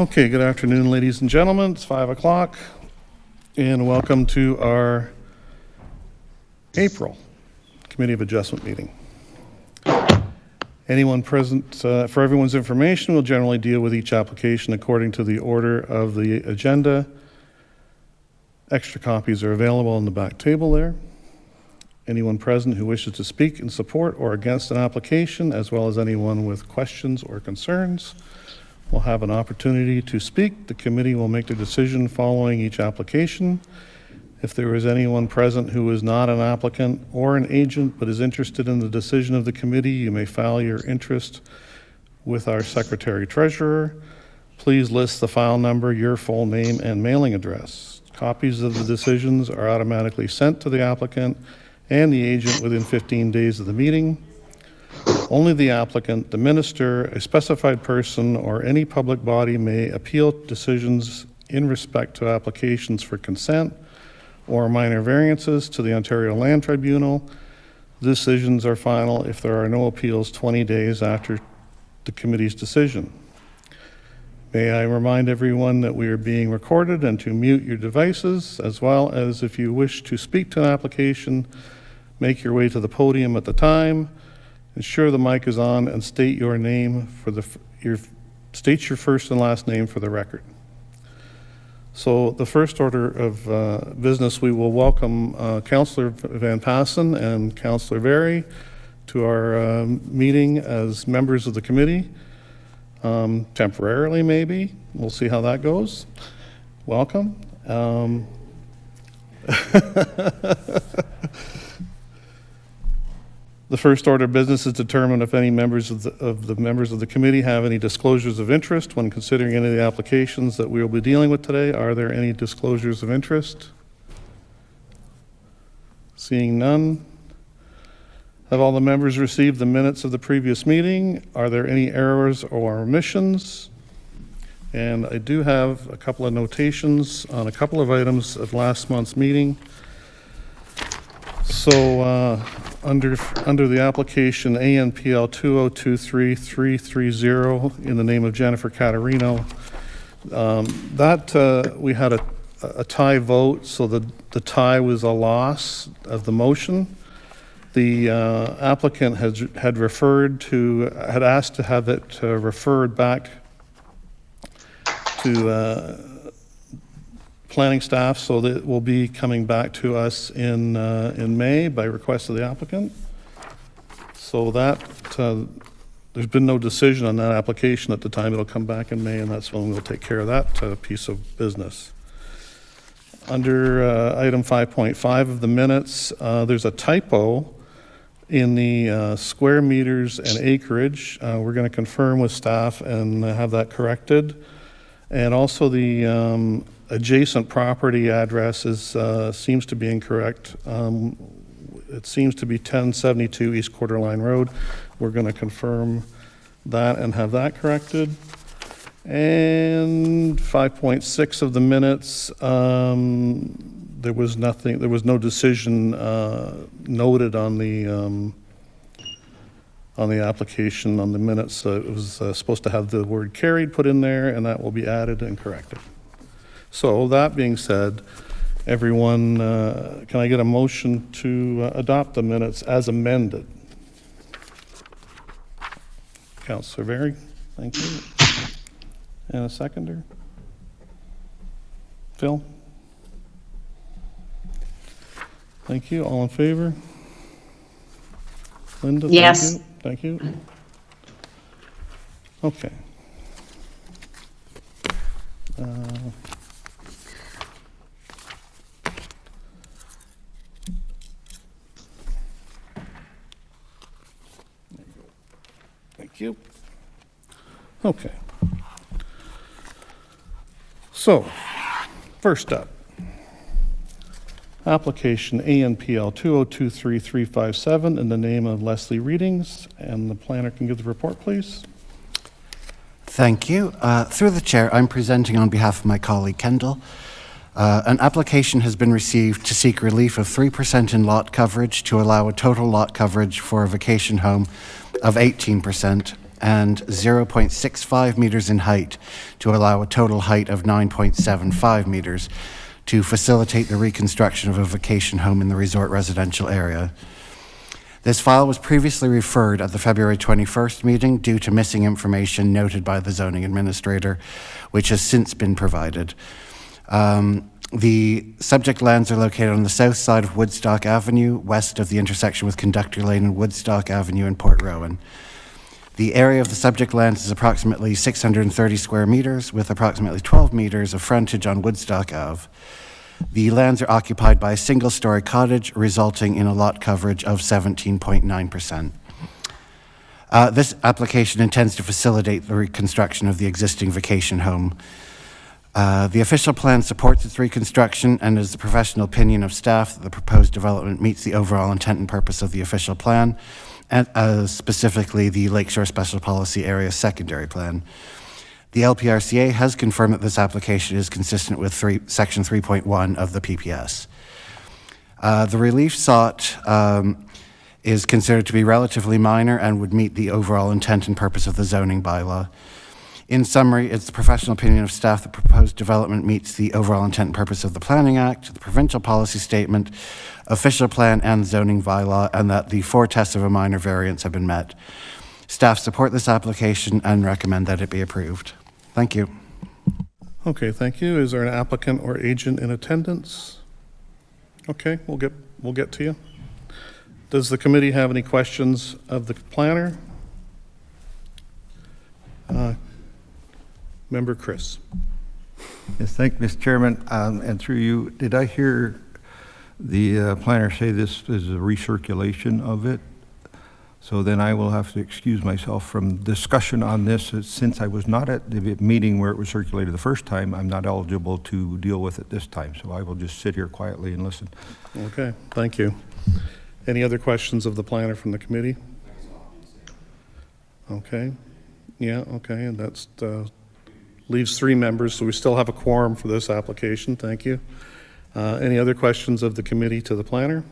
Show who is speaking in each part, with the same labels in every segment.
Speaker 1: Okay, good afternoon, ladies and gentlemen. It's 5 o'clock, and welcome to our April Committee of Adjustment meeting. Anyone present, for everyone's information, we'll generally deal with each application according to the order of the agenda. Extra copies are available on the back table there. Anyone present who wishes to speak in support or against an application, as well as anyone with questions or concerns, will have an opportunity to speak. The committee will make the decision following each application. If there is anyone present who is not an applicant or an agent but is interested in the decision of the committee, you may file your interest with our Secretary Treasurer. Please list the file number, your full name, and mailing address. Copies of the decisions are automatically sent to the applicant and the agent within 15 days of the meeting. Only the applicant, the minister, a specified person, or any public body may appeal decisions in respect to applications for consent or minor variances to the Ontario Land Tribunal. Decisions are final if there are no appeals 20 days after the committee's decision. May I remind everyone that we are being recorded and to mute your devices, as well as if you wish to speak to an application, make your way to the podium at the time. Ensure the mic is on and state your name for state your first and last name for the record. So the first order of business, we will welcome Councillor Van Passen and Councillor Very to our meeting as members of the committee, temporarily maybe. We'll see how that goes. Welcome. The first order of business is to determine if any members of the members of the committee have any disclosures of interest when considering any of the applications that we will be dealing with today. Are there any disclosures of interest? Seeing none. Have all the members received the minutes of the previous meeting? Are there any errors or omissions? And I do have a couple of notations on a couple of items of last month's meeting. So under the application ANPL 2023330 in the name of Jennifer Caterino, we had a tie vote, so the tie was a loss of the motion. The applicant had asked to have it referred back to planning staff, so that it will be coming back to us in May by request of the applicant. So that there's been no decision on that application at the time. It'll come back in May, and that's when we'll take care of that piece of business. Under item 5.5 of the minutes, there's a typo in the square meters and acreage. We're going to confirm with staff and have that corrected. And also the adjacent property address seems to be incorrect. It seems to be 1072 East Quarter Line Road. We're going to confirm that and have that corrected. And 5.6 of the minutes, there was no decision noted on the application, on the minutes. It was supposed to have the word carried put in there, and that will be added and corrected. So that being said, everyone, can I get a motion to adopt the minutes as amended? Councillor Very, thank you. And a seconder? Phil? Thank you. All in favor? Linda?
Speaker 2: Yes.
Speaker 1: Thank you. Okay. Thank you. Okay. So, first up, application ANPL 2023357 in the name of Leslie Readings, and the planner can give the report, please.
Speaker 3: Thank you. Through the chair, I'm presenting on behalf of my colleague Kendall. An application has been received to seek relief of 3% in lot coverage to allow a total lot coverage for a vacation home of 18%. and 0.65 meters in height to allow a total height of 9.75 meters to facilitate the reconstruction of a vacation home in the resort residential area. This file was previously referred at the February 21st meeting due to missing information noted by the zoning administrator, which has since been provided. The subject lands are located on the south side of Woodstock Avenue, west of the intersection with Conductor Lane and Woodstock Avenue in Port Rowan. The area of the subject lands is approximately 630 square meters, with approximately 12 meters of frontage on Woodstock Ave. The lands are occupied by a single-story cottage, resulting in a lot coverage of 17.9%. This application intends to facilitate the reconstruction of the existing vacation home. The official plan supports its reconstruction and is the professional opinion of staff that the proposed development meets the overall intent and purpose of the official plan, and specifically the Lakeshore Special Policy Area Secondary Plan. The LPRCA has confirmed that this application is consistent with Section 3.1 of the PPS. The relief sought is considered to be relatively minor and would meet the overall intent and purpose of the zoning bylaw. In summary, it's the professional opinion of staff that proposed development meets the overall intent and purpose of the Planning Act, the provincial policy statement, official plan, and zoning bylaw, and that the 4 tests of a minor variance have been met. Staff support this application and recommend that it be approved. Thank you.
Speaker 1: Okay, thank you. Is there an applicant or agent in attendance? Okay, we'll get to you. Does the committee have any questions of the planner? Member Chris.
Speaker 2: Yes, thank you, Mr. Chairman. And through you, did I hear the planner say this is a recirculation of it? So then I will have to excuse myself from discussion on this. Since I was not at the meeting where it was circulated the first time, I'm not eligible to deal with it this time. So I will just sit here quietly and listen.
Speaker 1: Okay, thank you. Any other questions of the planner from the committee? Okay, yeah, okay, and that's leaves 3 members, so we still have a quorum for this application. Thank you. Any other questions of the committee to the planner?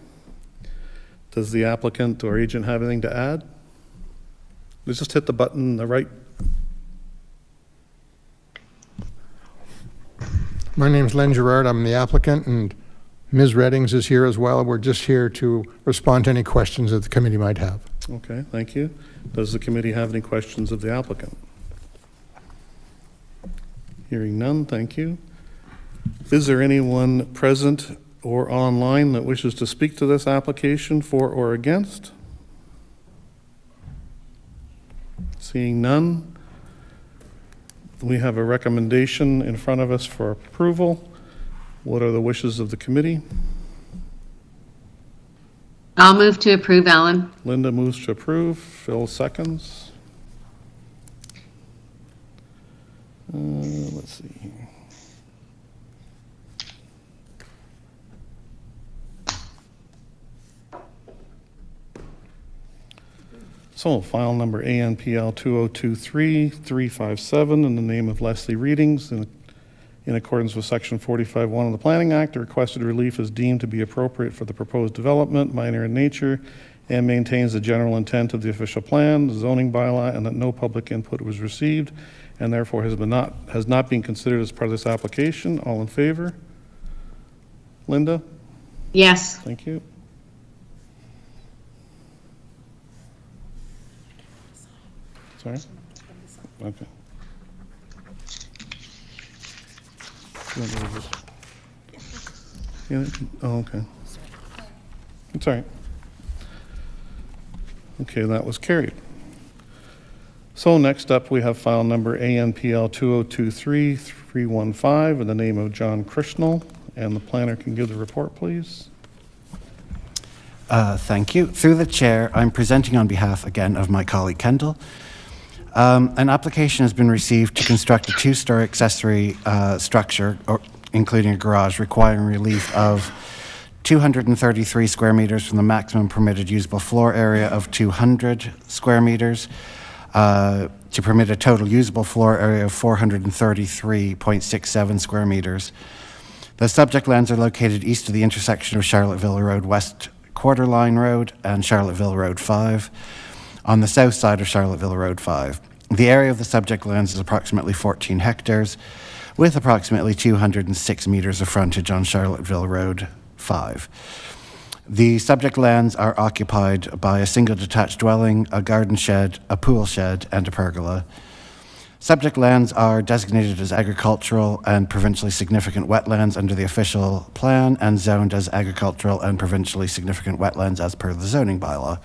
Speaker 1: Does the applicant or agent have anything to add? Let's just hit the button on the right.
Speaker 4: My name's Len Gerard. I'm the applicant, and Ms. Reddings is here as well. We're just here to respond to any questions that the committee might have.
Speaker 1: Okay, thank you. Does the committee have any questions of the applicant? Hearing none, thank you. Is there anyone present or online that wishes to speak to this application for or against? Seeing none, we have a recommendation in front of us for approval. What are the wishes of the committee?
Speaker 5: I'll move to approve, Alan.
Speaker 1: Linda moves to approve. Phil seconds. Let's see here. So file number ANPL 2023-357 in the name of Leslie Readings in accordance with section 45(1) of the Planning Act. The requested relief is deemed to be appropriate for the proposed development, minor in nature, and maintains the general intent of the official plan, the zoning bylaw, and that no public input was received and therefore has not been considered as part of this application. All in favor? Linda?
Speaker 5: Yes.
Speaker 1: Thank you. Sorry? Okay. Yeah, oh, okay. It's all right. Okay, that was carried. So next up, we have file number ANPL 2023-315 in the name of John Krishnell, and the planner can give the report, please.
Speaker 3: Thank you. Through the chair, I'm presenting on behalf again of my colleague Kendall. An application has been received to construct a 2-story accessory structure, including a garage, requiring relief of 233 square meters from the maximum permitted usable floor area of 200 square meters to permit a total usable floor area of 433.67 square meters. The subject lands are located east of the intersection of Charlotteville Road West Quarter Line Road and Charlotteville Road 5. on the south side of Charlotteville Road 5. The area of the subject lands is approximately 14 hectares, with approximately 206 meters of frontage on Charlotteville Road 5. The subject lands are occupied by a single detached dwelling, a garden shed, a pool shed, and a pergola. Subject lands are designated as agricultural and provincially significant wetlands under the official plan and zoned as agricultural and provincially significant wetlands as per the zoning bylaw.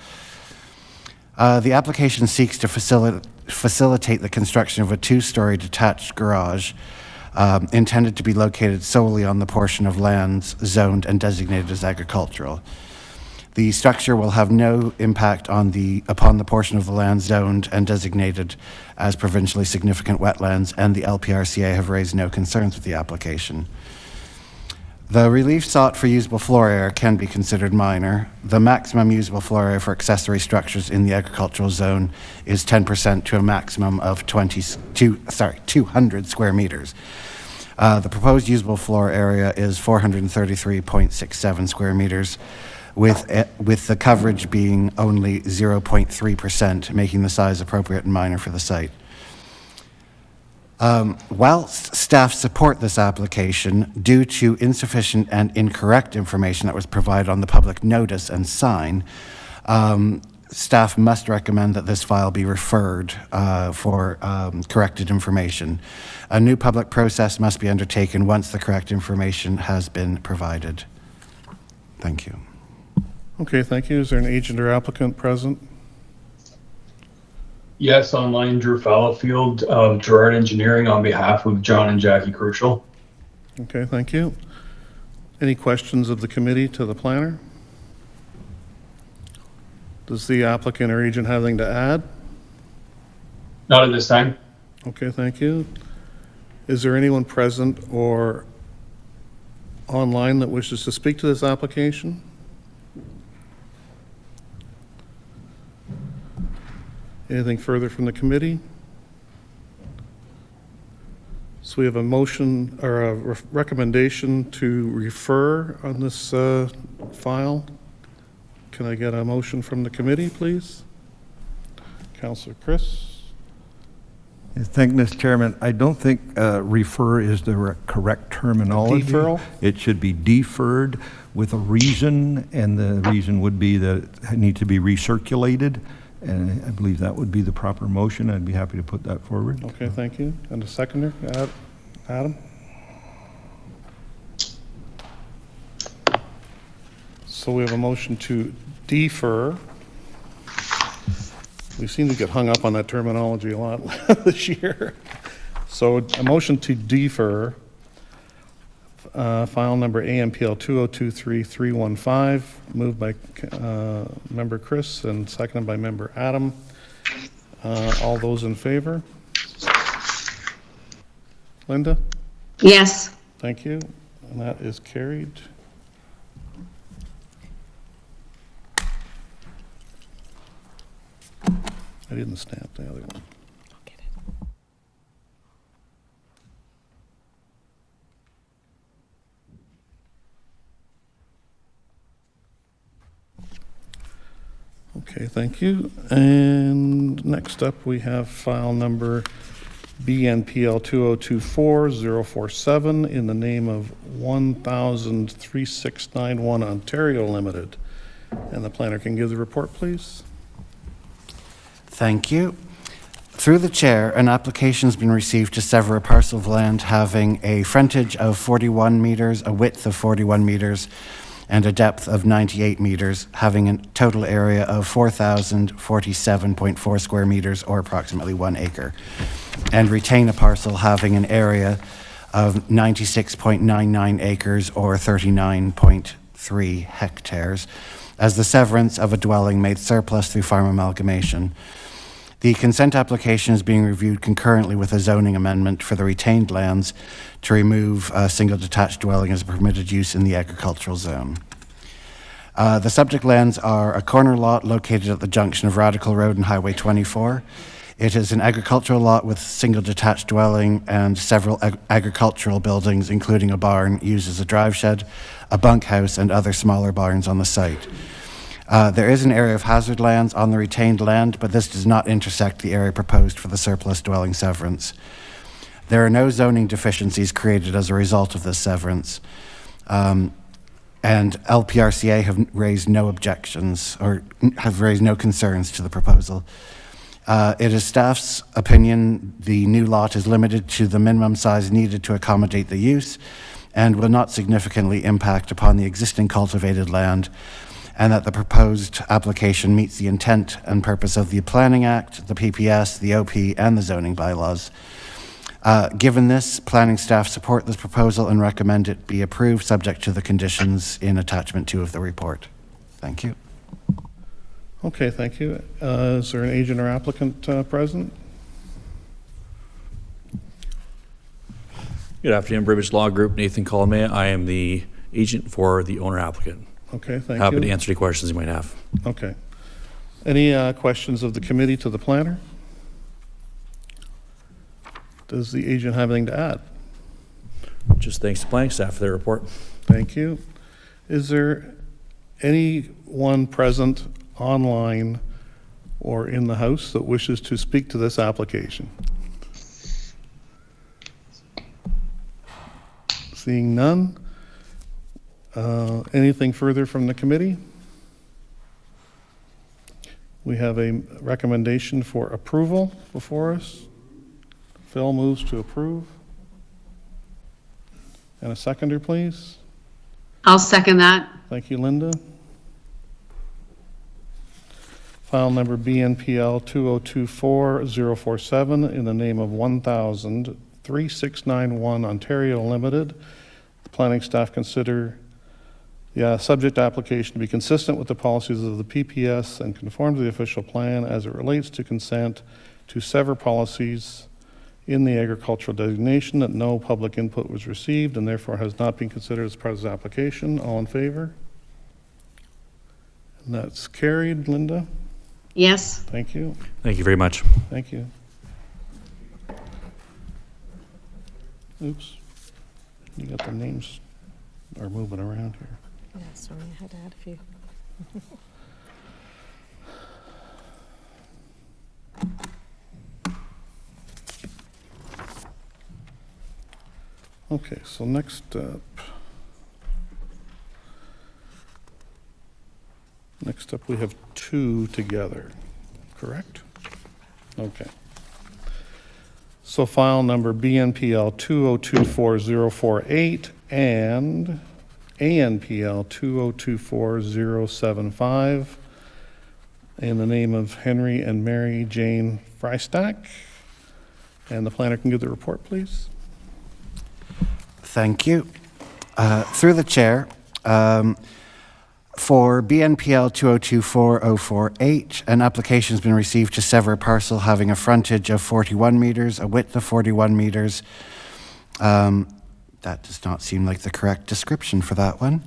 Speaker 3: The application seeks to facilitate the construction of a two-story detached garage intended to be located solely on the portion of lands zoned and designated as agricultural. The structure will have no impact upon the portion of the land zoned and designated as provincially significant wetlands, and the LPRCA have raised no concerns with the application. The relief sought for usable floor area can be considered minor. The maximum usable floor area for accessory structures in the agricultural zone is 10% to a maximum of 200 square meters. The proposed usable floor area is 433.67 square meters, with the coverage being only 0.3%, making the size appropriate and minor for the site. Whilst staff support this application, due to insufficient and incorrect information that was provided on the public notice and sign, staff must recommend that this file be referred for corrected information. A new public process must be undertaken once the correct information has been provided. Thank you.
Speaker 1: Okay, thank you. Is there an agent or applicant present?
Speaker 6: Yes, online, Drew Fallowfield of Gerard Engineering on behalf of John and Jackie Crucial.
Speaker 1: Okay, thank you. Any questions of the committee to the planner? Does the applicant or agent have anything to add?
Speaker 6: Not at this time.
Speaker 1: Okay, thank you. Is there anyone present or online that wishes to speak to this application? Anything further from the committee? So we have a motion or a recommendation to refer on this file. Can I get a motion from the committee, please? Councillor Chris?
Speaker 2: Yes, thank you, Mr. Chairman. I don't think refer is the correct terminology.
Speaker 1: Deferral?
Speaker 2: It should be deferred with a reason, and the reason would be that it needs to be recirculated. And I believe that would be the proper motion. I'd be happy to put that forward.
Speaker 1: Okay, thank you. And a seconder, Adam? So we have a motion to defer. We seem to get hung up on that terminology a lot this year. So a motion to defer file number AMPL 2023-315, moved by member Chris and seconded by member Adam. All those in favor? Linda?
Speaker 5: Yes.
Speaker 1: Thank you. And that is carried. I didn't stamp the other one. Okay, thank you. And next up, we have file number BNPL 2024-047 in the name of 103691 Ontario Limited. And the planner can give the report, please.
Speaker 3: Thank you. Through the chair, an application has been received to sever a parcel of land having a frontage of 41 meters, a width of 41 meters, and a depth of 98 meters, having a total area of 4,047.4 square meters, or approximately 1 acre, and retain a parcel having an area of 96.99 acres, or 39.3 hectares, as the severance of a dwelling made surplus through farm amalgamation. The consent application is being reviewed concurrently with a zoning amendment for the retained lands to remove a single detached dwelling as a permitted use in the agricultural zone. The subject lands are a corner lot located at the junction of Radical Road and Highway 24. It is an agricultural lot with single detached dwelling and several agricultural buildings, including a barn used as a drive shed, a bunkhouse, and other smaller barns on the site. There is an area of hazard lands on the retained land, but this does not intersect the area proposed for the surplus dwelling severance. There are no zoning deficiencies created as a result of this severance, and LPRCA have raised no objections or have raised no concerns to the proposal. It is staff's opinion the new lot is limited to the minimum size needed to accommodate the use and will not significantly impact upon the existing cultivated land, and that the proposed application meets the intent and purpose of the Planning Act, the PPS, the OP, and the zoning bylaws. Given this, planning staff support this proposal and recommend it be approved subject to the conditions in attachment 2 of the report. Thank you.
Speaker 1: Okay, thank you. Is there an agent or applicant present?
Speaker 7: Good afternoon, Burbage Law Group, Nathan Colomé. I am the agent for the owner applicant.
Speaker 1: Okay, thank you.
Speaker 7: Happy to answer any questions you might have.
Speaker 1: Okay. Any questions of the committee to the planner? Does the agent have anything to add?
Speaker 7: Just thanks to planning staff for their report.
Speaker 1: Thank you. Is there anyone present online or in the house that wishes to speak to this application? Seeing none. Anything further from the committee? We have a recommendation for approval before us. Phil moves to approve. And a seconder, please.
Speaker 5: I'll second that.
Speaker 1: Thank you, Linda. File number BNPL 2024047 in the name of 10003691 Ontario Limited. The planning staff consider the subject application to be consistent with the policies of the PPS and conform to the official plan as it relates to consent to sever policies in the agricultural designation, that no public input was received and therefore has not been considered as part of this application. All in favor? And that's carried. Linda?
Speaker 5: Yes.
Speaker 1: Thank you.
Speaker 7: Thank you very much.
Speaker 1: Thank you. Oops. You got the names are moving around here.
Speaker 8: Yeah, sorry, I had to add a few.
Speaker 1: Okay, so next up. Next up, we have two together, correct? Okay. So file number BNPL 2024048 and ANPL 2024075 in the name of Henry and Mary Jane Freistack. And the planner can give the report, please.
Speaker 3: Thank you. Through the chair, for BNPL 2024048, an application has been received to sever a parcel having a frontage of 41 meters, a width of 41 meters. That does not seem like the correct description for that one.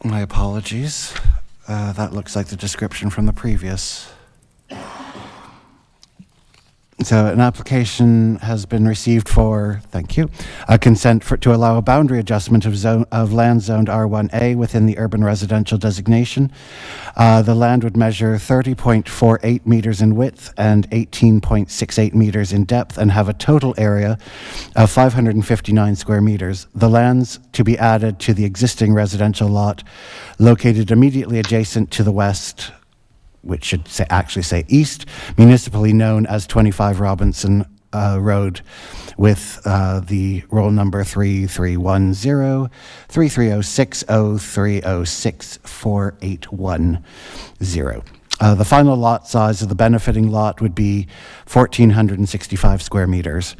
Speaker 3: My apologies. That looks like the description from the previous. So an application has been received for, thank you, a consent to allow a boundary adjustment of land zoned R1A within the urban residential designation. The land would measure 30.48 meters in width and 18.68 meters in depth and have a total area of 559 square meters. The lands to be added to the existing residential lot located immediately adjacent to the west, which should actually say east, municipally known as 25 Robinson Road, with the roll number 3310-33060306481. The final lot size of the benefiting lot would be 1,465 square meters.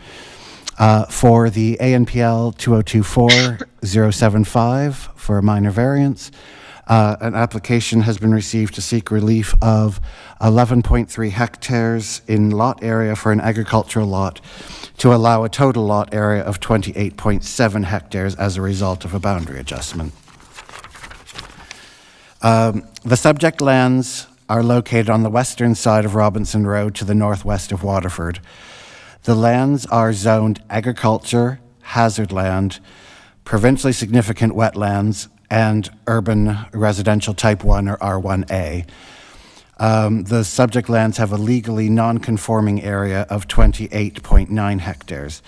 Speaker 3: For the ANPL 2024075 for a minor variance, an application has been received to seek relief of 11.3 hectares in lot area for an agricultural lot to allow a total lot area of 28.7 hectares as a result of a boundary adjustment. The subject lands are located on the western side of Robinson Road to the northwest of Waterford. The lands are zoned agriculture, hazard land, provincially significant wetlands, and urban residential type 1 or R1A. The subject lands have a legally non-conforming area of 28.9 hectares.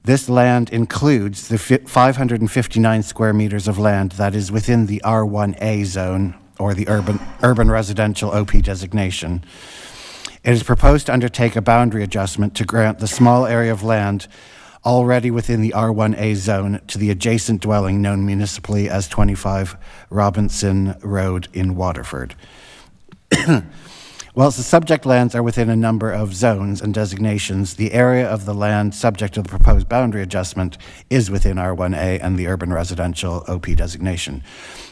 Speaker 3: This land includes the 559 square meters of land that is within the R1A zone, or the urban residential OP designation. It is proposed to undertake a boundary adjustment to grant the small area of land already within the R1A zone to the adjacent dwelling known municipally as 25 Robinson Road in Waterford. Whilst the subject lands are within a number of zones and designations, the area of the land subject to the proposed boundary adjustment is within R1A and the urban residential OP designation.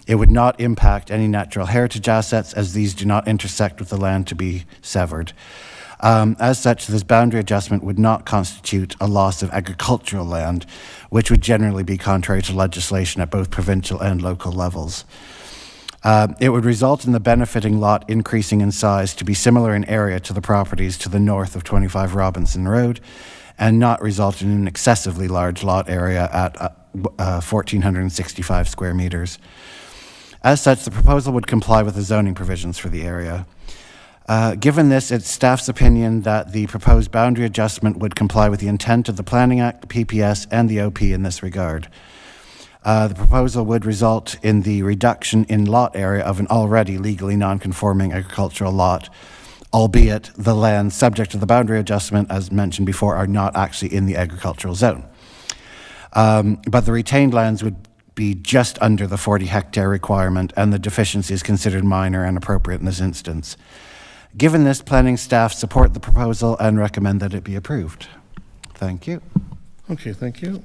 Speaker 3: It would not impact any natural heritage assets, as these do not intersect with the land to be severed. As such, this boundary adjustment would not constitute a loss of agricultural land, which would generally be contrary to legislation at both provincial and local levels. It would result in the benefiting lot increasing in size to be similar in area to the properties to the north of 25 Robinson Road, and not result in an excessively large lot area at 1,465 square meters. As such, the proposal would comply with the zoning provisions for the area. Given this, it's staff's opinion that the proposed boundary adjustment would comply with the intent of the Planning Act, the PPS, and the OP in this regard. The proposal would result in the reduction in lot area of an already legally non-conforming agricultural lot, albeit the lands subject to the boundary adjustment, as mentioned before, are not actually in the agricultural zone. But the retained lands would be just under the 40-hectare requirement, and the deficiency is considered minor and appropriate in this instance. Given this, planning staff support the proposal and recommend that it be approved. Thank you.
Speaker 1: Okay, thank you.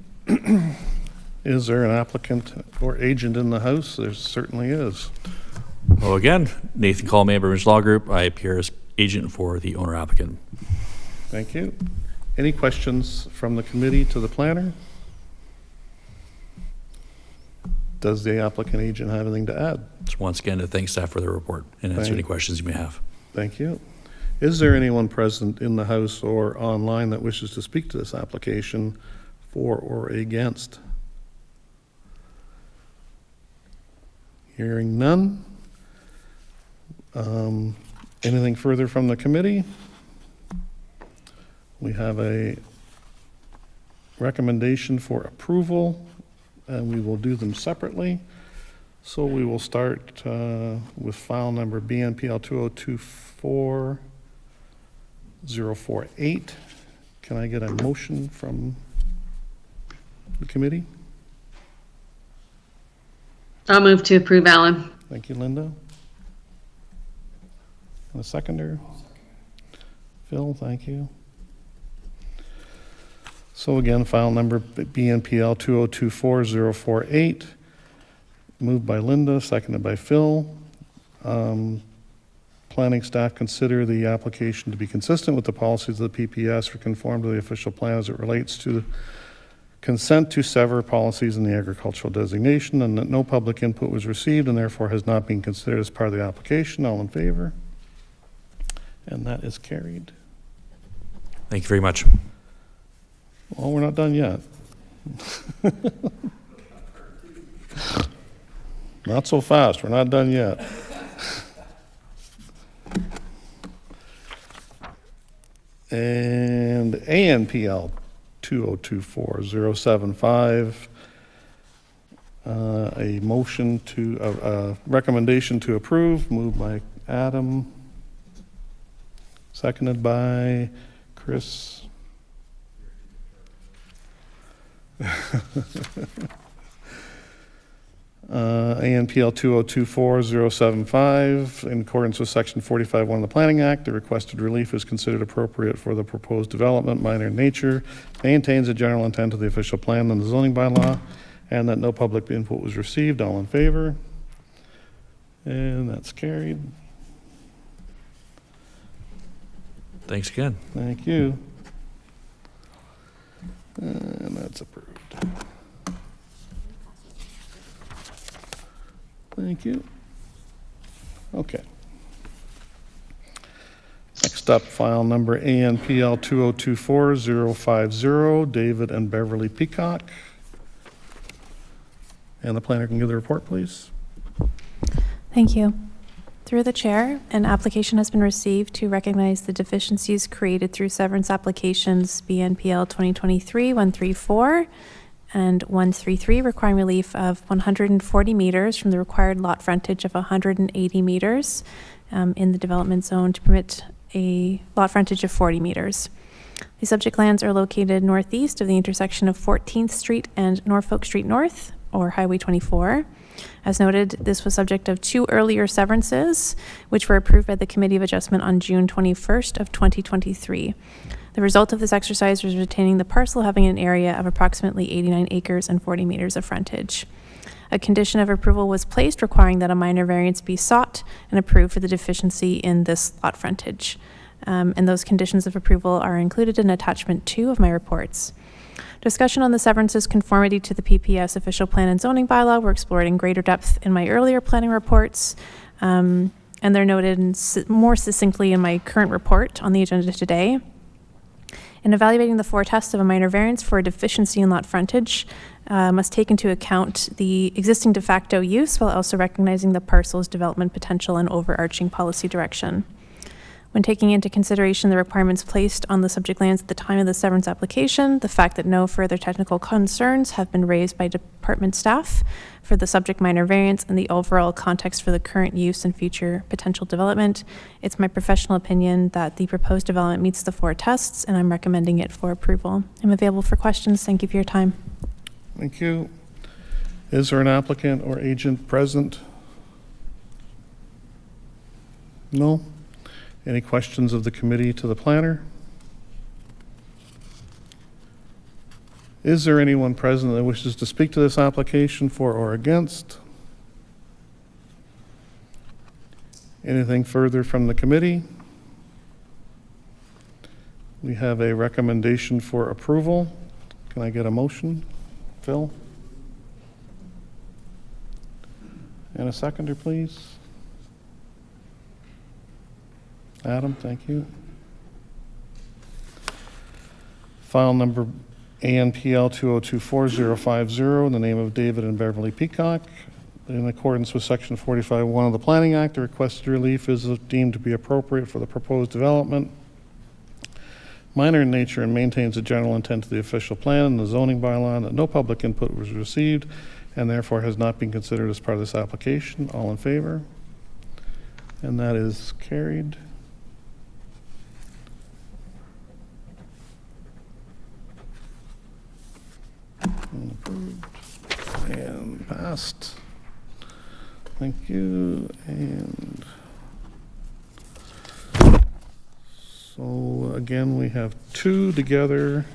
Speaker 1: Is there an applicant or agent in the house? There certainly is.
Speaker 7: Hello again, Nathan Colme, Burmage Law Group. I appear as agent for the owner applicant.
Speaker 1: Thank you. Any questions from the committee to the planner? Does the applicant agent have anything to add?
Speaker 7: So once again, to thank staff for their report and answer any questions you may have.
Speaker 1: Thank you. Is there anyone present in the house or online that wishes to speak to this application for or against? Hearing none. Anything further from the committee? We have a recommendation for approval, and we will do them separately. So we will start with file number BNPL 2024-048. Can I get a motion from the committee?
Speaker 5: I'll move to approve, Alan.
Speaker 1: Thank you, Linda. And a seconder? Phil, thank you. So again, file number BNPL 2024-048. Moved by Linda, seconded by Phil. Planning staff consider the application to be consistent with the policies of the PPS or conform to the official plan as it relates to consent to sever policies in the agricultural designation, and that no public input was received and therefore has not been considered as part of the application. All in favor? And that is carried.
Speaker 7: Thank you very much.
Speaker 1: Well, we're not done yet. Not so fast, we're not done yet. And ANPL 2024-075, a motion to, a recommendation to approve, moved by Adam, seconded by Chris. ANPL 2024-075, in accordance with Section 45(1) of the Planning Act, the requested relief is considered appropriate for the proposed development, minor in nature, maintains the general intent of the official plan and the zoning bylaw, and that no public input was received. All in favor? And that's carried.
Speaker 7: Thanks again.
Speaker 1: Thank you. And that's approved. Thank you. Okay. Next up, file number ANPL 2024-050, David and Beverly Peacock. And the planner can give the report, please.
Speaker 9: Thank you. Through the chair, an application has been received to recognize the deficiencies created through severance applications BNPL 2023-134 and 133, requiring relief of 140 meters from the required lot frontage of 180 meters in the development zone to permit a lot frontage of 40 meters. The subject lands are located northeast of the intersection of 14th Street and Norfolk Street North, or Highway 24. As noted, this was subject of 2 earlier severances, which were approved by the Committee of Adjustment on June 21st of 2023. The result of this exercise was retaining the parcel having an area of approximately 89 acres and 40 meters of frontage. A condition of approval was placed requiring that a minor variance be sought and approved for the deficiency in this lot frontage. And those conditions of approval are included in attachment 2 of my reports. Discussion on the severance's conformity to the PPS official plan and zoning bylaw were explored in greater depth in my earlier planning reports, and they're noted more succinctly in my current report on the agenda today. In evaluating the 4 tests of a minor variance for a deficiency in lot frontage, must take into account the existing de facto use while also recognizing the parcel's development potential and overarching policy direction. When taking into consideration the requirements placed on the subject lands at the time of the severance application, the fact that no further technical concerns have been raised by department staff for the subject minor variance and the overall context for the current use and future potential development, it's my professional opinion that the proposed development meets the 4 tests, and I'm recommending it for approval. I'm available for questions. Thank you for your time.
Speaker 1: Thank you. Is there an applicant or agent present? No? Any questions of the committee to the planner? Is there anyone present that wishes to speak to this application for or against? Anything further from the committee? We have a recommendation for approval. Can I get a motion? Phil? And a seconder, please. Adam, thank you. File number ANPL 2024050 in the name of David and Beverly Peacock. In accordance with Section 45(1) of the Planning Act, the requested relief is deemed to be appropriate for the proposed development, minor in nature, and maintains the general intent of the official plan and the zoning bylaw, and that no public input was received and therefore has not been considered as part of this application. All in favor? And that is carried. And approved and passed. Thank you. And so again, we have 2 together.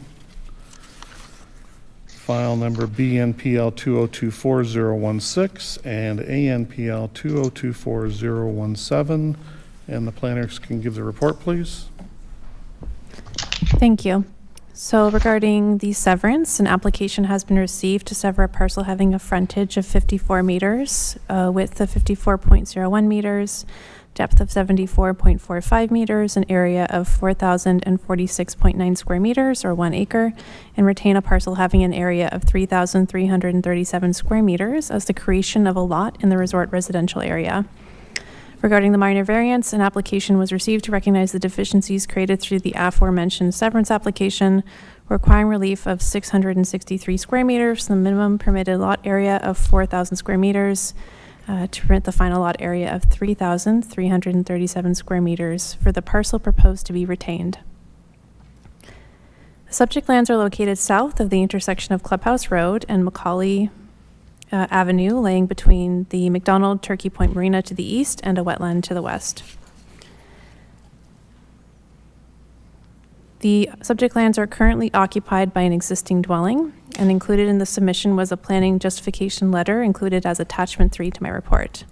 Speaker 1: File number BNPL 2024016 and ANPL 2024017. And the planners can give the report, please.
Speaker 9: Thank you. So regarding the severance, an application has been received to sever a parcel having a frontage of 54 meters, width of 54.01 meters, depth of 74.45 meters, an area of 4,046.9 square meters, or 1 acre, and retain a parcel having an area of 3,337 square meters as the creation of a lot in the resort residential area. Regarding the minor variance, an application was received to recognize the deficiencies created through the aforementioned severance application, requiring relief of 663 square meters, the minimum permitted lot area of 4,000 square meters, to permit the final lot area of 3,337 square meters for the parcel proposed to be retained. The subject lands are located south of the intersection of Clubhouse Road and Macaulay Avenue, laying between the McDonald Turkey Point Marina to the east and a wetland to the west. The subject lands are currently occupied by an existing dwelling, and included in the submission was a planning justification letter included as attachment 3 to my report.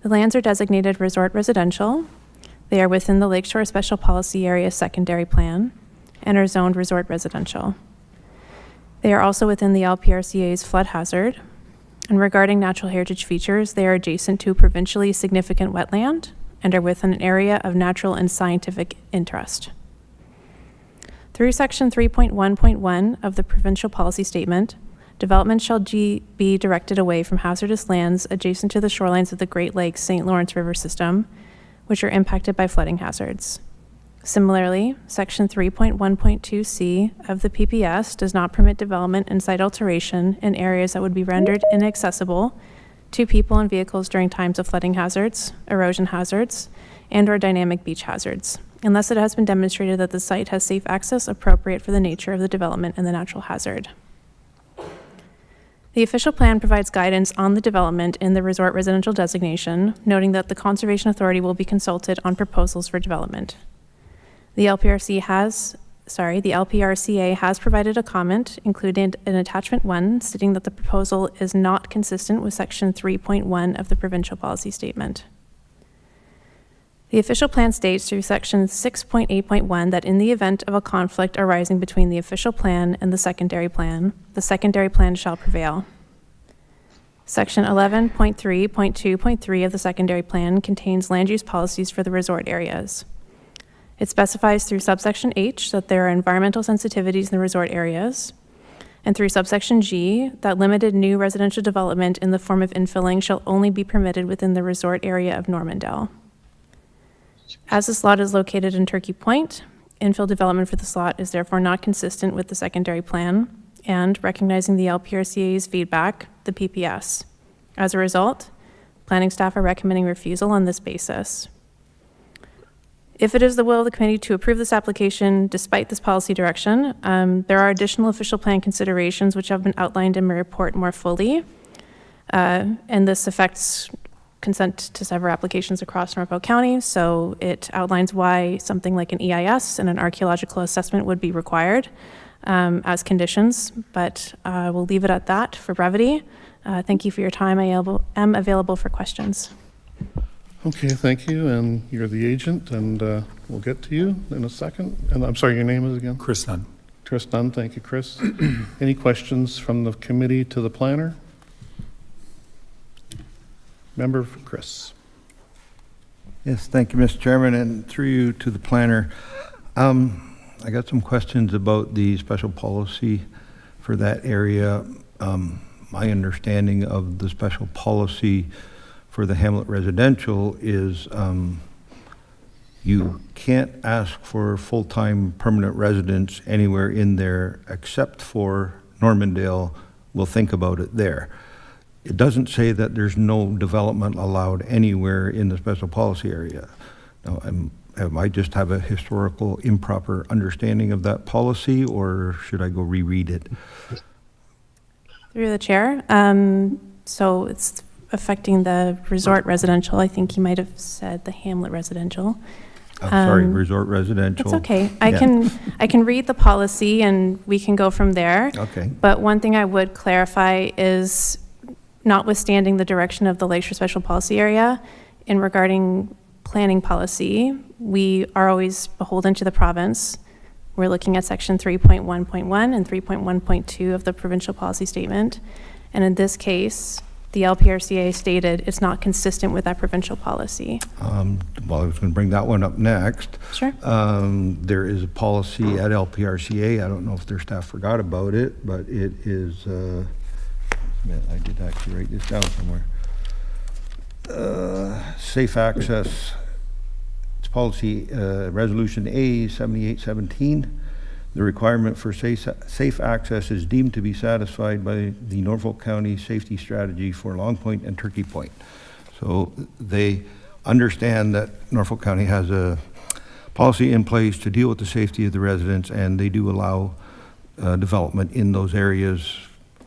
Speaker 9: The lands are designated resort residential. They are within the Lakeshore Special Policy Area Secondary Plan and are zoned resort residential. They are also within the LPRCA's flood hazard. And regarding natural heritage features, they are adjacent to provincially significant wetland and are within an area of natural and scientific interest. Through Section 3.1.1 of the Provincial Policy Statement, Development shall be directed away from hazardous lands adjacent to the shorelines of the Great Lakes St. Lawrence River system, which are impacted by flooding hazards. Similarly, Section 3.1.2C of the PPS does not permit development and site alteration in areas that would be rendered inaccessible to people and vehicles during times of flooding hazards, erosion hazards, and/or dynamic beach hazards, unless it has been demonstrated that the site has safe access appropriate for the nature of the development and the natural hazard. The official plan provides guidance on the development in the resort residential designation, noting that the Conservation Authority will be consulted on proposals for development. The LPRCA has provided a comment, including an attachment 1, stating that the proposal is not consistent with section 3.1 of the provincial policy statement. The official plan states through section 6.8.1 that in the event of a conflict arising between the official plan and the secondary plan shall prevail. Section 11.3.2.3 of the secondary plan contains land use policies for the resort areas. It specifies through subsection H that there are environmental sensitivities in the resort areas, and through subsection G that limited new residential development in the form of infilling shall only be permitted within the resort area of Normandale. As this lot is located in Turkey Point, infill development for this lot is therefore not consistent with the secondary plan, and recognizing the LPRCA's feedback, the PPS. As a result, planning staff are recommending refusal on this basis. If it is the will of the committee to approve this application despite this policy direction, there are additional official plan considerations which have been outlined in my report more fully, and this affects consent to several applications across Norfolk County, so it outlines why something like an EIS and an archaeological assessment would be required as conditions, but we'll leave it at that for brevity. Thank you for your time. I am available for questions.
Speaker 1: Okay, thank you, and you're the agent, and we'll get to you in a second. And I'm sorry, your name is again?
Speaker 10: Chris Nunn.
Speaker 1: Chris Dunn, thank you, Chris. Any questions from the committee to the planner? Member for Chris.
Speaker 2: Yes, thank you, Mr. Chairman, and through you to the planner. I got some questions about the special policy for that area. My understanding of the special policy for the Hamlet residential is you can't ask for full-time permanent residents anywhere in there except for Normandale. We'll think about it there. It doesn't say that there's no development allowed anywhere in the special policy area. Now, I just have a historical improper understanding of that policy, or should I go reread it?
Speaker 9: Through the chair, so it's affecting the resort residential. I think you might have said the Hamlet residential.
Speaker 2: I'm sorry, resort residential.
Speaker 9: It's okay.
Speaker 2: Yeah.
Speaker 9: I can read the policy and we can go from there.
Speaker 2: Okay.
Speaker 9: But one thing I would clarify is, notwithstanding the direction of the Lakeshore Special Policy Area in regarding planning policy, we are always beholden to the province. We're looking at section 3.1.1 and 3.1.2 of the provincial policy statement. And in this case, the LPRCA stated it's not consistent with that provincial policy.
Speaker 2: Well, I was going to bring that one up next.
Speaker 9: Sure.
Speaker 2: There is a policy at LPRCA. I don't know if their staff forgot about it, but it is, I did actually write this down somewhere. Safe access. It's policy resolution A 7817. The requirement for safe access is deemed to be satisfied by the Norfolk County Safety Strategy for Long Point and Turkey Point. So they understand that Norfolk County has a policy in place to deal with the safety of the residents, and they do allow development in those areas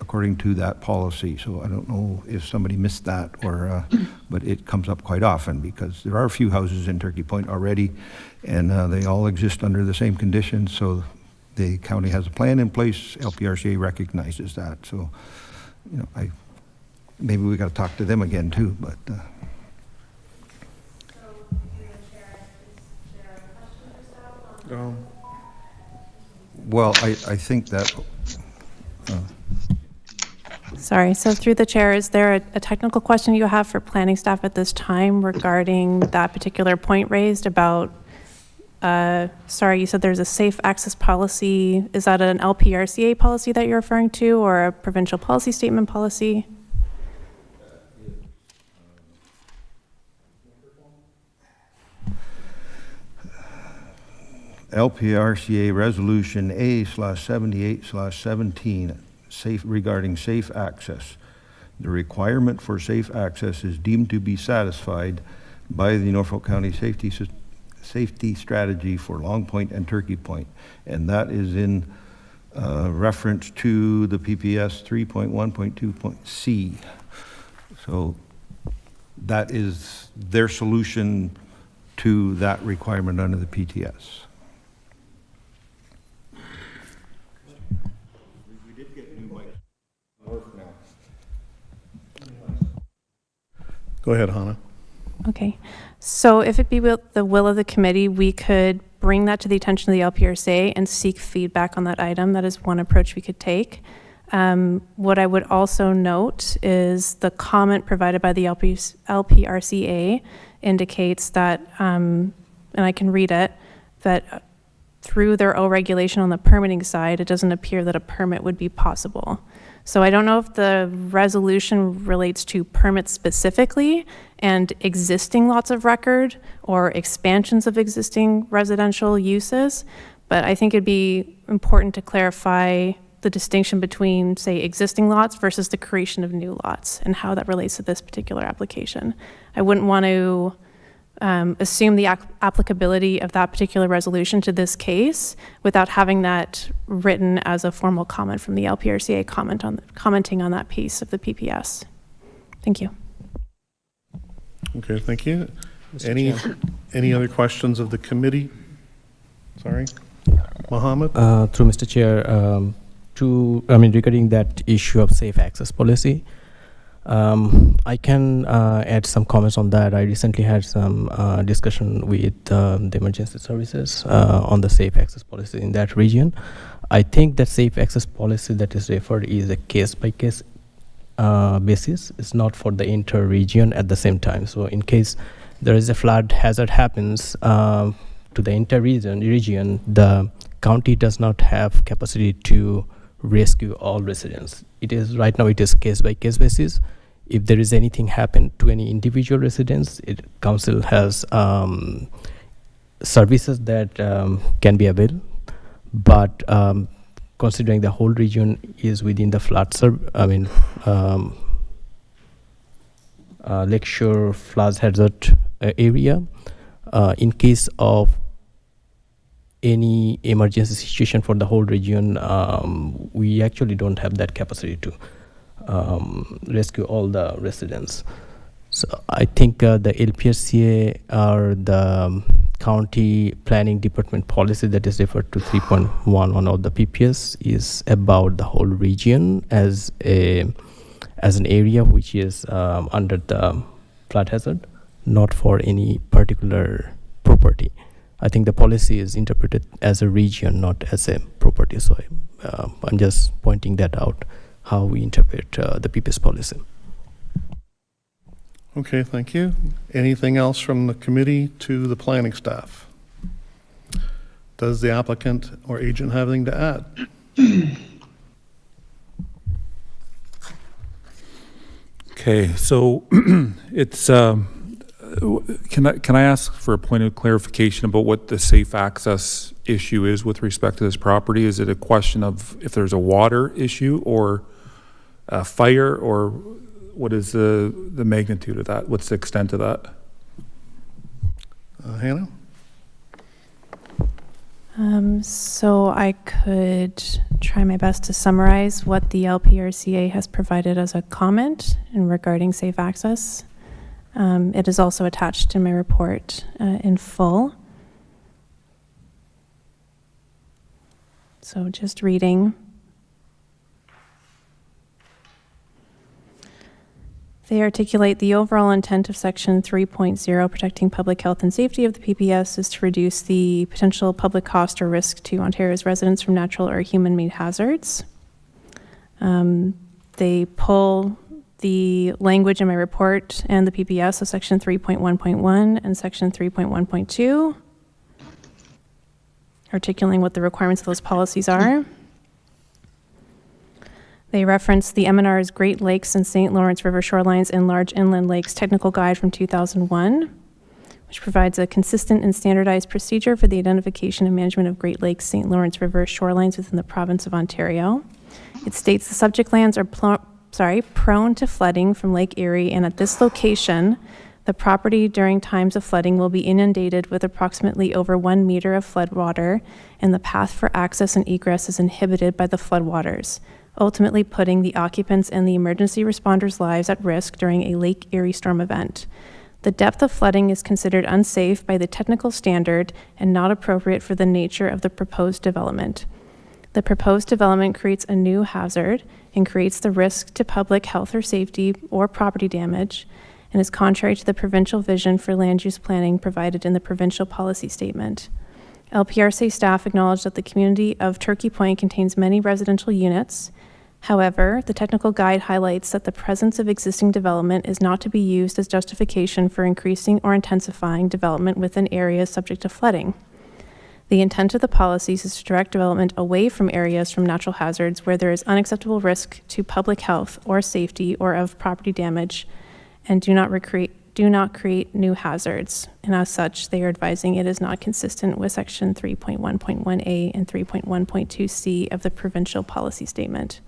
Speaker 2: according to that policy. So I don't know if somebody missed that, or but it comes up quite often because there are a few houses in Turkey Point already, and they all exist under the same conditions. So the county has a plan in place. LPRCA recognizes that. So, you know, maybe we got to talk to them again too. But well, I think that.
Speaker 9: Sorry, so through the chair, is there a technical question you have for planning staff at this time regarding that particular point raised about sorry, you said there's a safe access policy. Is that an LPRCA policy that you're referring to, or a provincial policy statement policy?
Speaker 2: LPRCA Resolution A/78/17, regarding safe access. The requirement for safe access is deemed to be satisfied by the Norfolk County Safety Strategy for Long Point and Turkey Point, and that is in reference to the PPS 3.1.2.c. So that is their solution to that requirement under the PTS.
Speaker 1: Go ahead, Hannah.
Speaker 9: Okay. So if it be the will of the committee, we could bring that to the attention of the LPRCA and seek feedback on that item. That is one approach we could take. What I would also note is the comment provided by the LPRCA indicates that, and I can read it, that through their own regulation on the permitting side, it doesn't appear that a permit would be possible. So I don't know if the resolution relates to permits specifically and existing lots of record or expansions of existing residential uses, but I think it'd be important to clarify the distinction between, say, existing lots versus the creation of new lots and how that relates to this particular application. I wouldn't want to assume the applicability of that particular resolution to this case without having that written as a formal comment from the LPRCA commenting on that piece of the PPS. Thank you.
Speaker 1: Okay, thank you. Any other questions of the committee? Sorry, Mohammed?
Speaker 10: Through Mr. Chair, regarding that issue of safe access policy, I can add some comments on that. I recently had some discussion with the emergency services on the safe access policy in that region. I think that safe access policy that is referred is a case-by-case basis. It's not for the entire region at the same time. So in case there is a flood hazard happens to the entire region, the county does not have capacity to rescue all residents. Right now it is case-by-case basis. If there is anything happen to any individual residents, council has services that can be available. But considering the whole region is within the flood Lakeshore flood hazard area, in case of any emergency situation for the whole region, we actually don't have that capacity to rescue all the residents. So I think the LPRCA or the county planning department policy that is referred to 3.11 of the PPS is about the whole region as an area which is under the flood hazard, not for any particular property. I think the policy is interpreted as a region, not as a property. So I'm just pointing that out, how we interpret the PPS policy.
Speaker 1: Okay, thank you. Anything else from the committee to the planning staff? Does the applicant or agent have anything to add?
Speaker 11: Okay, so it's can I ask for a point of clarification about what the safe access issue is with respect to this property? Is it a question of if there's a water issue or a fire, or what is the magnitude of that? What's the extent of that?
Speaker 1: Hannah?
Speaker 9: So I could try my best to summarize what the LPRCA has provided as a comment in regarding safe access. It is also attached in my report in full. So just reading. They articulate the overall intent of Section 3.0, protecting public health and safety of the PPS, is to reduce the potential public cost or risk to Ontario's residents from natural or human-made hazards. They pull the language in my report and the PPS of Section 3.1.1 and Section 3.1.2. articulating what the requirements of those policies are. They reference the MNR's Great Lakes and St. Lawrence River Shorelines and Large Inland Lakes Technical Guide from 2001, which provides a consistent and standardized procedure for the identification and management of Great Lakes, St. Lawrence River shorelines within the province of Ontario. It states the subject lands are prone to flooding from Lake Erie, and at this location, the property during times of flooding will be inundated with approximately over 1 meter of floodwater, and the path for access and egress is inhibited by the floodwaters, ultimately putting the occupants and the emergency responders' lives at risk during a Lake Erie storm event. The depth of flooding is considered unsafe by the technical standard and not appropriate for the nature of the proposed development. The proposed development creates a new hazard and creates the risk to public health or safety or property damage, and is contrary to the provincial vision for land use planning provided in the provincial policy statement. LPRC staff acknowledge that the community of Turkey Point contains many residential units. However, the technical guide highlights that the presence of existing development is not to be used as justification for increasing or intensifying development within areas subject to flooding. The intent of the policies is to direct development away from areas from natural hazards where there is unacceptable risk to public health or safety or of property damage, and do not create new hazards. And as such, they are advising it is not consistent with section 3.1.1A and 3.1.2C of the provincial policy statement.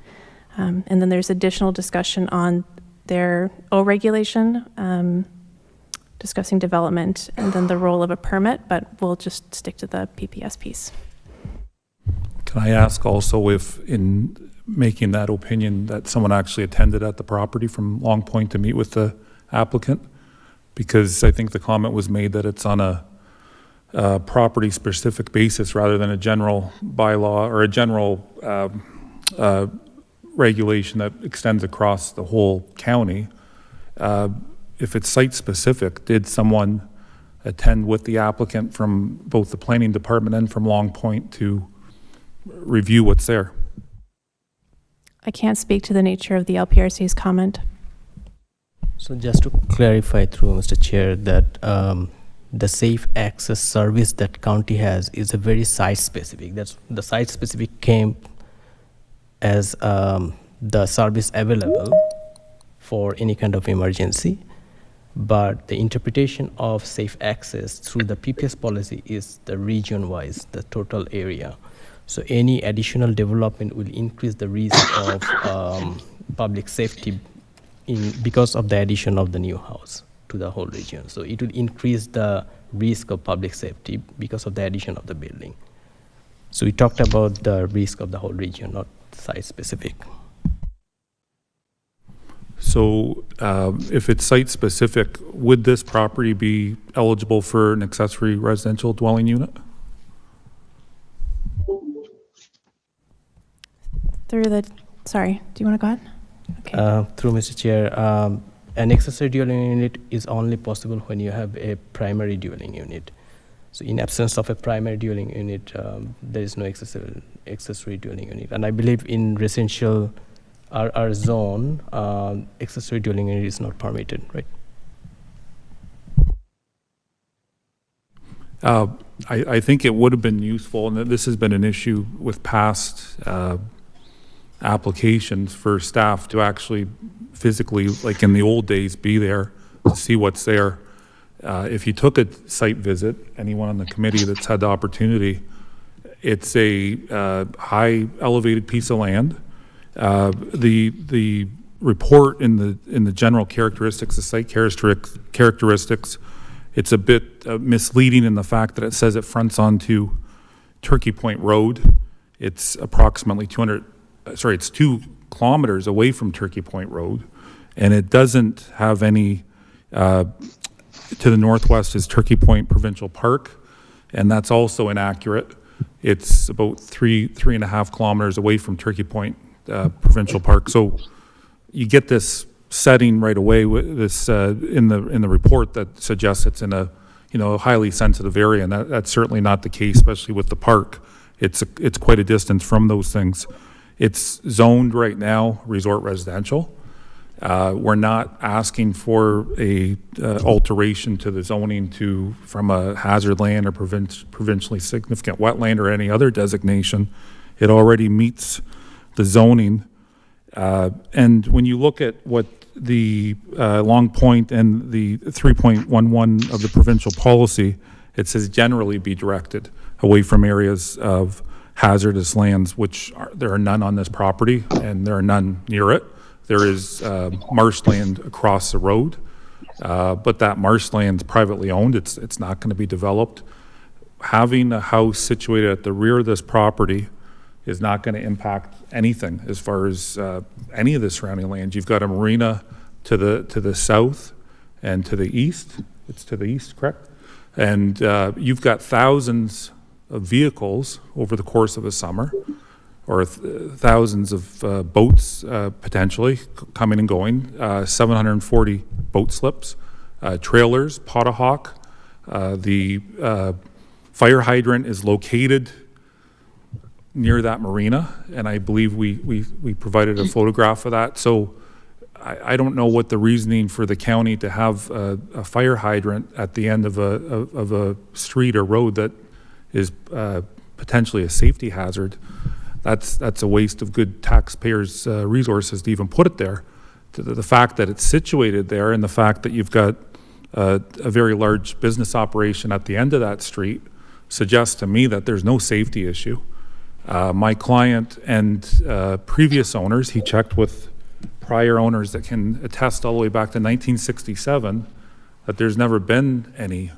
Speaker 9: And then there's additional discussion on their O regulation, discussing development, and then the role of a permit, but we'll just stick to the PPS piece.
Speaker 11: Can I ask also if in making that opinion that someone actually attended at the property from Long Point to meet with the applicant? Because I think the comment was made that it's on a property-specific basis rather than a general bylaw or a general regulation that extends across the whole county. If it's site-specific, did someone attend with the applicant from both the planning department and from Long Point to review what's there?
Speaker 9: I can't speak to the nature of the LPRC's comment.
Speaker 10: So just to clarify through Mr. Chair that the safe access service that county has is a very site-specific. That's the site-specific came as the service available for any kind of emergency, but the interpretation of safe access through the PPS policy is the region-wise, the total area. So any additional development will increase the risk of public safety because of the addition of the new house to the whole region. So it will increase the risk of public safety because of the addition of the building. So we talked about the risk of the whole region, not site-specific.
Speaker 11: So if it's site-specific, would this property be eligible for an accessory residential dwelling unit?
Speaker 9: Sorry, do you want to go ahead? Okay.
Speaker 10: Through Mr. Chair, an accessory dwelling unit is only possible when you have a primary dwelling unit. So in absence of a primary dwelling unit, there is no accessory dwelling unit. And I believe in residential RR zone, accessory dwelling unit is not permitted, right?
Speaker 11: I think it would have been useful, and this has been an issue with past applications for staff to actually physically, like in the old days, be there to see what's there. If you took a site visit, anyone on the committee that's had the opportunity, it's a high elevated piece of land. The report in the general characteristics, the site characteristics, it's a bit misleading in the fact that it says it fronts onto Turkey Point Road. It's approximately 2 kilometers away from Turkey Point Road, and it doesn't have any, to the northwest is Turkey Point Provincial Park, and that's also inaccurate. It's about 3.5 kilometers away from Turkey Point Provincial Park. So you get this setting right away with this in the report that suggests it's in a highly sensitive area, and that's certainly not the case, especially with the park. It's quite a distance from those things. It's zoned right now resort residential. We're not asking for a alteration to the zoning from a hazard land or provincially significant wetland or any other designation. It already meets the zoning. And when you look at what the Long Point and the 3.11 of the provincial policy, it says generally be directed away from areas of hazardous lands, there are none on this property and there are none near it. There is marshland across the road, but that marshland's privately owned. It's not going to be developed. Having a house situated at the rear of this property is not going to impact anything as far as any of the surrounding land. You've got a marina to the south and to the east. It's to the east, correct? And you've got thousands of vehicles over the course of a summer, or thousands of boats potentially coming and going, 740 boat slips, trailers, Potahawk. The fire hydrant is located near that marina, and I believe we provided a photograph of that. So I don't know what the reasoning for the county to have a fire hydrant at the end of a street or road that is potentially a safety hazard. That's a waste of good taxpayers' resources to even put it there. The fact that it's situated there and the fact that you've got a very large business operation at the end of that street suggests to me that there's no safety issue. My client and previous owners, he checked with prior owners that can attest all the way back to 1967 that there's never been any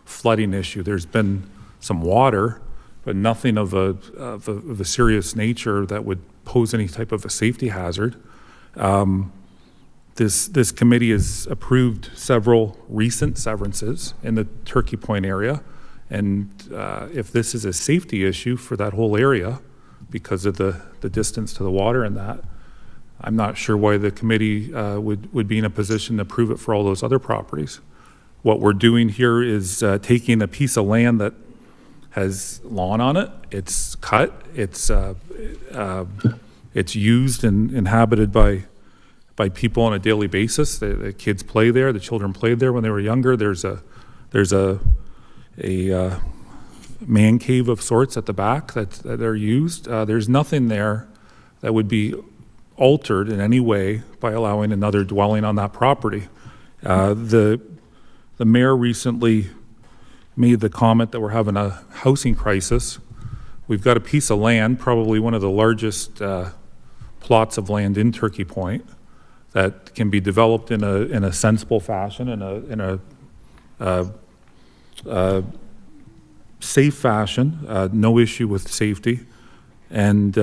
Speaker 11: flooding issue. There's been some water, but nothing of a serious nature that would pose any type of a safety hazard. This committee has approved several recent severances in the Turkey Point area, and if this is a safety issue for that whole area because of the distance to the water and that, I'm not sure why the committee would be in a position to approve it for all those other properties. What we're doing here is taking a piece of land that has lawn on it. It's cut. It's used and inhabited by people on a daily basis. The kids play there. The children played there when they were younger. There's a man cave of sorts at the back that are used. There's nothing there that would be altered in any way by allowing another dwelling on that property. The mayor recently made the comment that we're having a housing crisis. We've got a piece of land, probably one of the largest plots of land in Turkey Point, that can be developed in a sensible fashion, in a safe fashion, no issue with safety, and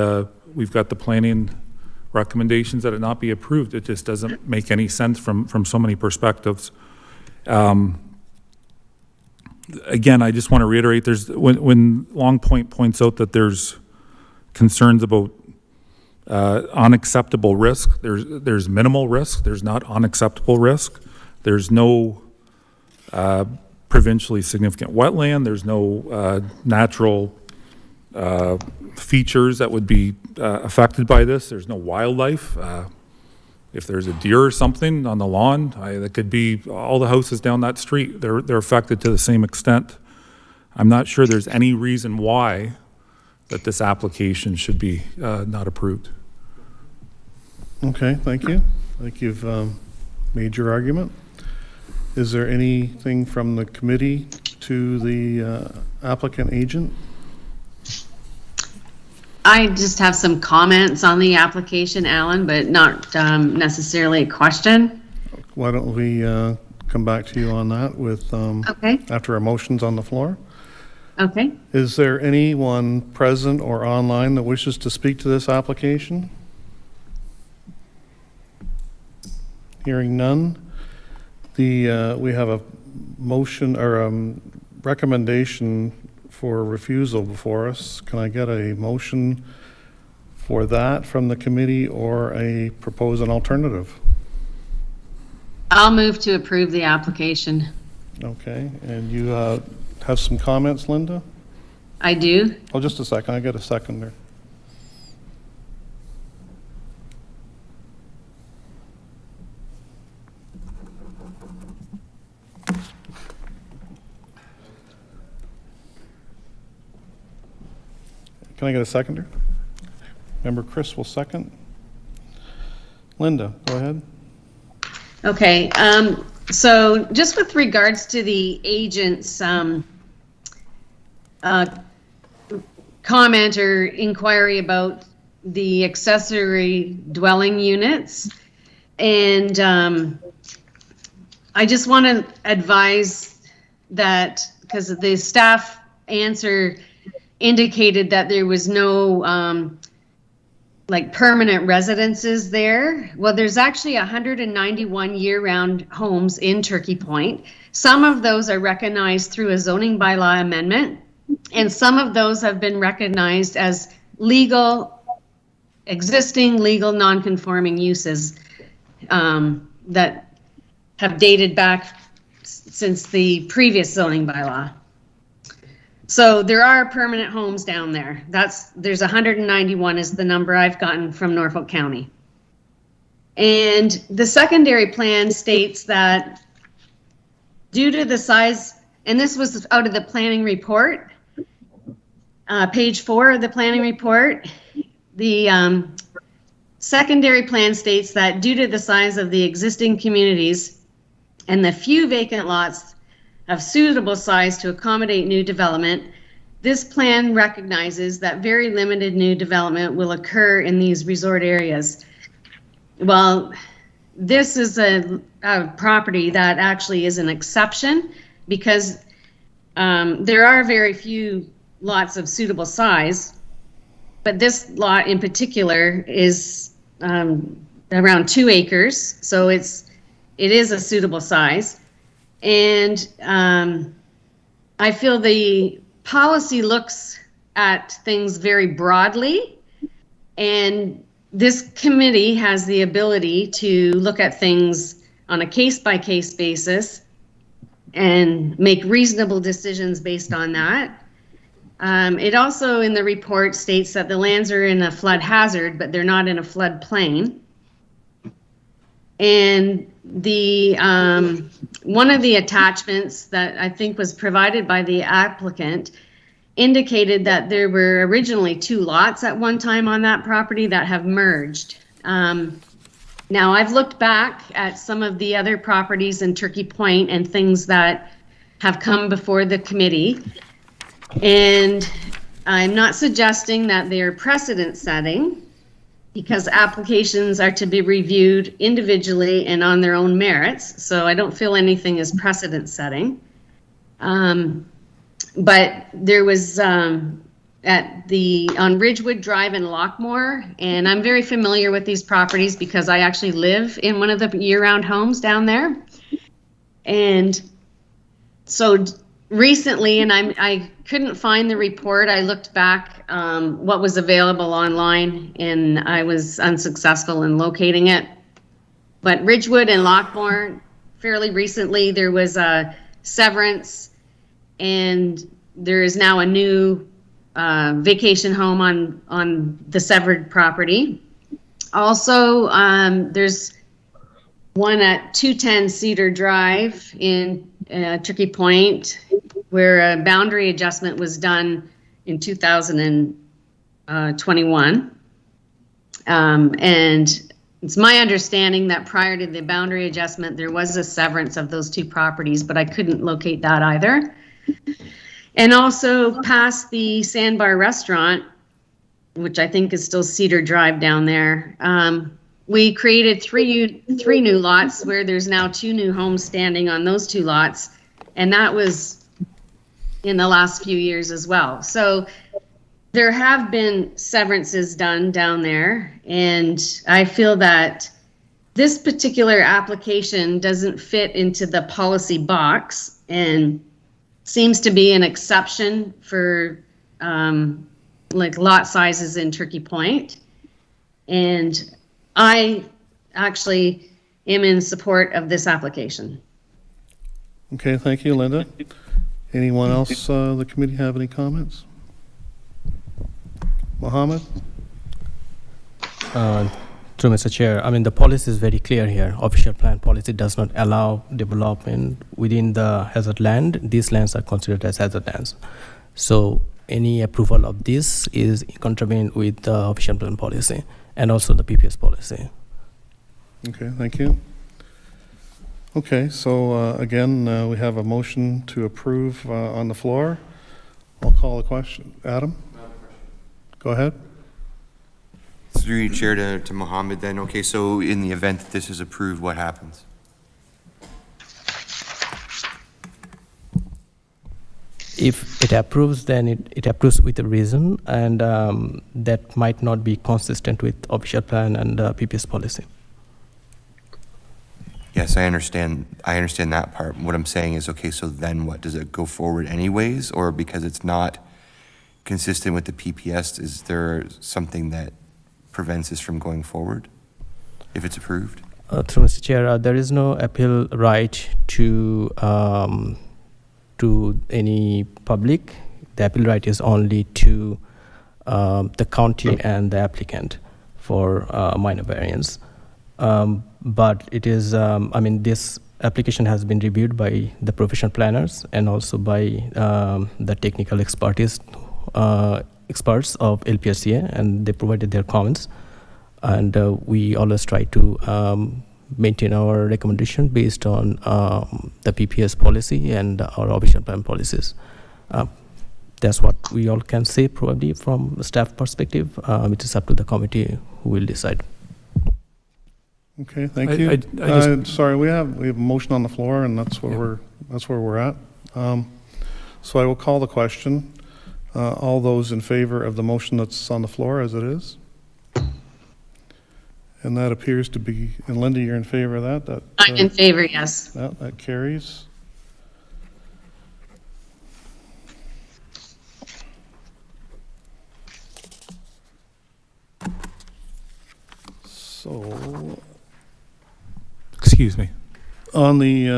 Speaker 11: we've got the planning recommendations that it not be approved. It just doesn't make any sense from so many perspectives. Again, I just want to reiterate, when Long Point points out that there's concerns about unacceptable risk, there's minimal risk, there's not unacceptable risk, there's no provincially significant wetland, there's no natural features that would be affected by this, there's no wildlife. If there's a deer or something on the lawn, that could be all the houses down that street. They're affected to the same extent. I'm not sure there's any reason why that this application should be not approved.
Speaker 1: Okay, thank you. I think you've made your argument. Is there anything from the committee to the applicant agent?
Speaker 5: I just have some comments on the application, Alan, but not necessarily a question.
Speaker 1: Why don't we come back to you on that with
Speaker 5: Okay.
Speaker 1: after our motion's on the floor?
Speaker 5: Okay.
Speaker 1: Is there anyone present or online that wishes to speak to this application? Hearing none. We have a motion or recommendation for refusal before us. Can I get a motion for that from the committee or propose an alternative?
Speaker 5: I'll move to approve the application.
Speaker 1: Okay, and you have some comments, Linda?
Speaker 5: I do.
Speaker 1: Oh, just a second, I got a seconder. Can I get a seconder? Member Chris will second. Linda, go ahead.
Speaker 5: Okay, so just with regards to the agent's comment or inquiry about the accessory dwelling units, and I just want to advise that, because the staff answer indicated that there was no like permanent residences there. Well, there's actually 191 year-round homes in Turkey Point. Some of those are recognized through a zoning bylaw amendment, and some of those have been recognized as existing legal non-conforming uses that have dated back since the previous zoning bylaw. So there are permanent homes down there. There's 191 is the number I've gotten from Norfolk County. And the secondary plan states that due to the size, and this was out of the planning report, page 4 of the planning report, the secondary plan states that due to the size of the existing communities and the few vacant lots of suitable size to accommodate new development, this plan recognizes that very limited new development will occur in these resort areas. Well, this is a property that actually is an exception, because there are very few lots of suitable size, but this lot in particular is around 2 acres, so it is a suitable size. And I feel the policy looks at things very broadly, and this committee has the ability to look at things on a case-by-case basis and make reasonable decisions based on that. It also in the report states that the lands are in a flood hazard, but they're not in a flood plain. And the one of the attachments that I think was provided by the applicant indicated that there were originally 2 lots at one time on that property that have merged. Now I've looked back at some of the other properties in Turkey Point and things that have come before the committee, and I'm not suggesting that they're precedent setting, because applications are to be reviewed individually and on their own merits. So I don't feel anything is precedent setting. But there was on Ridgewood Drive in Lockmore, and I'm very familiar with these properties because I actually live in one of the year-round homes down there. And so recently, and I couldn't find the report. I looked back what was available online, and I was unsuccessful in locating it. But Ridgewood and Lockmore, fairly recently, there was a severance, and there is now a new vacation home on the severed property. Also, there's one at 210 Cedar Drive in Turkey Point, where a boundary adjustment was done in 2021. And it's my understanding that prior to the boundary adjustment, there was a severance of those 2 properties, but I couldn't locate that either. And also past the Sandbar Restaurant, which I think is still Cedar Drive down there, we created three new lots where there's now 2 new homes standing on those 2 lots. And that was in the last few years as well. So there have been severances done down there, and I feel that this particular application doesn't fit into the policy box and seems to be an exception for like lot sizes in Turkey Point. And I actually am in support of this application.
Speaker 1: Okay, thank you, Linda. Anyone else, the committee have any comments?
Speaker 10: Through Mr. Chair, I mean, the policy is very clear here. Official plan policy does not allow development within the hazard land. These lands are considered as hazard lands. So any approval of this is contravened with the official plan policy and also the PPS policy.
Speaker 1: Okay, thank you. Okay, so again, we have a motion to approve on the floor. I'll call the question. Adam? Go ahead.
Speaker 12: Through you, Chair, to Mohammed then. Okay, so in the event that this is approved, what happens?
Speaker 10: If it approves, then it approves with a reason, and that might not be consistent with official plan and PPS policy.
Speaker 12: Yes, I understand that part. What I'm saying is, okay, so then what? Does it go forward anyways? Or because it's not consistent with the PPS, is there something that prevents this from going forward if it's approved?
Speaker 10: Through Mr. Chair, there is no appeal right to any public. The appeal right is only to the county and the applicant for minor variance. But it is, I mean, this application has been reviewed by the professional planners and also by the technical experts of LPRCA, and they provided their comments. And we always try to maintain our recommendation based on the PPS policy and our official plan policies. That's what we all can say probably from a staff perspective. It is up to the committee who will decide.
Speaker 1: Okay, thank you. Sorry, we have a motion on the floor, and that's where we're at. So I will call the question. All those in favor of the motion that's on the floor as it is? And that appears to be, and Linda, you're in favor of that?
Speaker 5: I'm in favor, yes.
Speaker 1: That carries. So,
Speaker 11: Excuse me.
Speaker 1: on the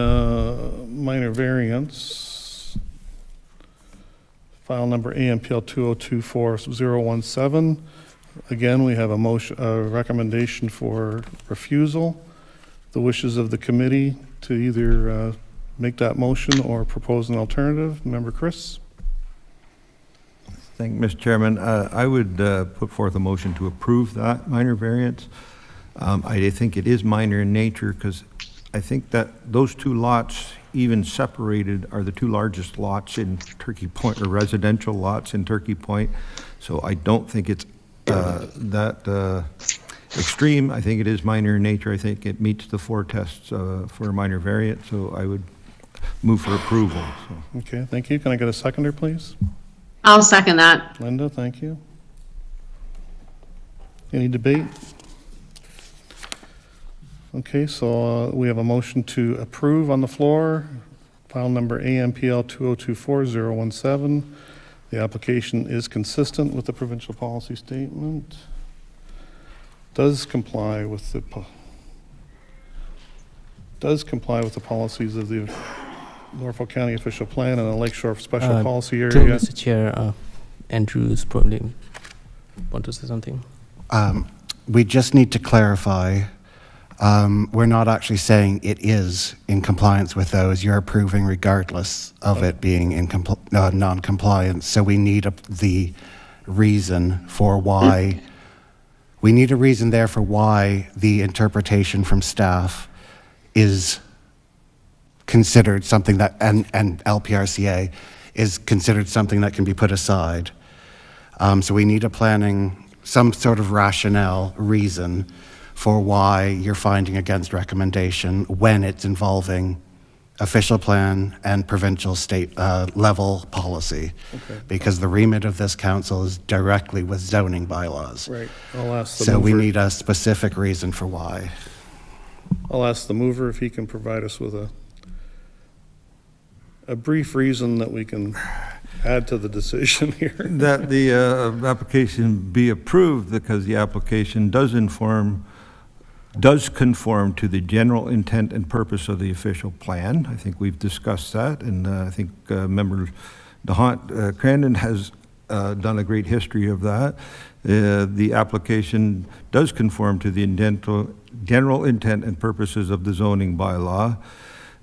Speaker 1: minor variance, file number AMPL 2024-017, again, we have a motion, a recommendation for refusal. The wishes of the committee to either make that motion or propose an alternative. Member Chris?
Speaker 2: Thank you, Mr. Chairman. I would put forth a motion to approve that minor variance. I think it is minor in nature because I think that those two lots, even separated, are the two largest lots in Turkey Point, or residential lots in Turkey Point. So I don't think it's that extreme. I think it is minor in nature. I think it meets the four tests for a minor variance. So I would move for approval. So.
Speaker 1: Okay, thank you. Can I get a seconder, please?
Speaker 5: I'll second that.
Speaker 1: Linda, thank you. Any debate? Okay, so we have a motion to approve on the floor, file number AMPL 2024-017. The application is consistent with the provincial policy statement, does comply with the policies of the Norfolk County Official Plan and the Lakeshore Special Policy
Speaker 10: To
Speaker 1: Area.
Speaker 10: Mr. Chair, Andrews probably want to say something.
Speaker 3: We just need to clarify. We're not actually saying it is in compliance with those. You're approving regardless of it being in non-compliance. So we need the reason for why. We need a reason there for why the interpretation from staff is considered something that, and LPRCA is considered something that can be put aside. So we need some sort of rationale, reason for why you're finding against recommendation when it's involving official plan and provincial state level policy.
Speaker 1: Okay.
Speaker 3: Because the remit of this council is directly with zoning bylaws.
Speaker 1: Right, I'll ask the
Speaker 3: So we
Speaker 1: mover.
Speaker 3: need a specific reason for why.
Speaker 1: I'll ask the mover if he can provide us with a brief reason that we can add to the decision here.
Speaker 2: That the application be approved because the application does conform to the general intent and purpose of the official plan. I think we've discussed that, and I think Member DeHaan Crandon has done a great history of that. The application does conform to the general intent and purposes of the zoning bylaw.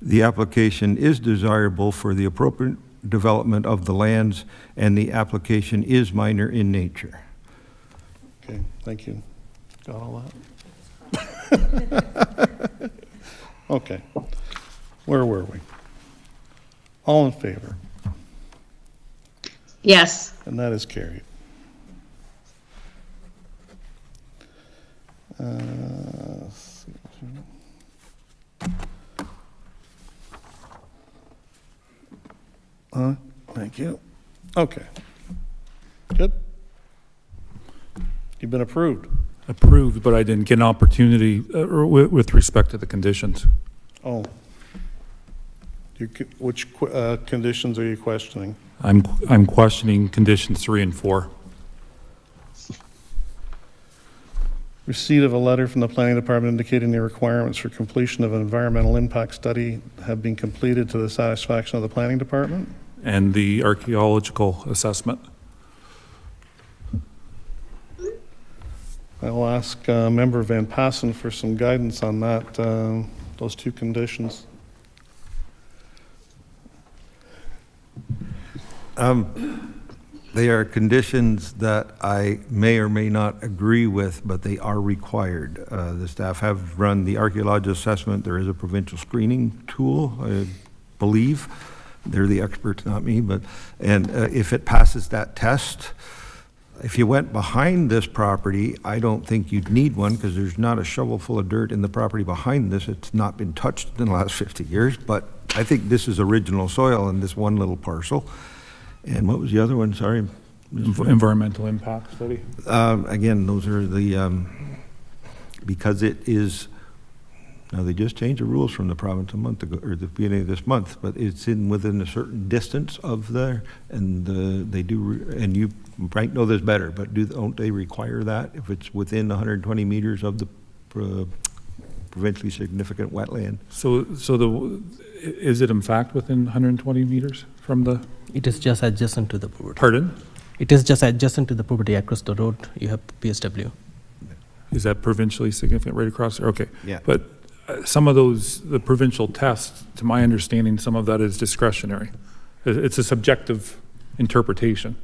Speaker 2: The application is desirable for the appropriate development of the lands, and the application is minor in nature.
Speaker 1: Okay, thank you. Got all that? Okay, where were we? All in favor?
Speaker 5: Yes.
Speaker 1: And that is carried. Let's see. Thank you. Okay. Good. You've been approved.
Speaker 11: Approved, but I didn't get an opportunity with respect to the conditions.
Speaker 1: Oh. Which conditions are you questioning?
Speaker 11: I'm questioning conditions 3 and 4.
Speaker 1: Receipt of a letter from the planning department indicating the requirements for completion of an environmental impact study have been completed to the satisfaction of the planning department.
Speaker 11: And the archaeological assessment.
Speaker 1: I'll ask Member Van Passen for some guidance on that, those two conditions.
Speaker 2: They are conditions that I may or may not agree with, but they are required. The staff have run the archaeological assessment. There is a provincial screening tool, I believe. They're the experts, not me, and if it passes that test, if you went behind this property, I don't think you'd need one because there's not a shovel full of dirt in the property behind this. It's not been touched in the last 50 years, but I think this is original soil in this one little parcel. And what was the other one? Sorry.
Speaker 11: Environmental impact study.
Speaker 2: Again, those are the, because it is, now they just changed the rules from the province a month ago, or the beginning of this month, but it's within a certain distance of there, and they do, and you might know this better, but don't they require that if it's within 120 meters of the provincially significant wetland?
Speaker 11: So is it in fact within 120 meters from the?
Speaker 10: It is just adjacent to the property.
Speaker 11: Pardon?
Speaker 10: It is just adjacent to the property. Across the road, you have PSW.
Speaker 11: Is that provincially significant right across there? Okay.
Speaker 2: Yeah.
Speaker 11: But some of those, the provincial tests, to my understanding, some of that is discretionary. It's a subjective interpretation.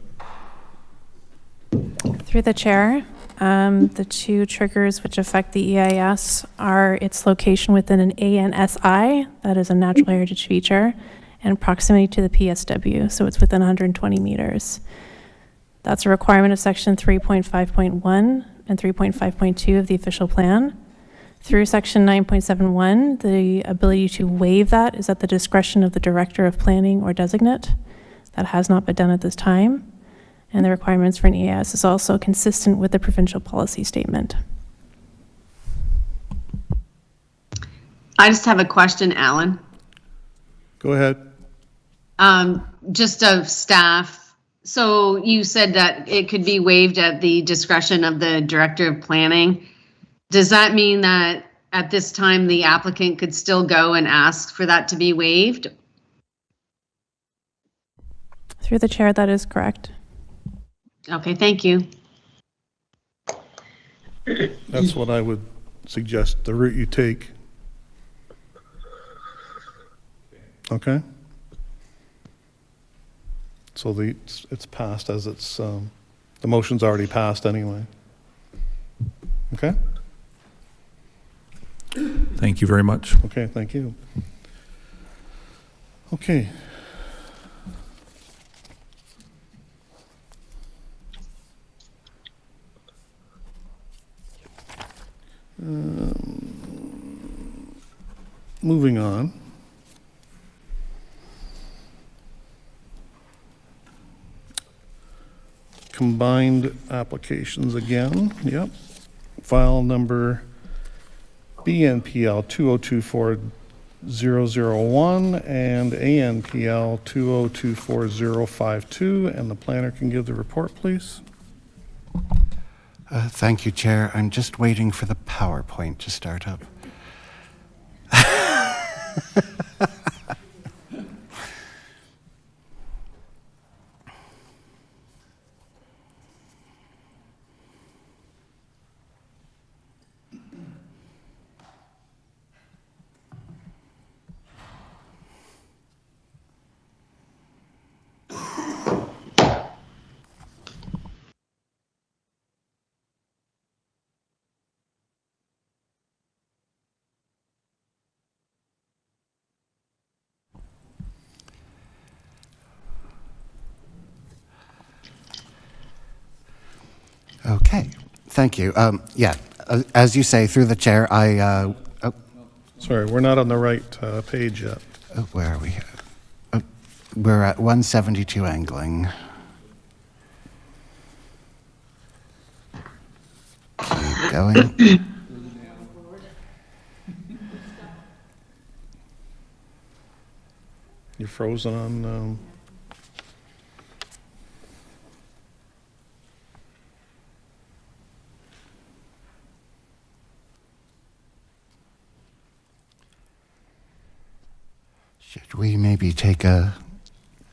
Speaker 9: Through the chair, the two triggers which affect the EIS are its location within an ANSI, that is a natural heritage feature, and proximity to the PSW, so it's within 120 meters. That's a requirement of section 3.5.1 and 3.5.2 of the official plan. Through section 9.71, the ability to waive that is at the discretion of the director of planning or designate. That has not been done at this time. And the requirements for an EIS is also consistent with the provincial policy statement.
Speaker 5: I just have a question, Alan.
Speaker 1: Go ahead.
Speaker 5: Just of staff. So you said that it could be waived at the discretion of the director of planning. Does that mean that at this time the applicant could still go and ask for that to be waived?
Speaker 9: Through the chair, that is correct.
Speaker 5: Okay, thank you.
Speaker 1: That's what I would suggest, the route you take. Okay? So it's passed as it's, the motion's already passed anyway. Okay?
Speaker 11: Thank you very much.
Speaker 1: Okay, thank you. Okay. Moving on. Combined applications again, yep. File number BNPL 2024001 and ANPL 2024052, and the planner can give the report, please.
Speaker 3: Thank you, Chair. I'm just waiting for the PowerPoint to start up. Thank you. Yeah, as you say, through the chair,
Speaker 1: Sorry, we're not on the right page yet.
Speaker 3: where are we? We're at 172 angling. Keep going.
Speaker 1: You're frozen on,
Speaker 3: Should we maybe take a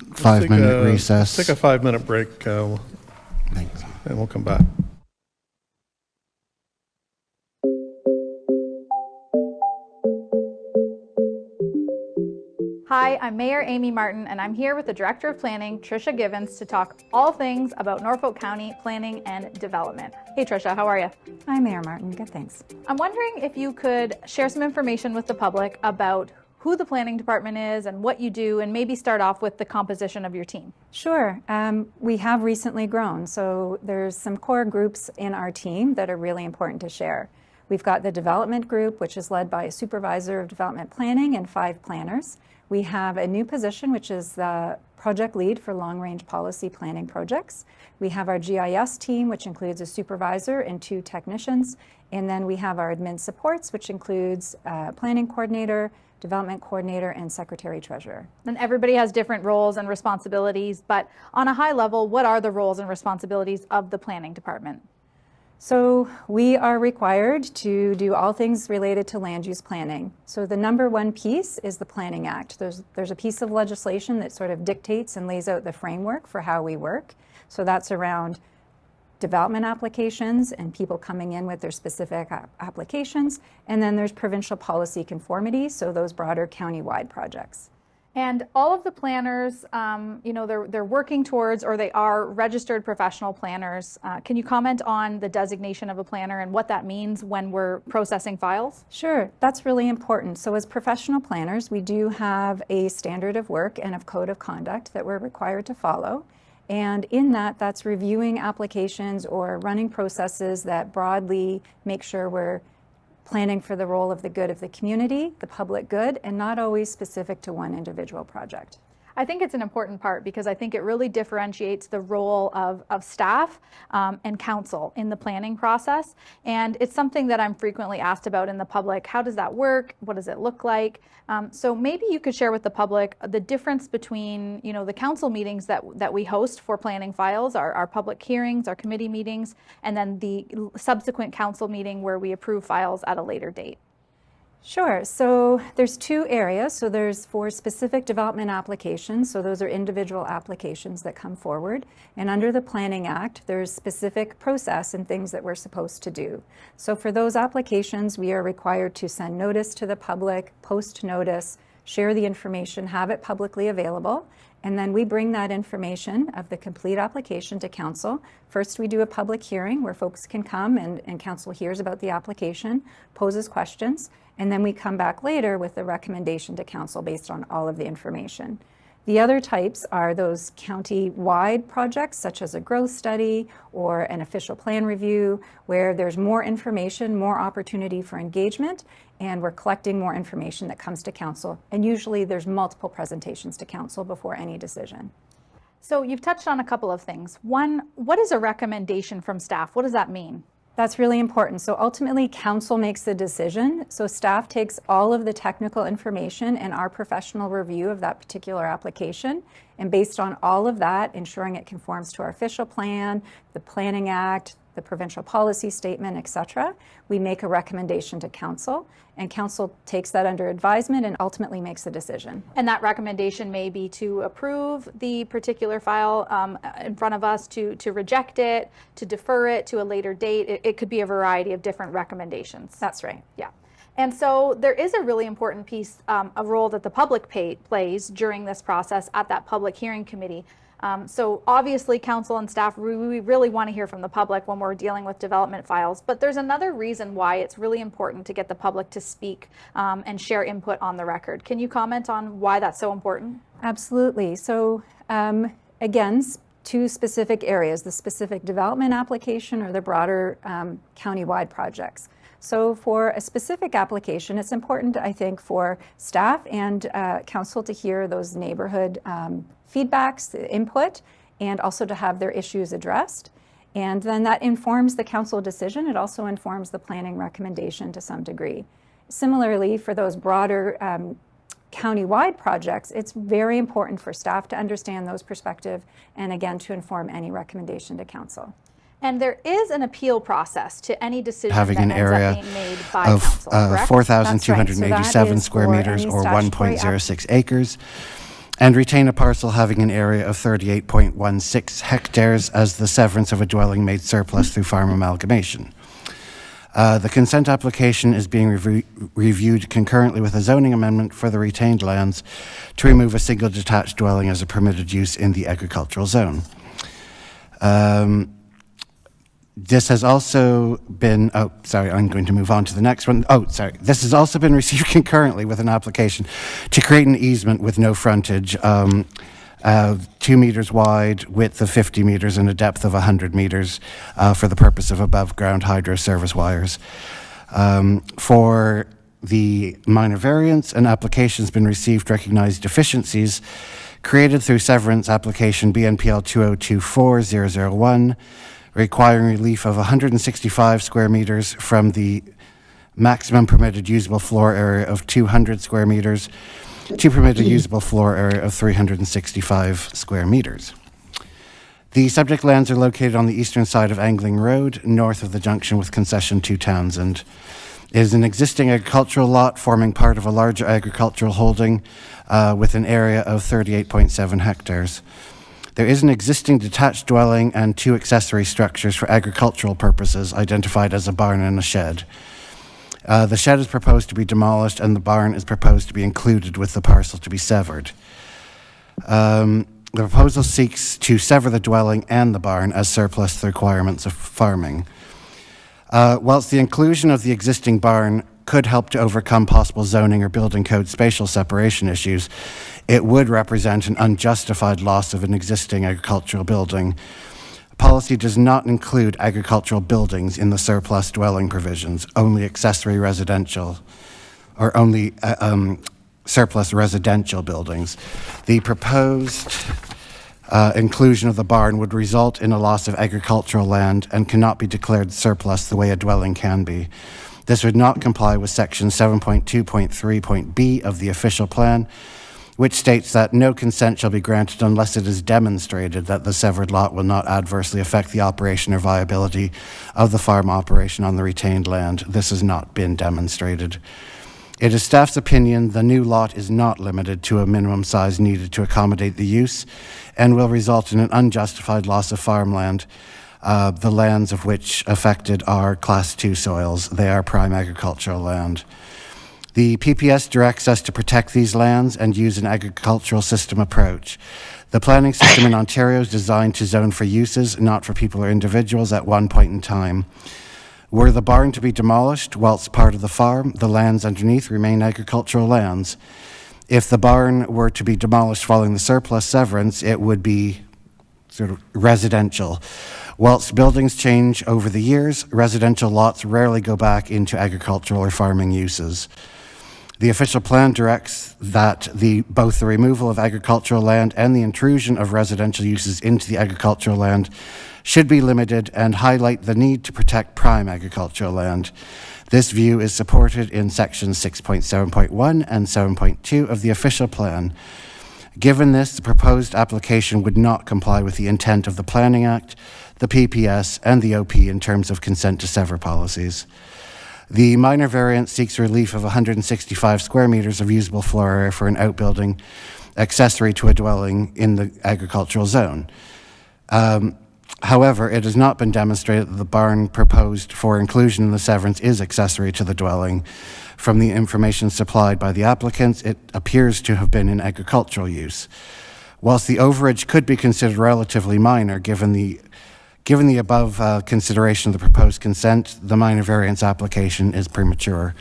Speaker 1: let's
Speaker 3: 5-minute recess?
Speaker 1: Take a 5-minute break,
Speaker 3: Thanks.
Speaker 1: and we'll come back.
Speaker 13: Hi, I'm Mayor Amy Martin, and I'm here with the Director of Planning, Tricia Givens, to talk all things about Norfolk County planning and development. Hey, Tricia, how are you?
Speaker 14: Hi, Mayor Martin. Good, thanks.
Speaker 13: I'm wondering if you could share some information with the public about who the planning department is and what you do, and maybe start off with the composition of your team.
Speaker 14: Sure. We have recently grown, so there's some core groups in our team that are really important to share. We've got the development group, which is led by a supervisor of development planning and 5 planners. We have a new position, which is the project lead for long-range policy planning projects. We have our GIS team, which includes a supervisor and 2 technicians. And then we have our admin supports, which includes planning coordinator, development coordinator, and secretary treasurer.
Speaker 13: And everybody has different roles and responsibilities, but on a high level, what are the roles and responsibilities of the planning department?
Speaker 14: So we are required to do all things related to land use planning. So the number one piece is the Planning Act. There's a piece of legislation that sort of dictates and lays out the framework for how we work. So that's around development applications and people coming in with their specific applications. And then there's provincial policy conformity, so those broader county-wide projects.
Speaker 13: And all of the planners, they're working towards, or they are registered professional planners. Can you comment on the designation of a planner and what that means when we're processing files?
Speaker 14: Sure, that's really important. So as professional planners, we do have a standard of work and a code of conduct that we're required to follow. And in that, that's reviewing applications or running processes that broadly make sure we're planning for the role of the good of the community, the public good, and not always specific to one individual project.
Speaker 13: I think it's an important part because I think it really differentiates the role of staff and council in the planning process. And it's something that I'm frequently asked about in the public. How does that work? What does it look like? So maybe you could share with the public the difference between, the council meetings that we host for planning files, our public hearings, our committee meetings, and then the subsequent council meeting where we approve files at a later date.
Speaker 14: Sure. So there's 2 areas. So there's for specific development applications. So those are individual applications that come forward. And under the Planning Act, there's specific process and things that we're supposed to do. So for those applications, we are required to send notice to the public, post notice, share the information, have it publicly available. And then we bring that information of the complete application to council. First, we do a public hearing where folks can come and council hears about the application, poses questions, and then we come back later with a recommendation to council based on all of the information. The other types are those county-wide projects, such as a growth study or an official plan review, where there's more information, more opportunity for engagement, and we're collecting more information that comes to council. And usually there's multiple presentations to council before any decision.
Speaker 13: So you've touched on a couple of things. One, what is a recommendation from staff? What does that mean?
Speaker 14: That's really important. So ultimately, council makes the decision. So staff takes all of the technical information and our professional review of that particular application. And based on all of that, ensuring it conforms to our official plan, the Planning Act, the provincial policy statement, etc., we make a recommendation to council. And council takes that under advisement and ultimately makes the decision.
Speaker 13: And that recommendation may be to approve the particular file in front of us, to reject it, to defer it to a later date. It could be a variety of different recommendations.
Speaker 14: That's right.
Speaker 13: Yeah. And so there is a really important piece, a role that the public plays during this process at that public hearing committee. So obviously council and staff, we really want to hear from the public when we're dealing with development files, but there's another reason why it's really important to get the public to speak and share input on the record. Can you comment on why that's so important?
Speaker 14: Absolutely. So again, two specific areas, the specific development application or the broader county-wide projects. So for a specific application, it's important, I think, for staff and council to hear those neighborhood feedbacks, the input, and also to have their issues addressed. And then that informs the council decision. It also informs the planning recommendation to some degree. Similarly, for those broader county-wide projects, it's very important for staff to understand those perspectives and again to inform any recommendation to council.
Speaker 13: And there is an appeal process to any decision
Speaker 3: having
Speaker 13: that
Speaker 3: an
Speaker 13: ends
Speaker 3: area
Speaker 13: up being made by
Speaker 3: of
Speaker 13: council, correct?
Speaker 3: 4,287 square meters or 1.06 acres, and retain a parcel having an area of 38.16 hectares as the severance of a dwelling made surplus through farm amalgamation. The consent application is being reviewed concurrently with a zoning amendment for the retained lands to remove a single detached dwelling as a permitted use in the agricultural zone. This has also been, I'm going to move on to the next one. This has also been received concurrently with an application to create an easement with no frontage, 2 meters wide, width of 50 meters, and a depth of 100 meters for the purpose of above-ground hydro service wires. For the minor variance, an application has been received to recognize deficiencies created through severance application BNPL 2024001, requiring relief of 165 square meters from the maximum permitted usable floor area of 200 square meters to permitted usable floor area of 365 square meters. The subject lands are located on the eastern side of Angling Road, north of the junction with Concession 2 Townsend. It is an existing agricultural lot forming part of a larger agricultural holding with an area of 38.7 hectares. There is an existing detached dwelling and 2 accessory structures for agricultural purposes identified as a barn and a shed. The shed is proposed to be demolished and the barn is proposed to be included with the parcel to be severed. The proposal seeks to sever the dwelling and the barn as surplus to the requirements of farming. Whilst the inclusion of the existing barn could help to overcome possible zoning or building code spatial separation issues, it would represent an unjustified loss of an existing agricultural building. Policy does not include agricultural buildings in the surplus dwelling provisions, only accessory residential, or only surplus residential buildings. The proposed inclusion of the barn would result in a loss of agricultural land and cannot be declared surplus the way a dwelling can be. This would not comply with section 7.2.3.b of the official plan, which states that no consent shall be granted unless it is demonstrated that the severed lot will not adversely affect the operation or viability of the farm operation on the retained land. This has not been demonstrated. It is staff's opinion the new lot is not limited to a minimum size needed to accommodate the use and will result in an unjustified loss of farmland, the lands of which affected are Class 2 soils. They are prime agricultural land. The PPS directs us to protect these lands and use an agricultural system approach. The planning system in Ontario is designed to zone for uses, not for people or individuals at one point in time. Were the barn to be demolished whilst part of the farm, the lands underneath remain agricultural lands. If the barn were to be demolished following the surplus severance, it would be sort of residential. Whilst buildings change over the years, residential lots rarely go back into agricultural or farming uses. The official plan directs that both the removal of agricultural land and the intrusion of residential uses into the agricultural land should be limited and highlight the need to protect prime agricultural land. This view is supported in sections 6.7.1 and 7.2 of the official plan. Given this, the proposed application would not comply with the intent of the Planning Act, the PPS, and the OP in terms of consent to sever policies. The minor variance seeks relief of 165 square meters of usable floor area for an outbuilding accessory to a dwelling in the agricultural zone. However, it has not been demonstrated that the barn proposed for inclusion in the severance is accessory to the dwelling. From the information supplied by the applicants, it appears to have been in agricultural use. Whilst the overage could be considered relatively minor, given the above consideration of the proposed consent, the minor variance application is premature.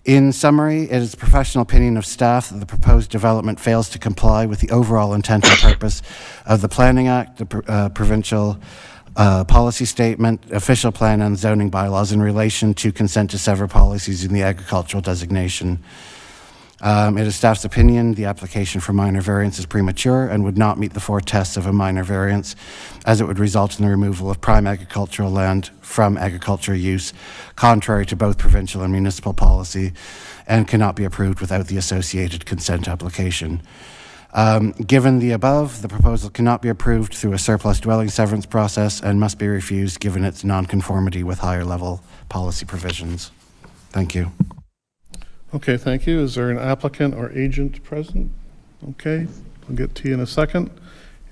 Speaker 3: In summary, it is the professional opinion of staff that the proposed development fails to comply with the overall intent and purpose of the Planning Act, the provincial policy statement, official plan, and zoning bylaws in relation to consent to sever policies in the agricultural designation. It is staff's opinion the application for minor variance is premature and would not meet the 4 tests of a minor variance, as it would result in the removal of prime agricultural land from agricultural use, contrary to both provincial and municipal policy, and cannot be approved without the associated consent application. Given the above, the proposal cannot be approved through a surplus dwelling severance process and must be refused given its nonconformity with higher level policy provisions. Thank you.
Speaker 1: Okay, thank you. Is there an applicant or agent present? Okay, I'll get to you in a second.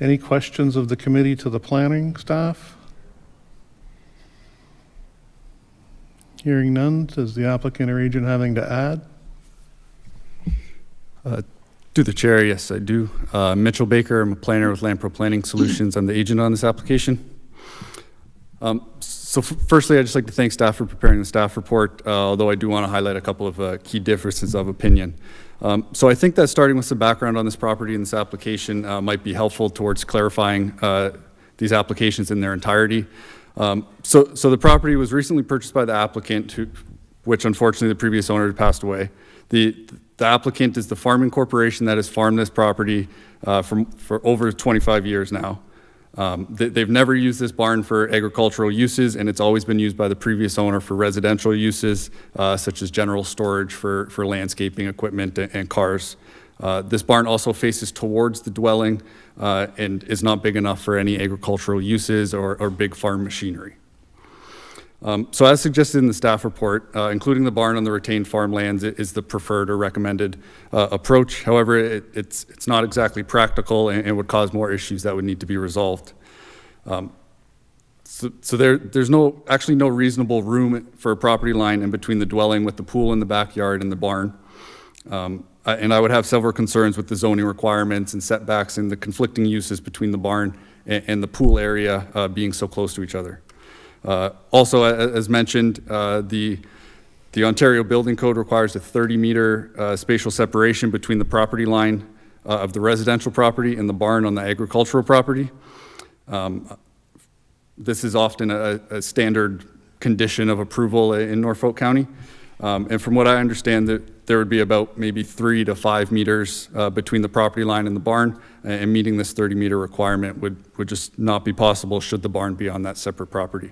Speaker 1: Any questions of the committee to the planning staff? Hearing none, does the applicant or agent have anything to add?
Speaker 15: To the chair, yes, I do. Mitchell Baker, I'm a planner with Land Pro Planning Solutions. I'm the agent on this application. Firstly, I'd just like to thank staff for preparing the staff report, although I do want to highlight a couple of key differences of opinion. So I think that starting with some background on this property and this application might be helpful towards clarifying these applications in their entirety. So the property was recently purchased by the applicant, which unfortunately the previous owner had passed away. The applicant is the farming corporation that has farmed this property for over 25 years now. They've never used this barn for agricultural uses, and it's always been used by the previous owner for residential uses, such as general storage for landscaping equipment and cars. This barn also faces towards the dwelling and is not big enough for any agricultural uses or big farm machinery. So as suggested in the staff report, including the barn on the retained farmlands is the preferred or recommended approach. However, it's not exactly practical and would cause more issues that would need to be resolved. So there's actually no reasonable room for a property line in between the dwelling with the pool in the backyard and the barn. And I would have several concerns with the zoning requirements and setbacks and the conflicting uses between the barn and the pool area being so close to each other. Also, as mentioned, the Ontario Building Code requires a 30-meter spatial separation between the property line of the residential property and the barn on the agricultural property. This is often a standard condition of approval in Norfolk County. And from what I understand, there would be about maybe 3 to 5 meters between the property line and the barn, and meeting this 30-meter requirement would just not be possible should the barn be on that separate property.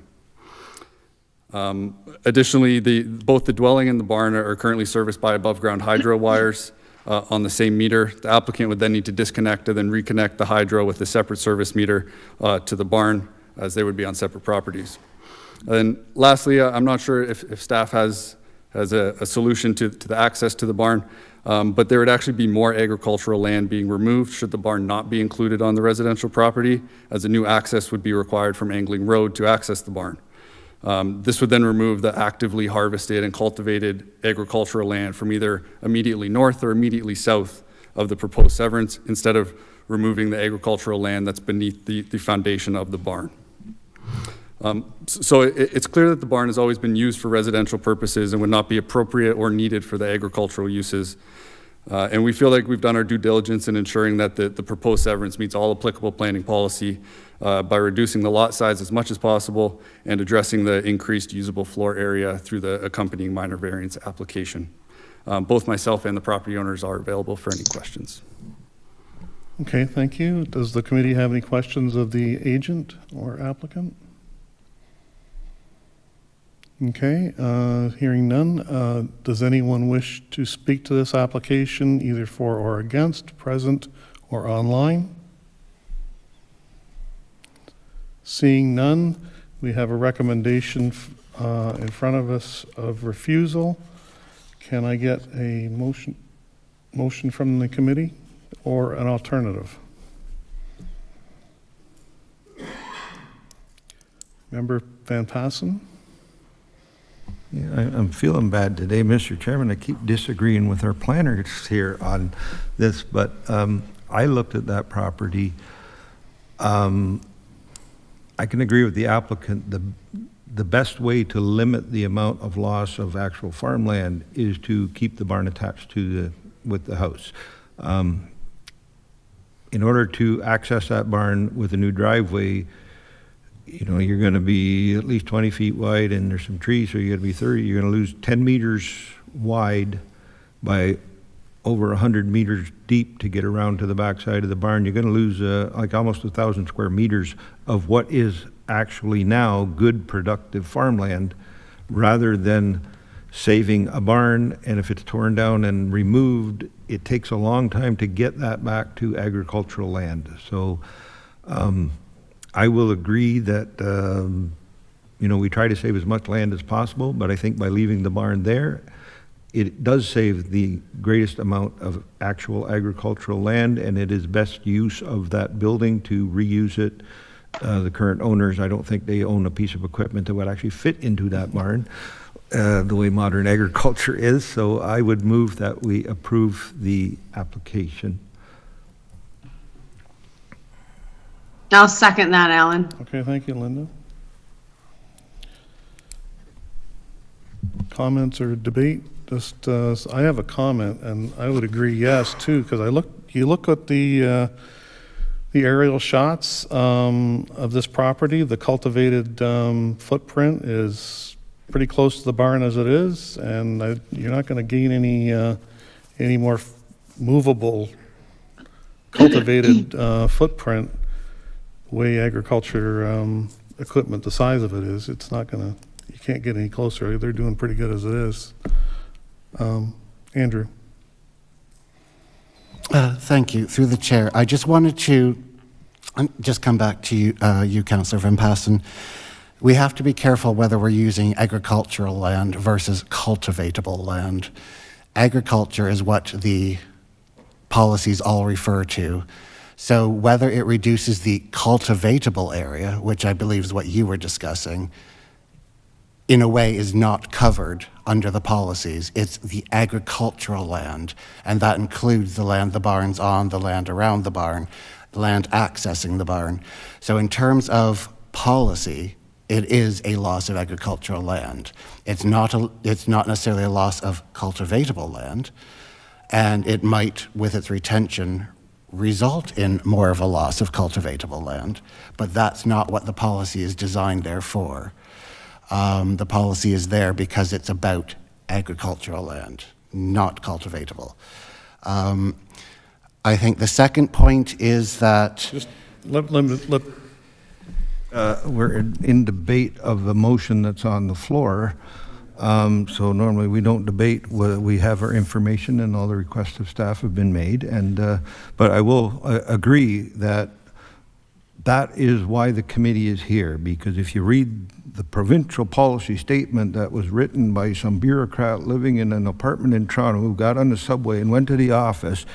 Speaker 15: Additionally, both the dwelling and the barn are currently serviced by above-ground hydro wires on the same meter. The applicant would then need to disconnect and then reconnect the hydro with a separate service meter to the barn, as they would be on separate properties. And lastly, I'm not sure if staff has a solution to the access to the barn, but there would actually be more agricultural land being removed should the barn not be included on the residential property, as a new access would be required from Angling Road to access the barn. This would then remove the actively harvested and cultivated agricultural land from either immediately north or immediately south of the proposed severance, instead of removing the agricultural land that's beneath the foundation of the barn. So it's clear that the barn has always been used for residential purposes and would not be appropriate or needed for the agricultural uses. And we feel like we've done our due diligence in ensuring that the proposed severance meets all applicable planning policy by reducing the lot size as much as possible and addressing the increased usable floor area through the accompanying minor variance application. Both myself and the property owners are available for any questions.
Speaker 1: Okay, thank you. Does the committee have any questions of the agent or applicant? Okay, hearing none. Does anyone wish to speak to this application, either for or against, present or online? Seeing none, we have a recommendation in front of us of refusal. Can I get a motion from the committee or an alternative? Member Van Passen?
Speaker 2: Yeah, I'm feeling bad today, Mr. Chairman. I keep disagreeing with our planners here on this, but I looked at that property. I can agree with the applicant. the best way to limit the amount of loss of actual farmland is to keep the barn attached to with the house. In order to access that barn with a new driveway, you know, you're going to be at least 20 feet wide and there's some trees, so you're going to be 30. You're going to lose 10 meters wide by over 100 meters deep to get around to the backside of the barn. You're going to lose like almost 1,000 square meters of what is actually now good productive farmland, rather than saving a barn, and if it's torn down and removed, it takes a long time to get that back to agricultural land. So I will agree that you know, we try to save as much land as possible, but I think by leaving the barn there, it does save the greatest amount of actual agricultural land, and it is best use of that building to reuse it. The current owners, I don't think they own a piece of equipment that would actually fit into that barn, the way modern agriculture is. So I would move that we approve the application.
Speaker 5: I'll second that, Alan.
Speaker 1: Okay, thank you, Linda. Comments or debate? Just, I have a comment, and I would agree yes too, because you look at the aerial shots of this property. The cultivated footprint is pretty close to the barn as it is, and you're not going to gain any more movable cultivated footprint. Way agriculture equipment, the size of it is, it's not going to. You can't get any closer. They're doing pretty good as it is. Andrew.
Speaker 3: Thank you. Through the chair, I just wanted to just come back to you, Councillor Van Passen. We have to be careful whether we're using agricultural land versus cultivatable land. Agriculture is what the policies all refer to. So whether it reduces the cultivatable area, which I believe is what you were discussing, in a way is not covered under the policies. It's the agricultural land, and that includes the land the barn's on, the land around the barn, the land accessing the barn. So in terms of policy, it is a loss of agricultural land. It's not necessarily a loss of cultivatable land, and it might, with its retention, result in more of a loss of cultivatable land, but that's not what the policy is designed there for. The policy is there because it's about agricultural land, not cultivatable. I think the second point is that...
Speaker 1: Just
Speaker 2: we're in debate of the motion that's on the floor. So normally we don't debate whether we have our information, and all the requests of staff have been made. But I will agree that that is why the committee is here, because if you read the provincial policy statement that was written by some bureaucrat living in an apartment in Toronto who got on the subway and went to the office,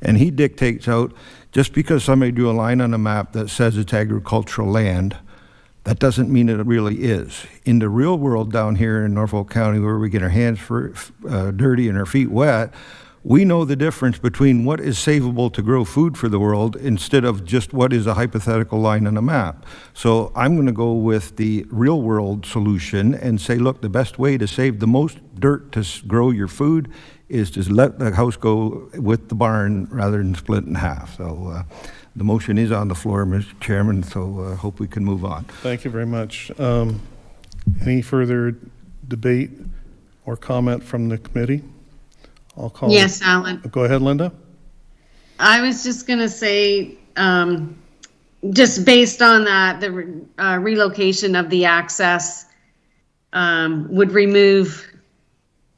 Speaker 2: and he dictates out, just because somebody drew a line on a map that says it's agricultural land, that doesn't mean it really is. In the real world down here in Norfolk County, where we get our hands dirty and our feet wet, we know the difference between what is savable to grow food for the world instead of just what is a hypothetical line on a map. So I'm going to go with the real world solution and say, look, the best way to save the most dirt to grow your food is to let the house go with the barn rather than split in half. So the motion is on the floor, Mr. Chairman, so hope we can move on.
Speaker 1: Thank you very much. Any further debate or comment from the committee? I'll call.
Speaker 5: Yes, Alan.
Speaker 1: Go ahead, Linda.
Speaker 5: I was just going to say, just based on that, the relocation of the access would remove,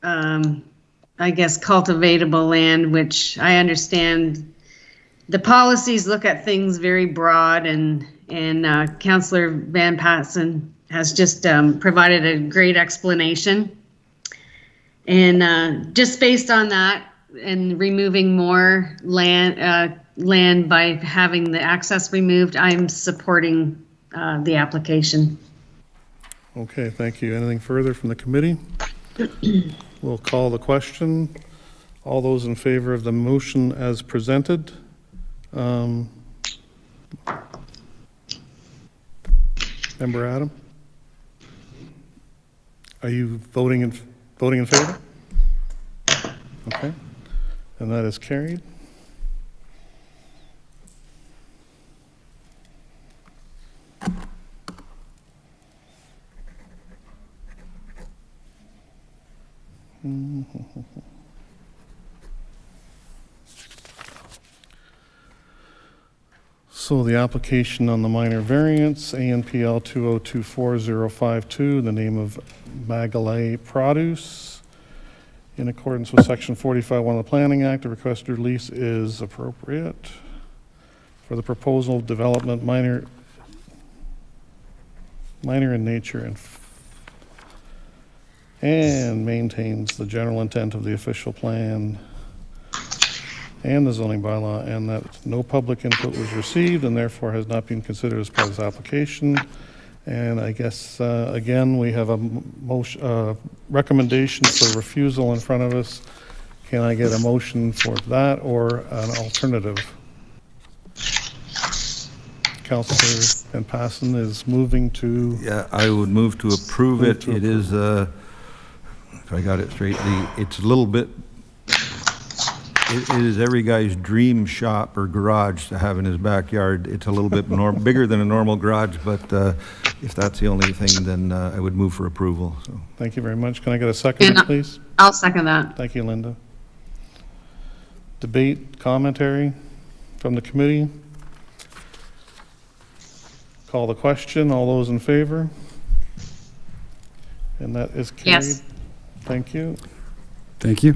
Speaker 5: I guess, cultivatable land, which I understand the policies look at things very broad, and Councillor Van Passen has just provided a great explanation. And just based on that and removing more land by having the access removed, I'm supporting the application.
Speaker 1: Okay, thank you. Anything further from the committee? We'll call the question. All those in favor of the motion as presented? Member Adam? Are you voting in favor? Okay. And that is carried. So the application on the minor variance, ANPL 2024052, the name of Magalay Produce. In accordance with Section 45(1) of the Planning Act, the requested release is appropriate for the proposal of development minor in nature and maintains the general intent of the official plan and the zoning bylaw, and that no public input was received and therefore has not been considered as part of this application. And I guess, again, we have a recommendation for refusal in front of us. Can I get a motion for that or an alternative? Councillor Van Passen is moving to...
Speaker 2: Yeah, I would move to approve it. It is, if I got it straight, it's a little bit, it is every guy's dream shop or garage to have in his backyard. It's a little bit bigger than a normal garage, but if that's the only thing, then I would move for approval. So.
Speaker 1: Thank you very much. Can I get a second, please?
Speaker 5: I'll second that.
Speaker 1: Thank you, Linda. Debate, commentary from the committee? Call the question. All those in favor? And that is carried.
Speaker 5: Yes.
Speaker 1: Thank you.
Speaker 15: Thank you.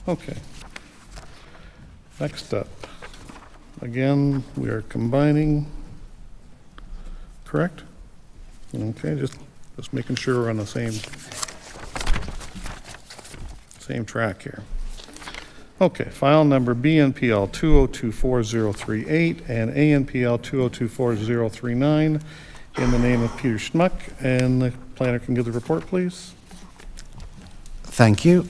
Speaker 1: Okay. Next up. Again, we are combining, correct? Okay, just making sure we're on the same track here. Okay, file number BNPL 2024038 and ANPL 2024039 in the name of Peter Schmuck, and the planner can give the report, please.
Speaker 3: Thank you.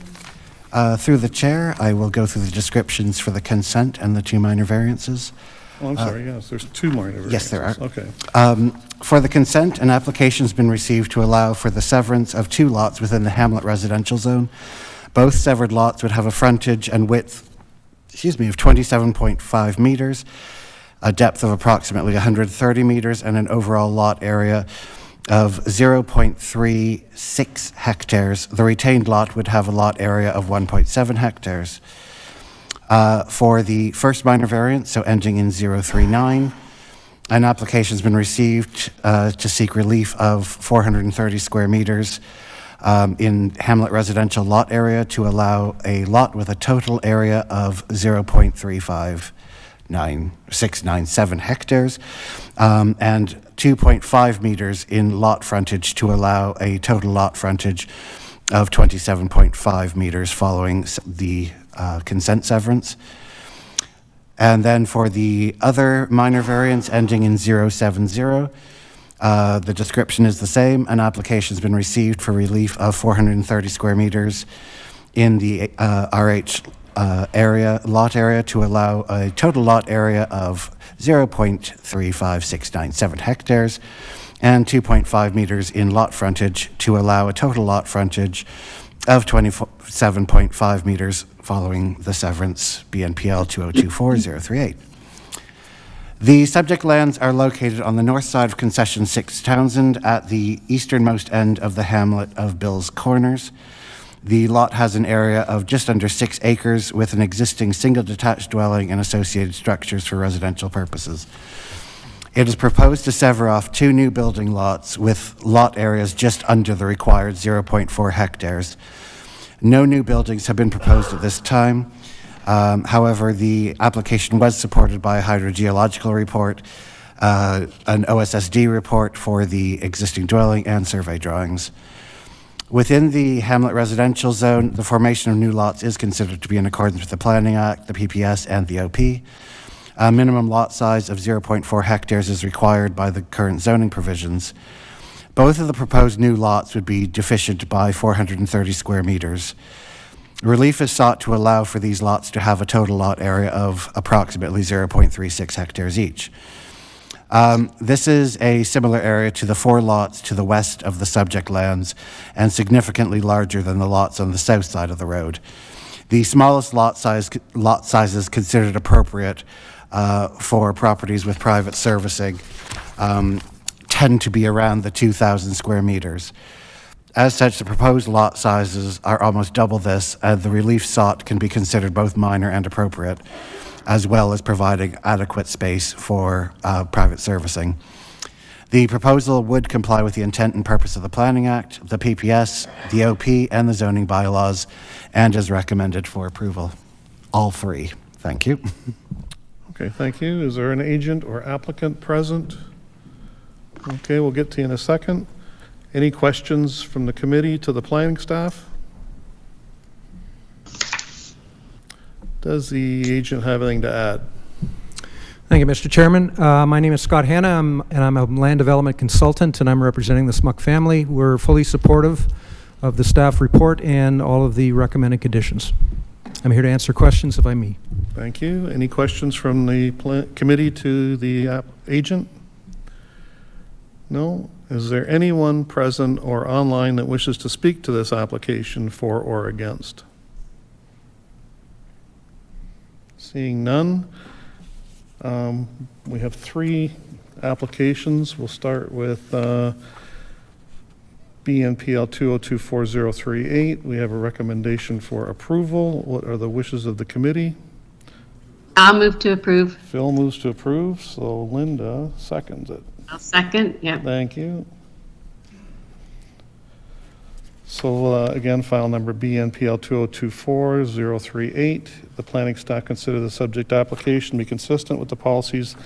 Speaker 3: Through the chair, I will go through the descriptions for the consent and the two minor variances.
Speaker 1: Oh, I'm sorry, yes, there's two minor variances.
Speaker 3: Yes, there are.
Speaker 1: Okay.
Speaker 3: For the consent, an application has been received to allow for the severance of two lots within the Hamlet residential zone. Both severed lots would have a frontage and width, of 27.5 meters, a depth of approximately 130 meters, and an overall lot area of 0.36 hectares. The retained lot would have a lot area of 1.7 hectares. For the first minor variance, so ending in 039, an application has been received to seek relief of 430 square meters in Hamlet residential lot area to allow a lot with a total area of 0.35997 hectares and 2.5 meters in lot frontage to allow a total lot frontage of 27.5 meters following the consent severance. And then for the other minor variance ending in 070, the description is the same. An application has been received for relief of 430 square meters in the RH lot area to allow a total lot area of 0.35697 hectares and 2.5 meters in lot frontage to allow a total lot frontage of 27.5 meters following the severance BNPL 2024038. The subject lands are located on the north side of Concession 6 Townsend at the easternmost end of the hamlet of Bill's Corners. The lot has an area of just under 6 acres with an existing single detached dwelling and associated structures for residential purposes. It is proposed to sever off 2 new building lots with lot areas just under the required 0.4 hectares. No new buildings have been proposed at this time. However, the application was supported by a hydrogeological report, an OSSD report for the existing dwelling, and survey drawings. Within the Hamlet residential zone, the formation of new lots is considered to be in accordance with the Planning Act, the PPS, and the OP. A minimum lot size of 0.4 hectares is required by the current zoning provisions. Both of the proposed new lots would be deficient by 430 square meters. Relief is sought to allow for these lots to have a total lot area of approximately 0.36 hectares each. This is a similar area to the 4 lots to the west of the subject lands and significantly larger than the lots on the south side of the road. The smallest lot sizes considered appropriate for properties with private servicing tend to be around the 2,000 square meters. As such, the proposed lot sizes are almost double this, and the relief sought can be considered both minor and appropriate, as well as providing adequate space for private servicing. The proposal would comply with the intent and purpose of the Planning Act, the PPS, the OP, and the zoning bylaws, and is recommended for approval. All 3. Thank you.
Speaker 1: Okay, thank you. Is there an agent or applicant present? Okay, we'll get to you in a second. Any questions from the committee to the planning staff? Does the agent have anything to add?
Speaker 16: Thank you, Mr. Chairman. My name is Scott Hanna, and I'm a land development consultant, and I'm representing the Smuck family. We're fully supportive of the staff report and all of the recommended conditions. I'm here to answer questions if I may.
Speaker 1: Thank you. Any questions from the committee to the agent? No? Is there anyone present or online that wishes to speak to this application for or against? Seeing none, we have 3 applications. We'll start with BNPL 2024038. We have a recommendation for approval. What are the wishes of the committee?
Speaker 5: I'll move to approve.
Speaker 1: Phil moves to approve, so Linda seconds it.
Speaker 5: I'll second, yep.
Speaker 1: Thank you. So again, file number BNPL 2024038. The planning staff consider the subject application to be consistent with the policies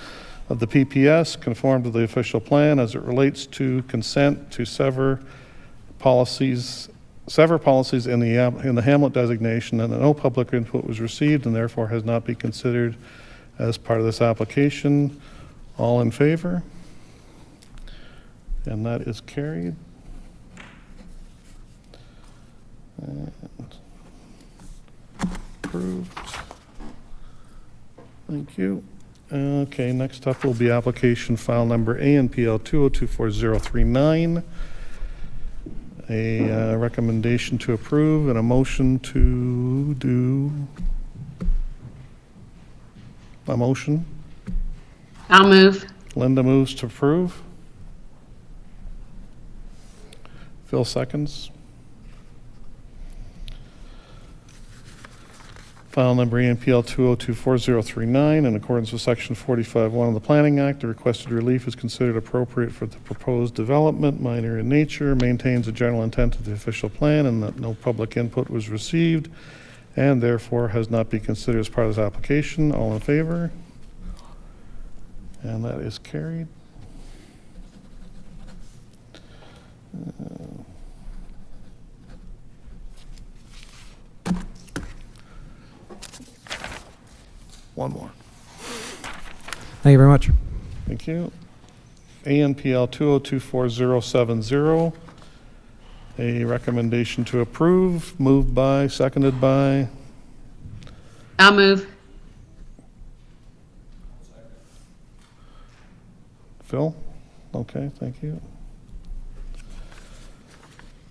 Speaker 1: of the PPS, conform to the official plan as it relates to consent to sever policies in the hamlet designation, and that no public input was received and therefore has not been considered as part of this application. All in favor? And that is carried. And approved. Thank you. Okay, next up will be application file number ANPL 2024039. A recommendation to approve and a motion to do a motion.
Speaker 5: I'll move.
Speaker 1: Linda moves to approve. Phil seconds. File number ANPL 2024039. In accordance with Section 45(1) of the Planning Act, the requested relief is considered appropriate for the proposed development, minor in nature, maintains the general intent of the official plan, and that no public input was received, and therefore has not been considered as part of this application. All in favor? And that is carried. One more.
Speaker 16: Thank you very much.
Speaker 1: Thank you. ANPL 2024070. A recommendation to approve, moved by, seconded by.
Speaker 5: I'll move.
Speaker 1: Phil? Okay, thank you.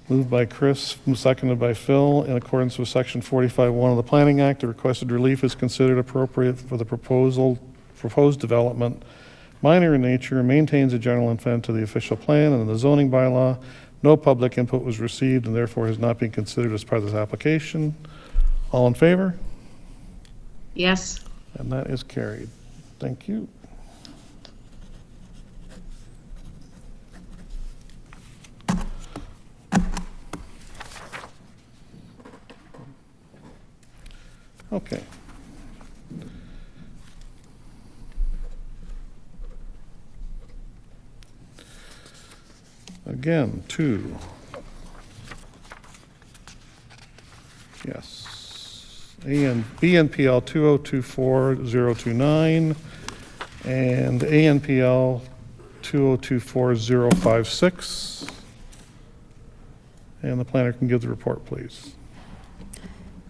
Speaker 1: Moved by Chris, seconded by Phil. In accordance with Section 45(1) of the Planning Act, the requested relief is considered appropriate for the proposed development, minor in nature, maintains a general intent of the official plan and the zoning bylaw. No public input was received and therefore has not been considered as part of this application. All in favor?
Speaker 5: Yes.
Speaker 1: And that is carried. Thank you. Okay. Again, BNPL 2024029 and ANPL 2024056. And the planner can give the report, please.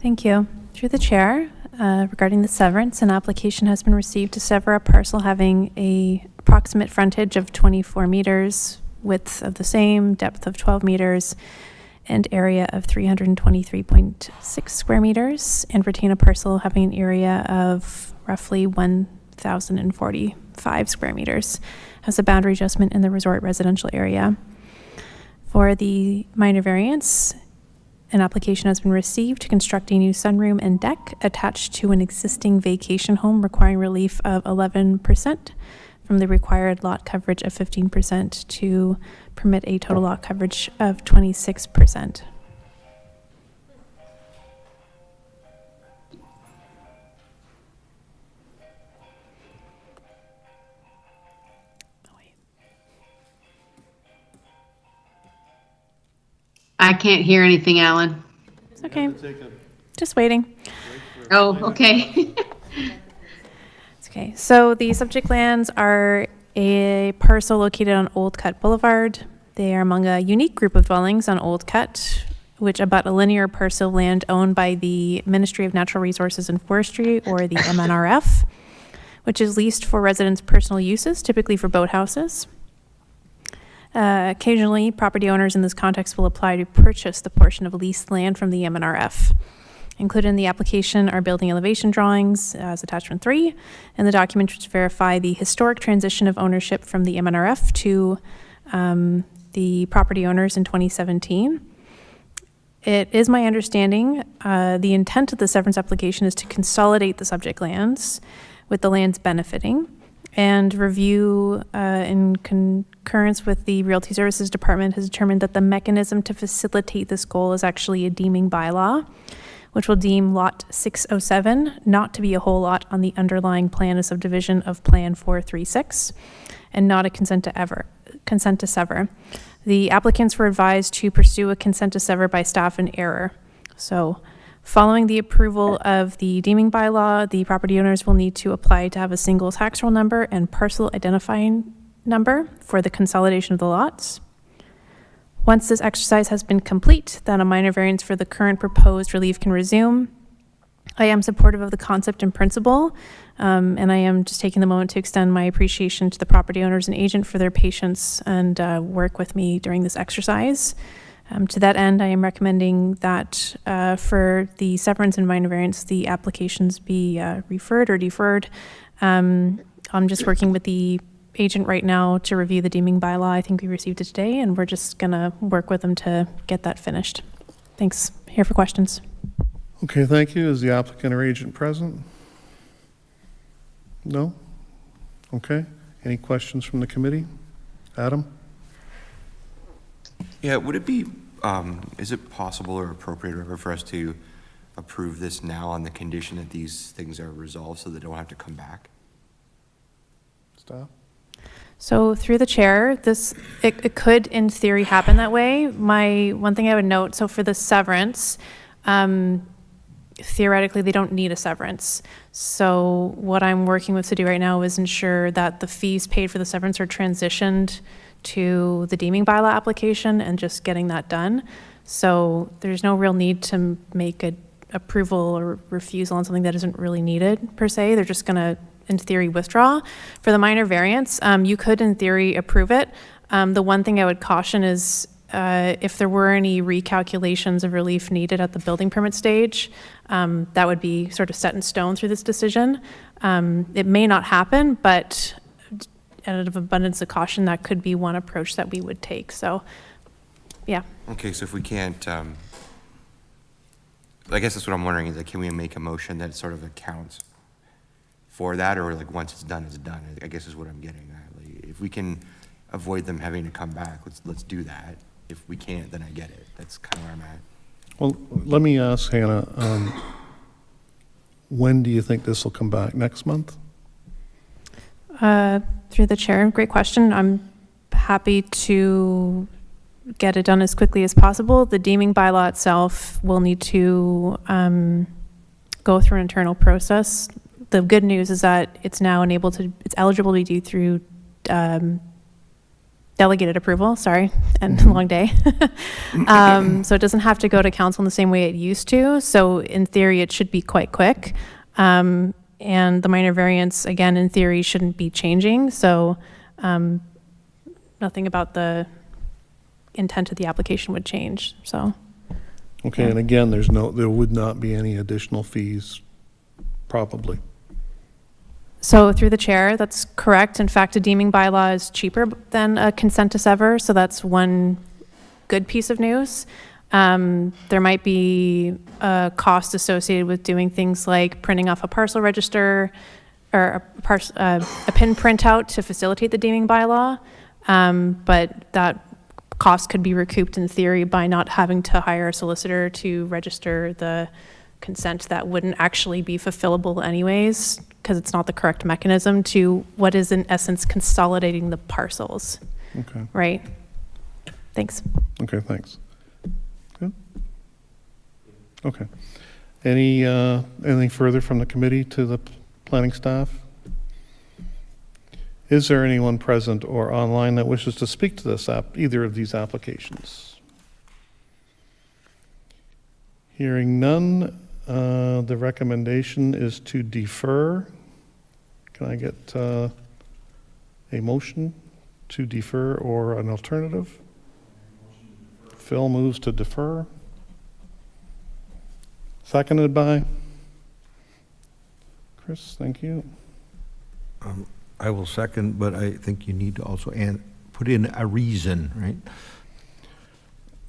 Speaker 9: Thank you. Through the chair, regarding the severance, an application has been received to sever a parcel having a approximate frontage of 24 meters, width of the same, depth of 12 meters, and area of 323.6 square meters, and retain a parcel having an area of roughly 1,045 square meters as a boundary adjustment in the resort residential area. For the minor variance, an application has been received to construct a new sunroom and deck attached to an existing vacation home requiring relief of 11% from the required lot coverage of 15% to permit a total lot coverage of 26%.
Speaker 5: I can't hear anything, Alan.
Speaker 9: It's okay. Just waiting.
Speaker 5: Oh, okay.
Speaker 9: Okay, so the subject lands are a parcel located on Old Cut Boulevard. They are among a unique group of dwellings on Old Cut, which abut a linear parcel of land owned by the Ministry of Natural Resources and Forestry, or the MNRF, which is leased for residents' personal uses, typically for boathouses. Occasionally, property owners in this context will apply to purchase the portion of leased land from the MNRF. Included in the application are building elevation drawings as attachment 3, and the documents which verify the historic transition of ownership from the MNRF to the property owners in 2017. It is my understanding the intent of the severance application is to consolidate the subject lands with the lands benefiting, and review in concurrence with the Realty Services Department has determined that the mechanism to facilitate this goal is actually a deeming bylaw, which will deem lot 607 not to be a whole lot on the underlying plan of subdivision of Plan 436, and not a consent to sever. The applicants were advised to pursue a consent to sever by staff in error. So, following the approval of the deeming bylaw, the property owners will need to apply to have a single tax roll number and parcel identifying number for the consolidation of the lots. Once this exercise has been complete, then a minor variance for the current proposed relief can resume. I am supportive of the concept and principle, and I am just taking the moment to extend my appreciation to the property owners and agent for their patience and work with me during this exercise. To that end, I am recommending that for the severance and minor variance, the applications be referred or deferred. I'm just working with the agent right now to review the deeming bylaw. I think we received it today, and we're just gonna work with them to get that finished. Thanks. Here for questions.
Speaker 1: Okay, thank you. Is the applicant or agent present? No? Okay. Any questions from the committee? Adam?
Speaker 12: Yeah, would it be, is it possible or appropriate or whatever for us to approve this now on the condition that these things are resolved so they don't have to come back?
Speaker 1: Staff?
Speaker 9: So through the chair, it could in theory happen that way. My one thing I would note, so for the severance, theoretically they don't need a severance. So what I'm working with to do right now is ensure that the fees paid for the severance are transitioned to the deeming bylaw application and just getting that done. So there's no real need to make an approval or refusal on something that isn't really needed per se. They're just gonna, in theory, withdraw. For the minor variance, you could in theory approve it. The one thing I would caution is if there were any recalculations of relief needed at the building permit stage, that would be sort of set in stone through this decision. It may not happen, but out of abundance of caution, that could be one approach that we would take. So, yeah.
Speaker 12: Okay, so if we can't, I guess that's what I'm wondering is like, can we make a motion that sort of accounts for that, or like once it's done, I guess is what I'm getting at. Like, if we can avoid them having to come back, let's do that. If we can't, then I get it. That's kind of where I'm at.
Speaker 1: Well, let me ask Hannah, when do you think this will come back? Next month?
Speaker 9: Through the chair, great question. I'm happy to get it done as quickly as possible. The deeming bylaw itself will need to go through an internal process. The good news is that it's now it's eligible to be due through delegated approval, sorry, and long day. So it doesn't have to go to council in the same way it used to. So in theory, it should be quite quick. And the minor variance, again, in theory, shouldn't be changing. So nothing about the intent of the application would change, so.
Speaker 1: Okay,
Speaker 9: Yeah.
Speaker 1: and again, there would not be any additional fees, probably.
Speaker 9: So through the chair, that's correct. In fact, a deeming bylaw is cheaper than a consent to sever, so that's one good piece of news. There might be a cost associated with doing things like printing off a parcel register or a PIN printout to facilitate the deeming bylaw, but that cost could be recouped in theory by not having to hire a solicitor to register the consent that wouldn't actually be fulfillable anyways, because it's not the correct mechanism to what is in essence consolidating the parcels.
Speaker 1: Okay.
Speaker 9: Right? Thanks.
Speaker 1: Okay, thanks. Good. Okay. Anything further from the committee to the planning staff? Is there anyone present or online that wishes to speak to this either of these applications? Hearing none, the recommendation is to defer. Can I get a motion to defer or an alternative? Phil moves to defer. Seconded by Chris, thank you.
Speaker 2: I will second, but I think you need to also put in a reason, right?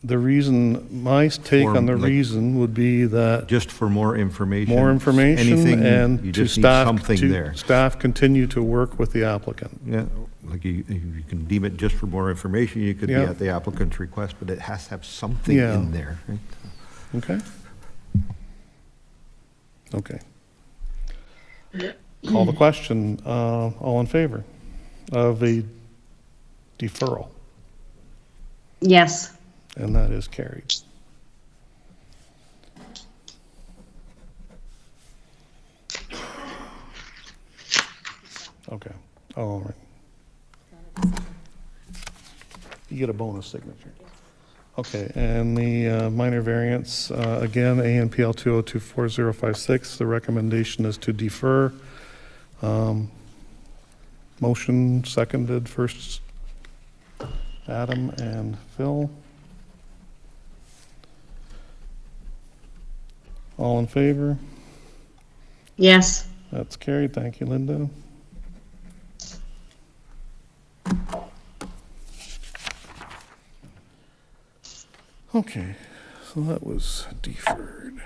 Speaker 1: The reason, my take on the
Speaker 2: like-
Speaker 1: reason would be that
Speaker 2: Just for more information.
Speaker 1: more information
Speaker 2: Anything,
Speaker 1: and
Speaker 2: you
Speaker 1: to
Speaker 2: just need
Speaker 1: staff,
Speaker 2: something there.
Speaker 1: staff continue to work with the applicant.
Speaker 2: Yeah, like you can deem it just for more information, you could be
Speaker 1: Yeah.
Speaker 2: at the applicant's request, but it has to have something
Speaker 1: Yeah.
Speaker 2: in there, right?
Speaker 1: Okay? Okay. Call the question. All in favor of a deferral?
Speaker 5: Yes.
Speaker 1: And that is carried. Okay. All right. You get a bonus signature. Okay, and the minor variance, again, ANPL 2024056, the recommendation is to defer. Motion seconded, first Adam and Phil. All in favor?
Speaker 5: Yes.
Speaker 1: That's carried. Thank you, Linda. Okay, so that was deferred.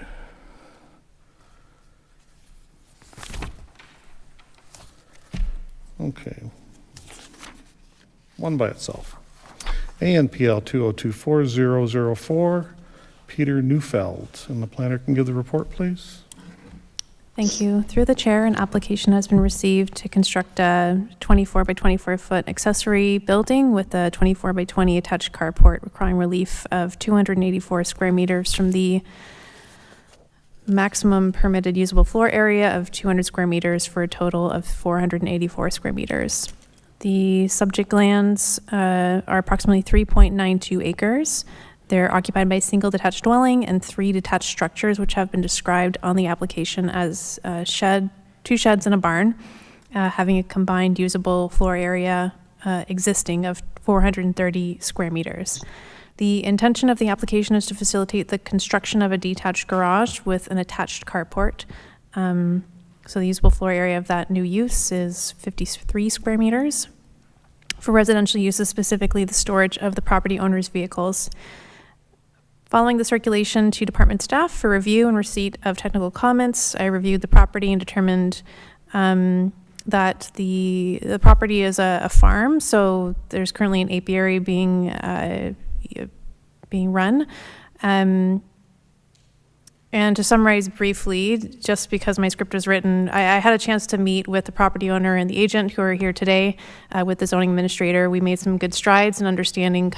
Speaker 1: Okay. One by itself. ANPL 2024004, Peter Neufeld. And the planner can give the report, please.
Speaker 9: Thank you. Through the chair, an application has been received to construct a 24 by 24 foot accessory building with a 24 by 20 attached carport requiring relief of 284 square meters from the maximum permitted usable floor area of 200 square meters for a total of 484 square meters. The subject lands are approximately 3.92 acres. They're occupied by a single detached dwelling and 3 detached structures, which have been described on the application as a shed, 2 sheds and a barn, having a combined usable floor area existing of 430 square meters. The intention of the application is to facilitate the construction of a detached garage with an attached carport. So the usable floor area of that new use is 53 square meters. For residential uses, specifically the storage of the property owner's vehicles. Following the circulation to department staff for review and receipt of technical comments, I reviewed the property and determined that the property is a farm, so there's currently an apiary being run. And to summarize briefly, just because my script was written, I had a chance to meet with the property owner and the agent who are here today with the zoning administrator. We made some good strides in understanding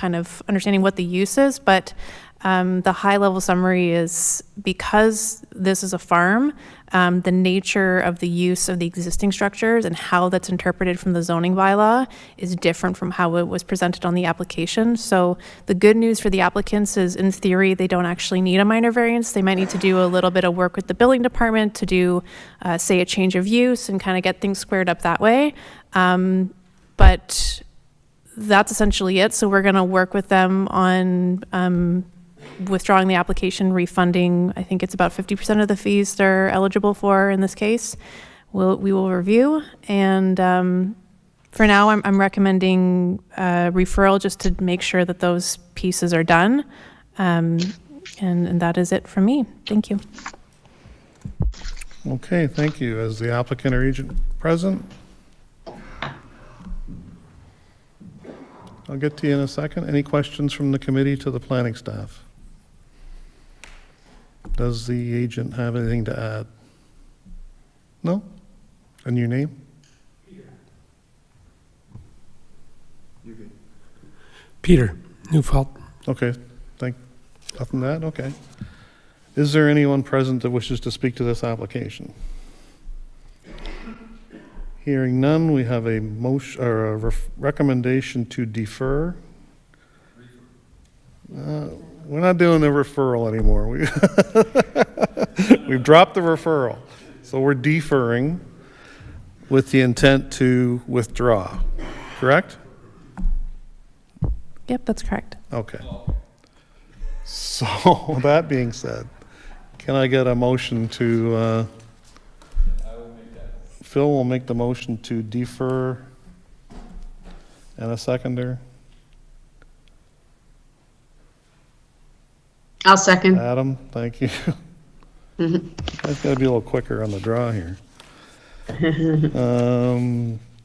Speaker 9: what the use is, but The high-level summary is because this is a farm, the nature of the use of the existing structures and how that's interpreted from the zoning bylaw is different from how it was presented on the application. So the good news for the applicants is, in theory, they don't actually need a minor variance. They might need to do a little bit of work with the building department to do, say, a change of use and kind of get things squared up that way. But that's essentially it. So we're going to work with them on withdrawing the application, refunding, I think it's about 50% of the fees they're eligible for in this case. We will review. And for now, I'm recommending referral just to make sure that those pieces are done. And that is it from me. Thank you.
Speaker 1: Okay, thank you. As the applicant or agent present? I'll get to you in a second. Any questions from the committee to the planning staff? Does the agent have anything to add? No? And your name?
Speaker 17: Peter Neufeld.
Speaker 1: Okay, nothing to add? Okay. Is there anyone present that wishes to speak to this application? Hearing none, we have a motion or a recommendation to defer. We're not doing the referral anymore. We've dropped the referral. So we're deferring with the intent to withdraw, correct?
Speaker 9: Yep, that's correct.
Speaker 1: Okay. So that being said, can I get a motion to, Phil will make the motion to defer, and a seconder?
Speaker 5: I'll second.
Speaker 1: Adam, thank you. I've got to be a little quicker on the draw here.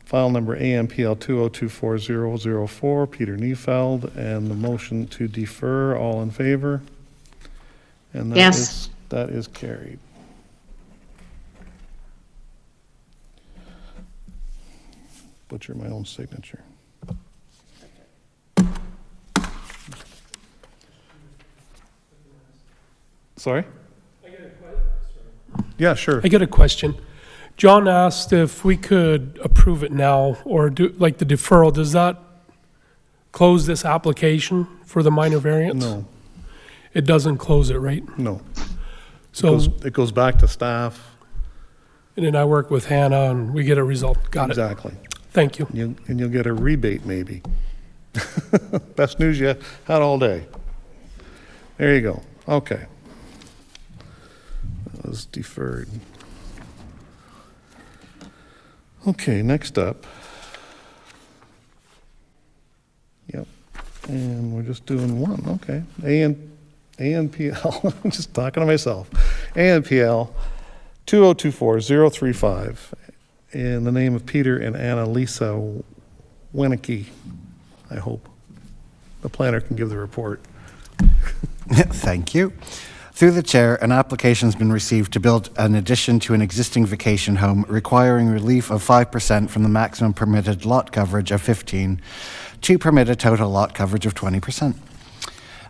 Speaker 1: File number AMPL 2024004, Peter Neufeld, and the motion to defer, all in favor? And
Speaker 5: Yes.
Speaker 1: That is carried. Butcher my own signature. Sorry? Yeah, sure.
Speaker 17: I get a question. John asked if we could approve it now or do like the deferral. Does that close this application for the minor variance?
Speaker 1: No,
Speaker 17: It doesn't close it, right?
Speaker 1: no.
Speaker 17: So,
Speaker 1: It goes back to staff.
Speaker 17: and then I work with Hannah and we get a result. Got it.
Speaker 1: Exactly.
Speaker 17: Thank you.
Speaker 1: And you'll get a rebate, maybe. Best news you had all day. There you go. Okay. That was deferred. Okay, next up. Yep. And we're just doing one. Okay. ANPL, I'm just talking to myself. ANPL 2024035 in the name of Peter and Anna Lisa Wenicky, I hope. The planner can give the report.
Speaker 3: Thank you. Through the chair, an application has been received to build an addition to an existing vacation home requiring relief of 5% from the maximum permitted lot coverage of 15 to permit a total lot coverage of 20%.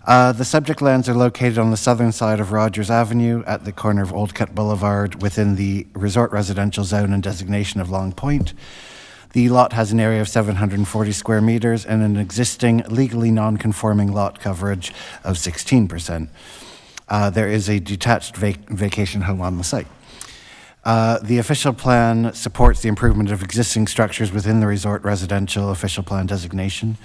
Speaker 3: The subject lands are located on the southern side of Rogers Avenue at the corner of Old Cut Boulevard within the resort residential zone and designation of Long Point. The lot has an area of 740 square meters and an existing legally non-conforming lot coverage of 16%. There is a detached vacation home on the site. The official plan supports the improvement of existing structures within the resort residential official plan designation.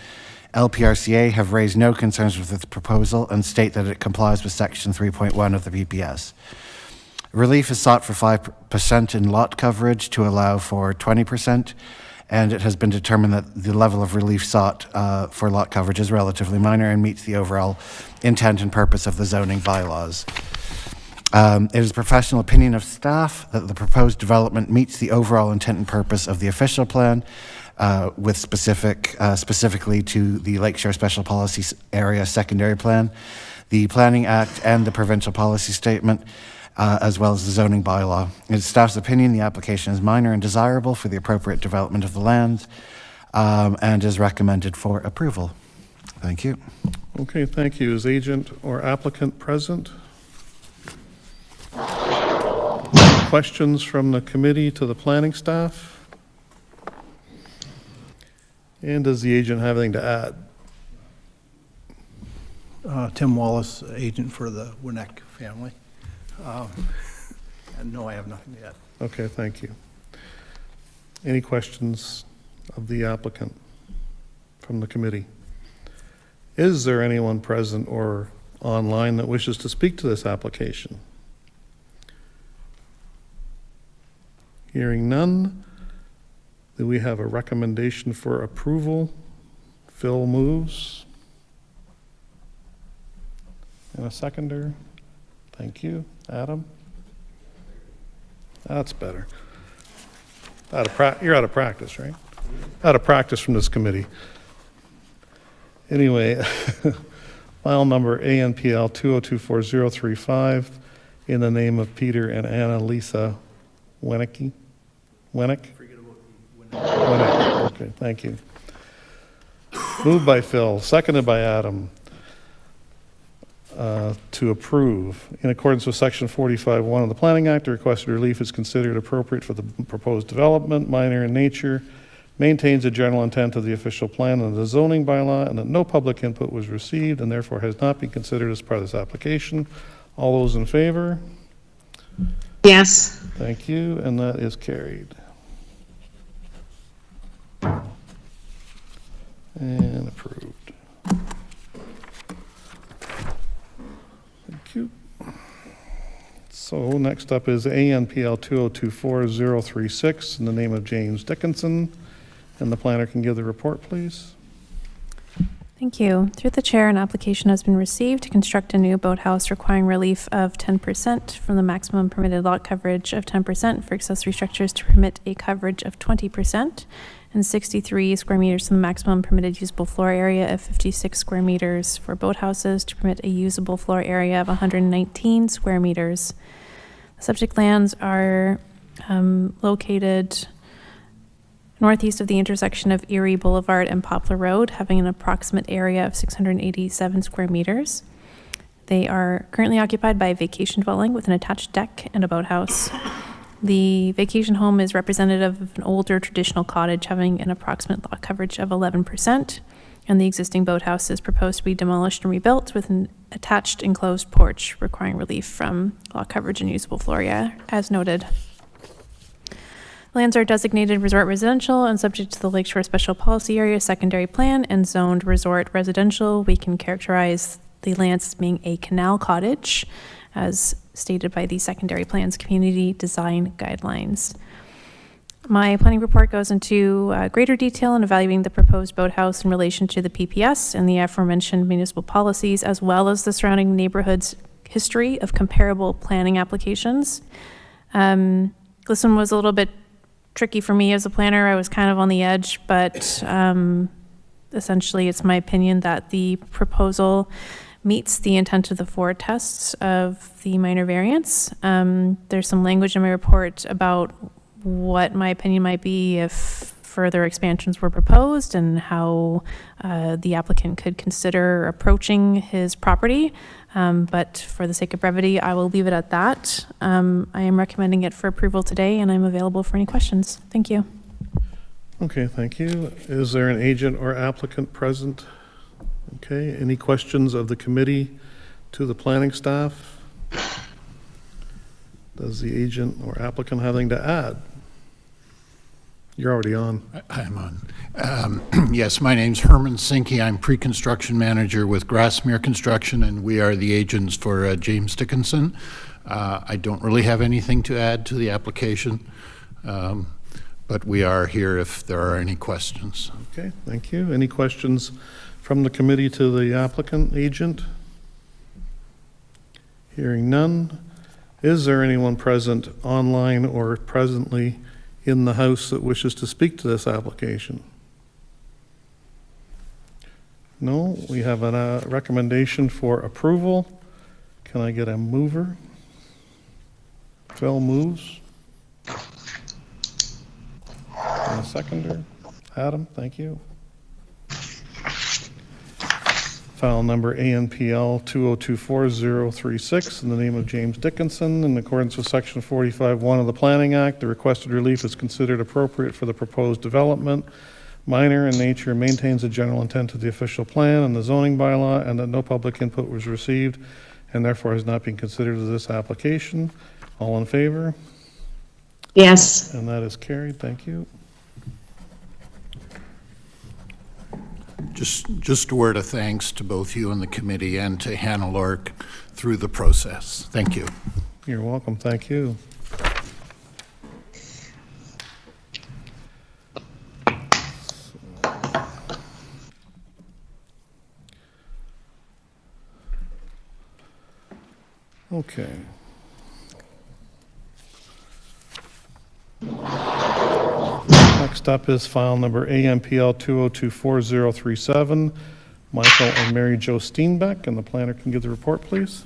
Speaker 3: LPRCA have raised no concerns with this proposal and state that it complies with Section 3.1 of the PPS. Relief is sought for 5% in lot coverage to allow for 20%, and it has been determined that the level of relief sought for lot coverage is relatively minor and meets the overall intent and purpose of the zoning bylaws. It is professional opinion of staff that the proposed development meets the overall intent and purpose of the official plan, with specifically to the Lakeshore Special Policy Area Secondary Plan, the Planning Act, and the Provincial Policy Statement, as well as the zoning bylaw. In staff's opinion, the application is minor and desirable for the appropriate development of the lands, and is recommended for approval. Thank you.
Speaker 1: Okay, thank you. Is agent or applicant present? Questions from the committee to the planning staff? And does the agent have anything to add?
Speaker 18: Tim Wallace, agent for the Winnick family. And no, I have nothing yet.
Speaker 1: Okay, thank you. Any questions of the applicant from the committee? Is there anyone present or online that wishes to speak to this application? Hearing none, do we have a recommendation for approval? Phil moves. And a seconder? Thank you. Adam? That's better. You're out of practice, right? Out of practice from this committee. Anyway, file number ANPL 2024035 in the name of Peter and Anna Lisa Winnick? Winnick? Okay, thank you. Moved by Phil, seconded by Adam. To approve. In accordance with Section 45(1) of the Planning Act, the requested relief is considered appropriate for the proposed development, minor in nature, maintains the general intent of the official plan and the zoning bylaw, and that no public input was received and therefore has not been considered as part of this application. All those in favor?
Speaker 5: Yes.
Speaker 1: Thank you, and that is carried. And approved. Thank you. So next up is ANPL 2024036 in the name of James Dickinson. And the planner can give the report, please.
Speaker 9: Thank you. Through the chair, an application has been received to construct a new boathouse requiring relief of 10% from the maximum permitted lot coverage of 10% for accessory structures to permit a coverage of 20% and 63 square meters from the maximum permitted usable floor area of 56 square meters for boathouses to permit a usable floor area of 119 square meters. The subject lands are located northeast of the intersection of Erie Boulevard and Poplar Road, having an approximate area of 687 square meters. They are currently occupied by a vacation dwelling with an attached deck and a boathouse. The vacation home is representative of an older traditional cottage having an approximate lot coverage of 11%, and the existing boathouse is proposed to be demolished and rebuilt with an attached enclosed porch requiring relief from lot coverage and usable floor area, as noted. Lands are designated resort residential and subject to the Lakeshore Special Policy Area Secondary Plan and zoned resort residential. We can characterize the lands as being a canal cottage, as stated by the Secondary Plan's Community Design Guidelines. My planning report goes into greater detail in evaluating the proposed boathouse in relation to the PPS and the aforementioned municipal policies, as well as the surrounding neighborhood's history of comparable planning applications. This one was a little bit tricky for me as a planner. I was kind of on the edge, but essentially it's my opinion that the proposal meets the intent of the 4 tests of the minor variance. There's some language in my report about what my opinion might be if further expansions were proposed and how the applicant could consider approaching his property. But for the sake of brevity, I will leave it at that. I am recommending it for approval today, and I'm available for any questions. Thank you.
Speaker 1: Okay, thank you. Is there an agent or applicant present? Okay, any questions of the committee to the planning staff? Does the agent or applicant have anything to add? You're already on.
Speaker 18: I'm on. Yes, my name's Herman Sinke. I'm pre-construction manager with Grassmere Construction, and we are the agents for James Dickinson. I don't really have anything to add to the application, but we are here if there are any questions.
Speaker 1: Okay, thank you. Any questions from the committee to the applicant, agent? Hearing none. Is there anyone present online or presently in the house that wishes to speak to this application? No, we have a recommendation for approval. Can I get a mover? Phil moves. And a seconder. Adam, thank you. file number ANPL 2024036 in the name of James Dickinson. In accordance with Section 45(1) of the Planning Act, the requested relief is considered appropriate for the proposed development, minor in nature, and maintains the general intent of the official plan and the zoning bylaw, and that no public input was received and therefore has not been considered as this application. All in favor?
Speaker 5: Yes.
Speaker 1: And that is carried. Thank you.
Speaker 18: Just a word of thanks to both you and the committee and to Hannah Lork through the process. Thank you.
Speaker 1: You're welcome. Thank you. Okay. Next up is file number AMPL 2024037. Michael and Mary Jo Steenbeck, and the planner can give the report, please.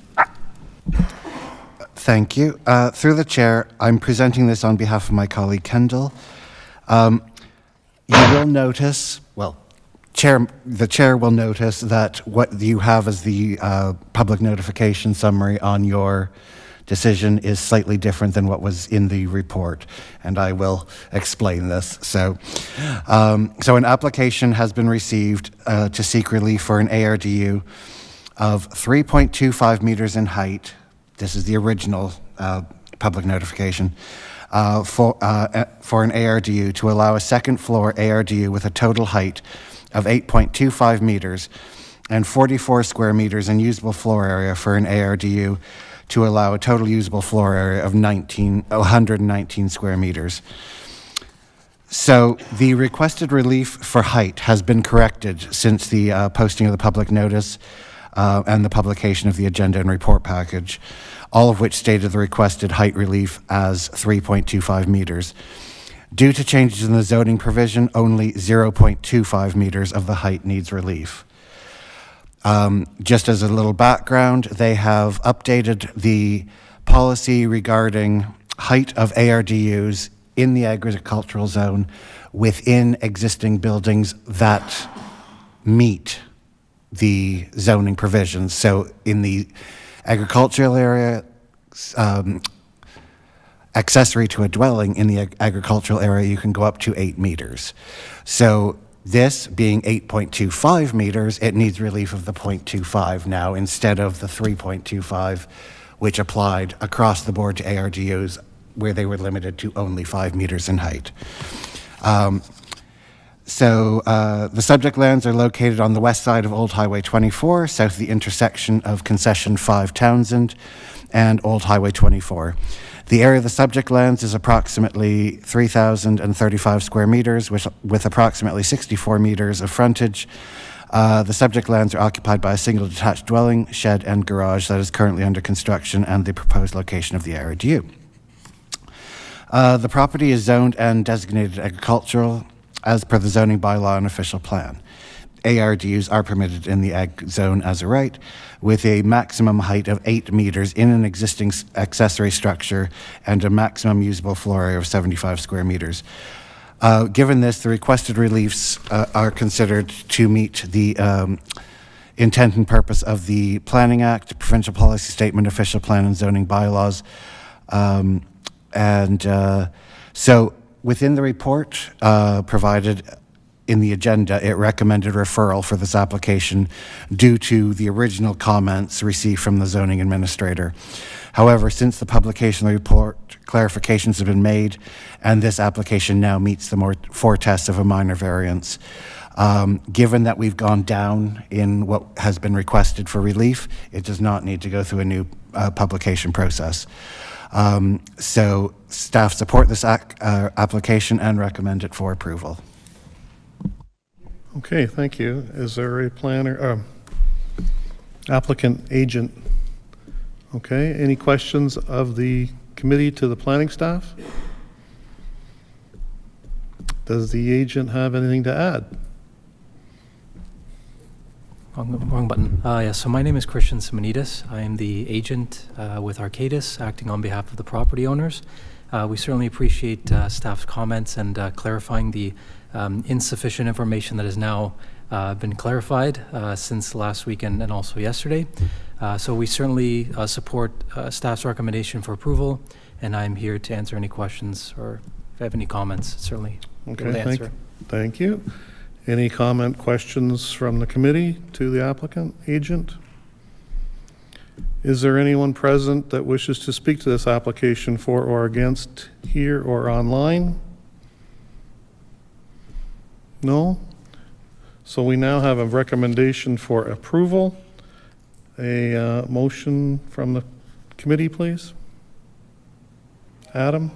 Speaker 3: Thank you. Through the chair, I'm presenting this on behalf of my colleague Kendall. You will notice, well, the chair will notice that what you have as the public notification summary on your decision is slightly different than what was in the report, and I will explain this. So an application has been received to seek relief for an ARDU of 3.25 meters in height. This is the original public notification for an ARDU to allow a second floor ARDU with a total height of 8.25 meters and 44 square meters in usable floor area for an ARDU to allow a total usable floor area of 119 square meters. So the requested relief for height has been corrected since the posting of the public notice and the publication of the agenda and report package, all of which stated the requested height relief as 3.25 meters. Due to changes in the zoning provision, only 0.25 meters of the height needs relief. Just as a little background, they have updated the policy regarding height of ARDUs in the agricultural zone within existing buildings that meet the zoning provisions. So in the agricultural area, accessory to a dwelling in the agricultural area, you can go up to 8 meters. So this being 8.25 meters, it needs relief of the 0.25 now instead of the 3.25, which applied across the board to ARDUs where they were limited to only 5 meters in height. The subject lands are located on the west side of Old Highway 24, south of the intersection of Concession 5 Townsend and Old Highway 24. The area of the subject lands is approximately 3,035 square meters with approximately 64 meters of frontage. The subject lands are occupied by a single detached dwelling, shed, and garage that is currently under construction and the proposed location of the ARDU. The property is zoned and designated agricultural as per the zoning bylaw and official plan. ARDUs are permitted in the ag zone as a right, with a maximum height of 8 meters in an existing accessory structure and a maximum usable floor area of 75 square meters. Given this, the requested reliefs are considered to meet the intent and purpose of the Planning Act, Provincial Policy Statement, Official Plan, and Zoning Bylaws. So within the report provided in the agenda, it recommended referral for this application due to the original comments received from the zoning administrator. However, since the publication of the report, clarifications have been made, and this application now meets the 4 tests of a minor variance. Given that we've gone down in what has been requested for relief, it does not need to go through a new publication process. So staff support this application and recommend it for approval.
Speaker 1: Okay, thank you. Is there a planner, applicant agent? Okay, any questions of the committee to the planning staff? Does the agent have anything to add?
Speaker 19: Wrong button. So my name is Christian Simonides. I am the agent with Arcadis, acting on behalf of the property owners. We certainly appreciate staff's comments and clarifying the insufficient information that is now been clarified since last week and also yesterday. So we certainly support staff's recommendation for approval, and I'm here to answer any questions or if you have any comments, certainly be able to answer.
Speaker 1: Thank you. Any questions from the committee to the applicant, agent? Is there anyone present that wishes to speak to this application for or against here or online? No? So we now have a recommendation for approval. A motion from the committee, please. Adam?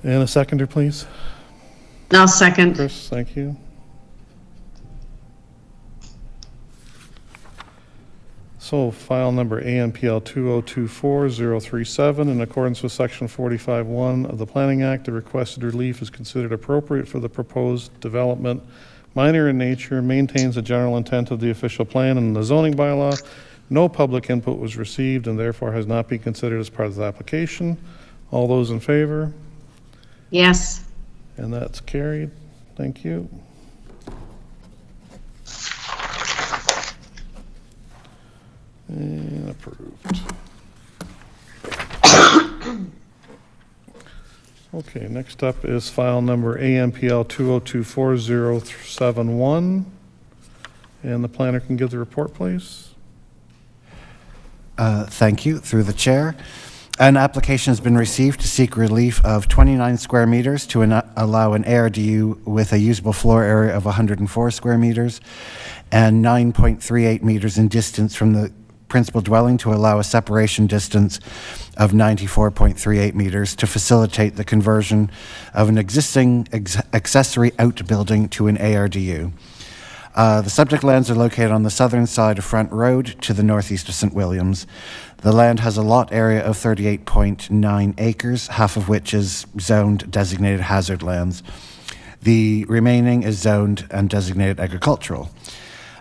Speaker 1: And a seconder, please.
Speaker 5: I'll second.
Speaker 1: Chris, thank you. So file number ANPL 2024037, in accordance with section 45(1) of the Planning Act, the requested relief is considered appropriate for the proposed development, minor in nature, maintains the general intent of the official plan and the zoning bylaw. No public input was received and therefore has not been considered as part of the application. All those in favor?
Speaker 5: Yes.
Speaker 1: And that's carried. Thank you. And approved. Okay, next up is file number ANPL 2024071. And the planner can give the report, please.
Speaker 3: Thank you, through the chair. An application has been received to seek relief of 29 square meters to allow an ARDU with a usable floor area of 104 square meters and 9.38 meters in distance from the principal dwelling to allow a separation distance of 94.38 meters to facilitate the conversion of an existing accessory outbuilding to an ARDU. The subject lands are located on the southern side of Front Road to the northeast of St. Williams. The land has a lot area of 38.9 acres, half of which is zoned designated hazard lands. The remaining is zoned and designated agricultural.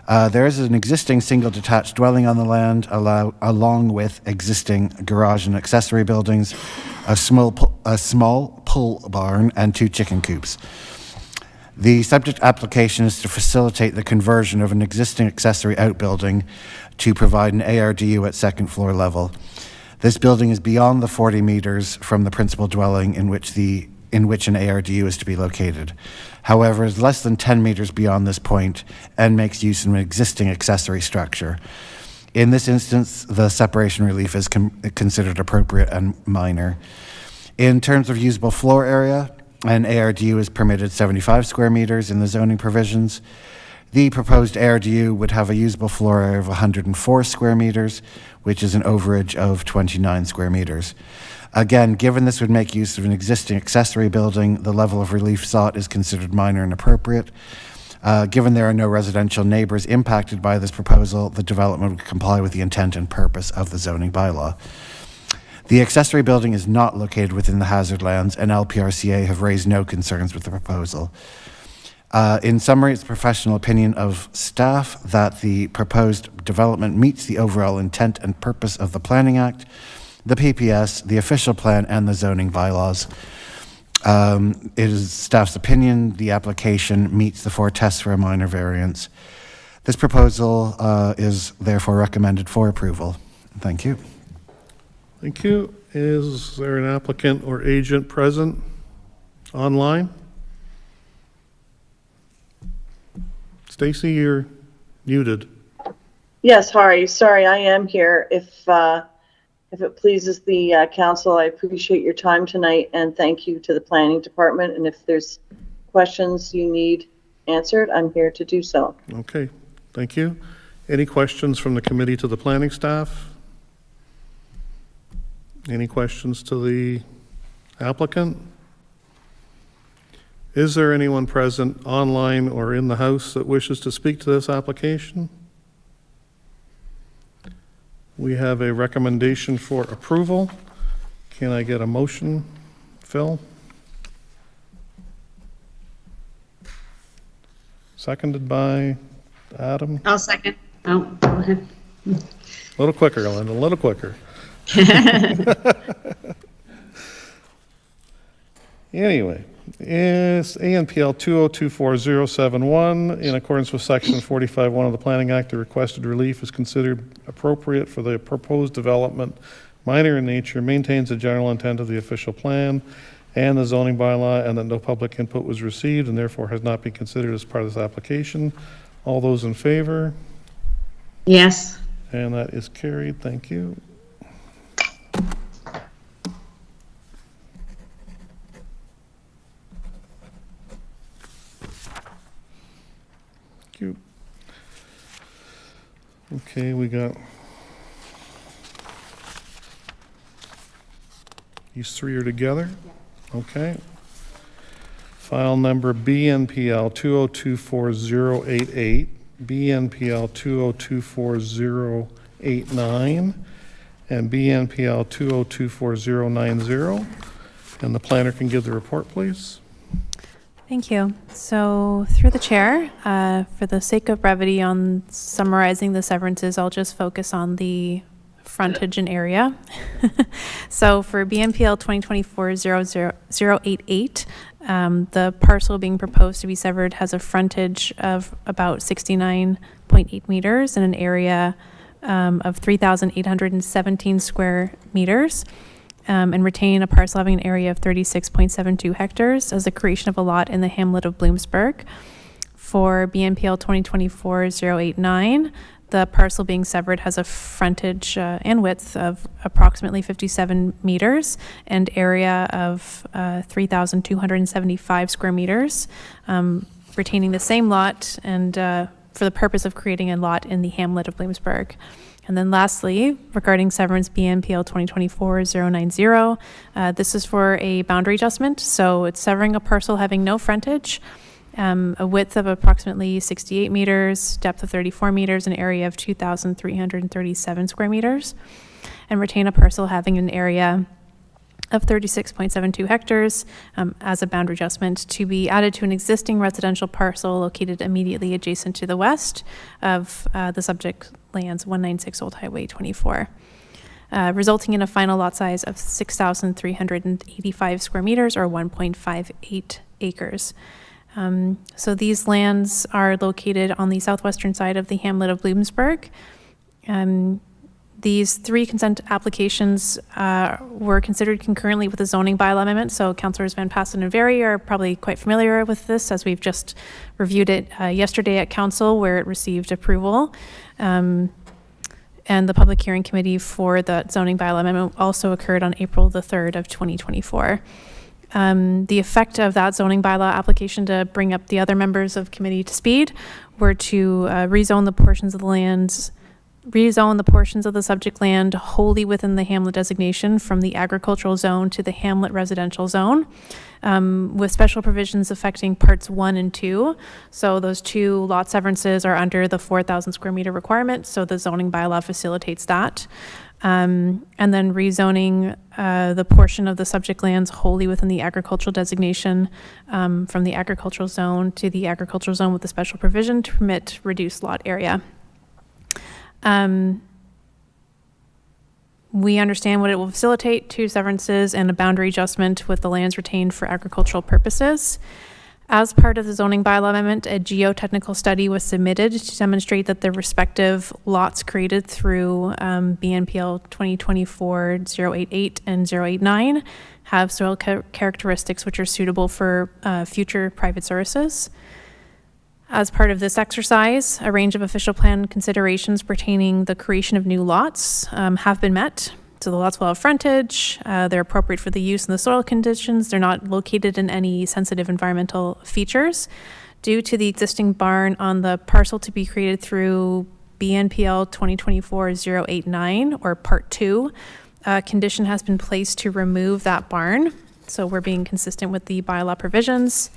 Speaker 3: There is an existing single detached dwelling on the land, along with existing garage and accessory buildings, a small pull barn, and 2 chicken coops. The subject application is to facilitate the conversion of an existing accessory outbuilding to provide an ARDU at second floor level. This building is beyond the 40 meters from the principal dwelling in which an ARDU is to be located. However, is less than 10 meters beyond this point and makes use of an existing accessory structure. In this instance, the separation relief is considered appropriate and minor. In terms of usable floor area, an ARDU is permitted 75 square meters in the zoning provisions. The proposed ARDU would have a usable floor area of 104 square meters, which is an overage of 29 square meters. Again, given this would make use of an existing accessory building, the level of relief sought is considered minor and appropriate. Given there are no residential neighbors impacted by this proposal, the development would comply with the intent and purpose of the zoning bylaw. The accessory building is not located within the hazard lands, and LPRCA have raised no concerns with the proposal. In summary, it's the professional opinion of staff that the proposed development meets the overall intent and purpose of the Planning Act, the PPS, the official plan, and the zoning bylaws. It is staff's opinion the application meets the 4 tests for a minor variance. This proposal is therefore recommended for approval. Thank you.
Speaker 1: Thank you. Is there an applicant or agent present online? Stacy, you're muted.
Speaker 20: Yes, sorry, I am here. If it pleases the council, I appreciate your time tonight, and thank you to the planning department. And if there's questions you need answered, I'm here to do so.
Speaker 1: Okay, thank you. Any questions from the committee to the planning staff? Any questions to the applicant? Is there anyone present online or in the house that wishes to speak to this application? We have a recommendation for approval. Can I get a motion, Phil? Seconded by Adam?
Speaker 5: I'll second. Oh, go ahead.
Speaker 1: A little quicker, Ellen, a little quicker. Anyway, is ANPL 2024-071. In accordance with Section 45(1) of the Planning Act, the requested relief is considered appropriate for the proposed development, minor in nature, maintains the general intent of the official plan and the zoning bylaw, and that no public input was received and therefore has not been considered as part of this application. All those in favor?
Speaker 5: Yes.
Speaker 1: And that is carried. Thank you. Thank you. Okay, we got these three are together? Okay. File number BNPL 2024088, BNPL 2024089, and BNPL 2024090. And the planner can give the report, please.
Speaker 9: Thank you. So through the chair, for the sake of brevity on summarizing the severances, I'll just focus on the frontage and area. So for BNPL 2024-00088, the parcel being proposed to be severed has a frontage of about 69.8 meters and an area of 3,817 square meters, and retain a parcel having an area of 36.72 hectares as the creation of a lot in the hamlet of Bloomsburg. For BNPL 2024-089, the parcel being severed has a frontage and width of approximately 57 meters and area of 3,275 square meters, retaining the same lot and for the purpose of creating a lot in the hamlet of Bloomsburg. And then lastly, regarding severance BNPL 2024-090, this is for a boundary adjustment. So it's severing a parcel having no frontage, a width of approximately 68 meters, depth of 34 meters, an area of 2,337 square meters, and retain a parcel having an area of 36.72 hectares as a boundary adjustment to be added to an existing residential parcel located immediately adjacent to the west of the subject lands 196 Old Highway 24, resulting in a final lot size of 6,385 square meters or 1.58 acres. So these lands are located on the southwestern side of the hamlet of Bloomsburg. These three consent applications were considered concurrently with the zoning bylaw amendment. So Councillors Van Passen and Very are probably quite familiar with this, as we've just reviewed it yesterday at Council, where it received approval. And the public hearing committee for the zoning bylaw amendment also occurred on April the 3rd of 2024. The effect of that zoning bylaw application, to bring up the other members of committee to speed, were to rezone the portions of the lands, rezone the portions of the subject land wholly within the hamlet designation from the agricultural zone to the hamlet residential zone, with special provisions affecting parts 1 and 2. So those two lot severances are under the 4,000 square meter requirement, so the zoning bylaw facilitates that. And then rezoning the portion of the subject lands wholly within the agricultural designation from the agricultural zone to the agricultural zone with a special provision to permit reduced lot area. We understand what it will facilitate: two severances and a boundary adjustment with the lands retained for agricultural purposes. As part of the zoning bylaw amendment, a geotechnical study was submitted to demonstrate that the respective lots created through BNPL 2024-088 and 089 have soil characteristics which are suitable for future private services. As part of this exercise, a range of official plan considerations pertaining the creation of new lots have been met. So the lots will have frontage, they're appropriate for the use and the soil conditions, they're not located in any sensitive environmental features. Due to the existing barn on the parcel to be created through BNPL 2024-089 or Part 2, a condition has been placed to remove that barn. So we're being consistent with the bylaw provisions.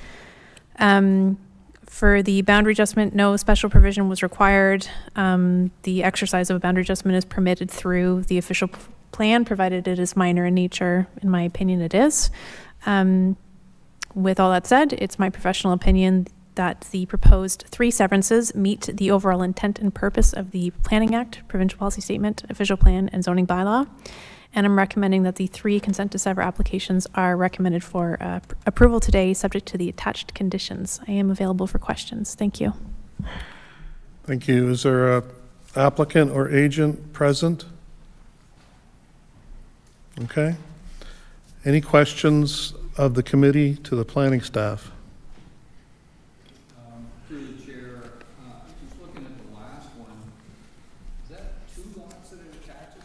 Speaker 9: For the boundary adjustment, no special provision was required. The exercise of a boundary adjustment is permitted through the official plan, provided it is minor in nature. In my opinion, it is. With all that said, it's my professional opinion that the proposed three severances meet the overall intent and purpose of the Planning Act, Provincial Policy Statement, Official Plan, and Zoning Bylaw. And I'm recommending that the 3 consent to sever applications are recommended for approval today, subject to the attached conditions. I am available for questions. Thank you.
Speaker 1: Thank you. Is there a applicant or agent present? Okay. Any questions of the committee to the planning staff?
Speaker 21: Through the chair, just looking at the last one, is that 2 lots that it attaches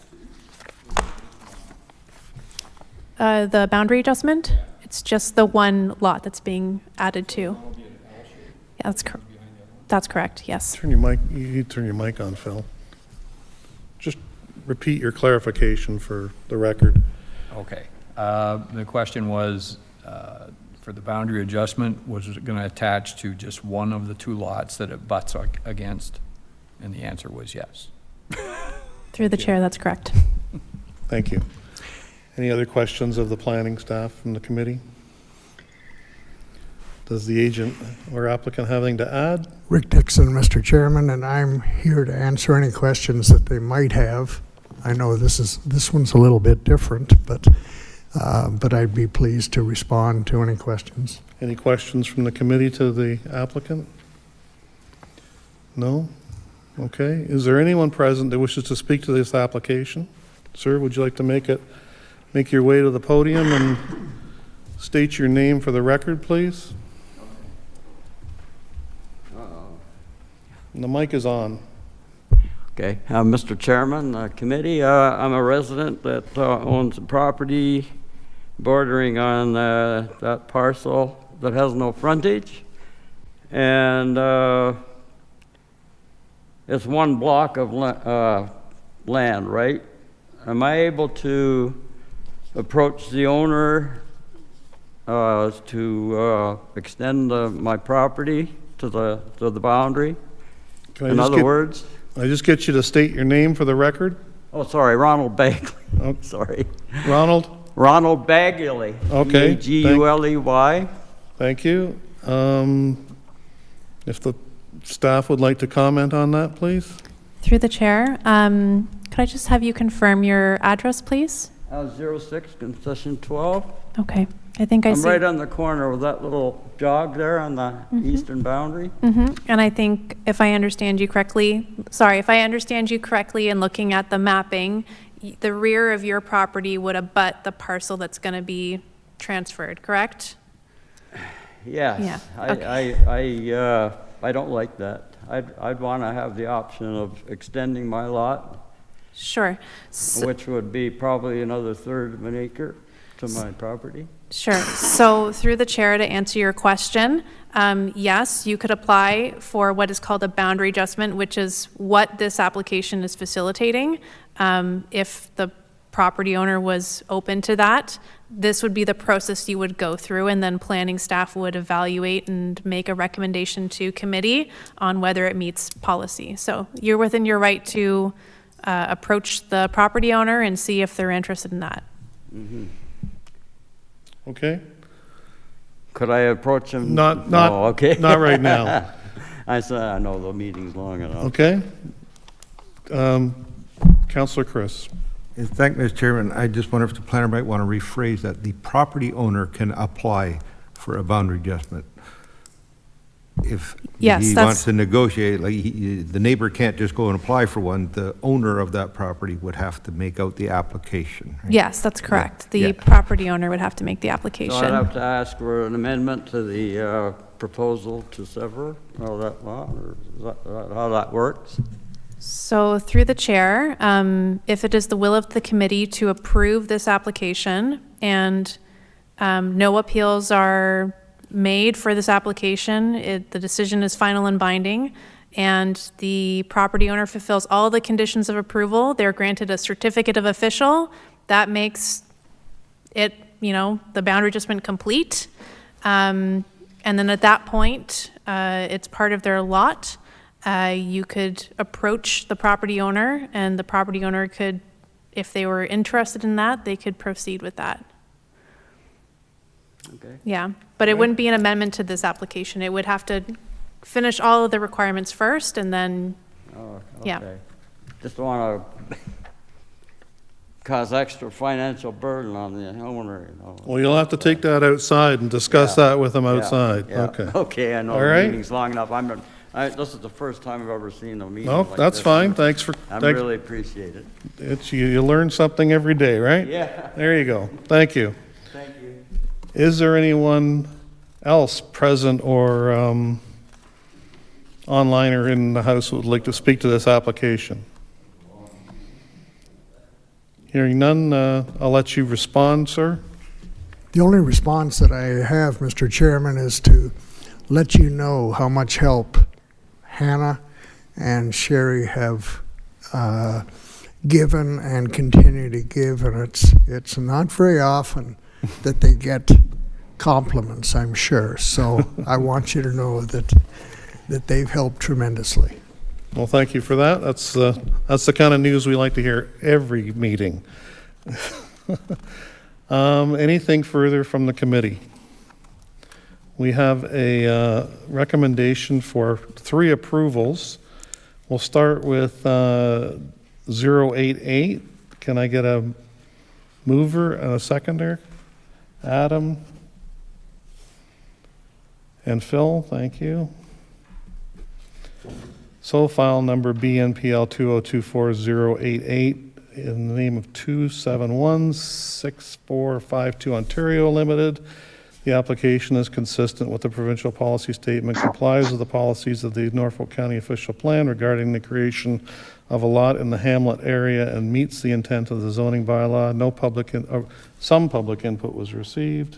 Speaker 21: to?
Speaker 9: The boundary adjustment? It's just the 1 lot that's being added to. Yeah, that's correct, yes.
Speaker 1: Turn your mic, you need to turn your mic on, Phil. Just repeat your clarification for the record.
Speaker 21: Okay. The question was, for the boundary adjustment, was it going to attach to just one of the 2 lots that it butts against? And the answer was yes.
Speaker 9: Through the chair, that's correct.
Speaker 1: Thank you. Any other questions of the planning staff from the committee? Does the agent or applicant have anything to add?
Speaker 22: Rick Dixon, Mr. Chairman, and I'm here to answer any questions that they might have. I know this one's a little bit different, but I'd be pleased to respond to any questions.
Speaker 1: Any questions from the committee to the applicant? No? Okay. Is there anyone present that wishes to speak to this application? Sir, would you like to make your way to the podium and state your name for the record, please? And the mic is on.
Speaker 23: Okay, Mr. Chairman, committee, I'm a resident that owns a property bordering on that parcel that has no frontage, and it's 1 block of land, right? Am I able to approach the owner to extend my property to the boundary? In other words?
Speaker 1: I just get you to state your name for the record?
Speaker 23: Oh, sorry, Ronald Bagley. Oh, sorry.
Speaker 1: Ronald?
Speaker 23: Ronald Bagley.
Speaker 1: Okay.
Speaker 23: Bagley.
Speaker 1: Thank you. If the staff would like to comment on that, please?
Speaker 9: Through the chair, could I just have you confirm your address, please?
Speaker 23: 06 concession 12.
Speaker 9: Okay. I think
Speaker 23: I'm
Speaker 9: see.
Speaker 23: right on the corner of that little jog there on the eastern boundary.
Speaker 9: And I think if I understand you correctly, in looking at the mapping, the rear of your property would abut the parcel that's going to be transferred, correct?
Speaker 23: Yes.
Speaker 9: Yeah. Okay.
Speaker 23: I don't like that. I'd want to have the option of extending my lot.
Speaker 9: Sure.
Speaker 23: Which would be probably another 1/3 of an acre to my property.
Speaker 9: Sure. So through the chair, to answer your question, yes, you could apply for what is called a boundary adjustment, which is what this application is facilitating. If the property owner was open to that, this would be the process you would go through, and then planning staff would evaluate and make a recommendation to committee on whether it meets policy. So you're within your right to approach the property owner and see if they're interested in that.
Speaker 1: Okay.
Speaker 23: Could I approach him?
Speaker 1: Okay. Not right now.
Speaker 23: I said, I know the meeting's long enough.
Speaker 1: Okay. Councillor Chris.
Speaker 2: Thank you, Mr. Chairman. I just wonder if the planner might want to rephrase that. The property owner can apply for a boundary adjustment. If he wants to negotiate, like the neighbor can't just go and apply for one, the owner of that property would have to make out the application. Right?
Speaker 9: Yes, that's correct. The property owner would have to make the application.
Speaker 23: So I'd have to ask for an amendment to the proposal to sever all that lot, or is that how that works?
Speaker 9: So through the chair, if it is the will of the committee to approve this application and no appeals are made for this application, the decision is final and binding, and the property owner fulfills all the conditions of approval, they're granted a certificate of official, that makes it, the boundary adjustment complete. And then at that point, it's part of their lot. You could approach the property owner, and the property owner could, if they were interested in that, they could proceed with that.
Speaker 23: Okay.
Speaker 9: Yeah, but it wouldn't be an amendment to this application. It would have to finish all of the requirements first, and then,
Speaker 23: Oh, okay.
Speaker 9: yeah.
Speaker 23: Just want to cause extra financial burden on the owner, you know.
Speaker 1: Well, you'll have to take that outside and discuss
Speaker 23: Yeah.
Speaker 1: that with them
Speaker 23: Yeah,
Speaker 1: outside.
Speaker 23: yeah.
Speaker 1: Okay.
Speaker 23: Okay, I know
Speaker 1: All
Speaker 23: the
Speaker 1: right.
Speaker 23: meeting's long enough. This is the first time I've ever seen a meeting
Speaker 1: No,
Speaker 23: like
Speaker 1: that's
Speaker 23: this.
Speaker 1: fine. Thanks for.
Speaker 23: I
Speaker 1: thanks-
Speaker 23: really appreciate it.
Speaker 1: You learn something every day, right?
Speaker 23: Yeah.
Speaker 1: There you go. Thank you.
Speaker 23: Thank you.
Speaker 1: Is there anyone else present or online or in the house who would like to speak to this application? Hearing none, I'll let you respond, sir.
Speaker 22: The only response that I have, Mr. Chairman, is to let you know how much help Hannah and Sherry have given and continue to give, and it's not very often that they get compliments, I'm sure. So I want you to know that they've helped tremendously.
Speaker 1: Well, thank you for that. That's the kind of news we like to hear every meeting. Anything further from the committee? We have a recommendation for 3 approvals. We'll start with 088. Can I get a mover and a seconder? Adam and Phil, thank you. So file number BNPL 2024088 in the name of 2716452 Ontario Limited. The application is consistent with the provincial policy statement, complies with the policies of the Norfolk County official plan regarding the creation of a lot in the hamlet area and meets the intent of the zoning bylaw. No public, some public input was received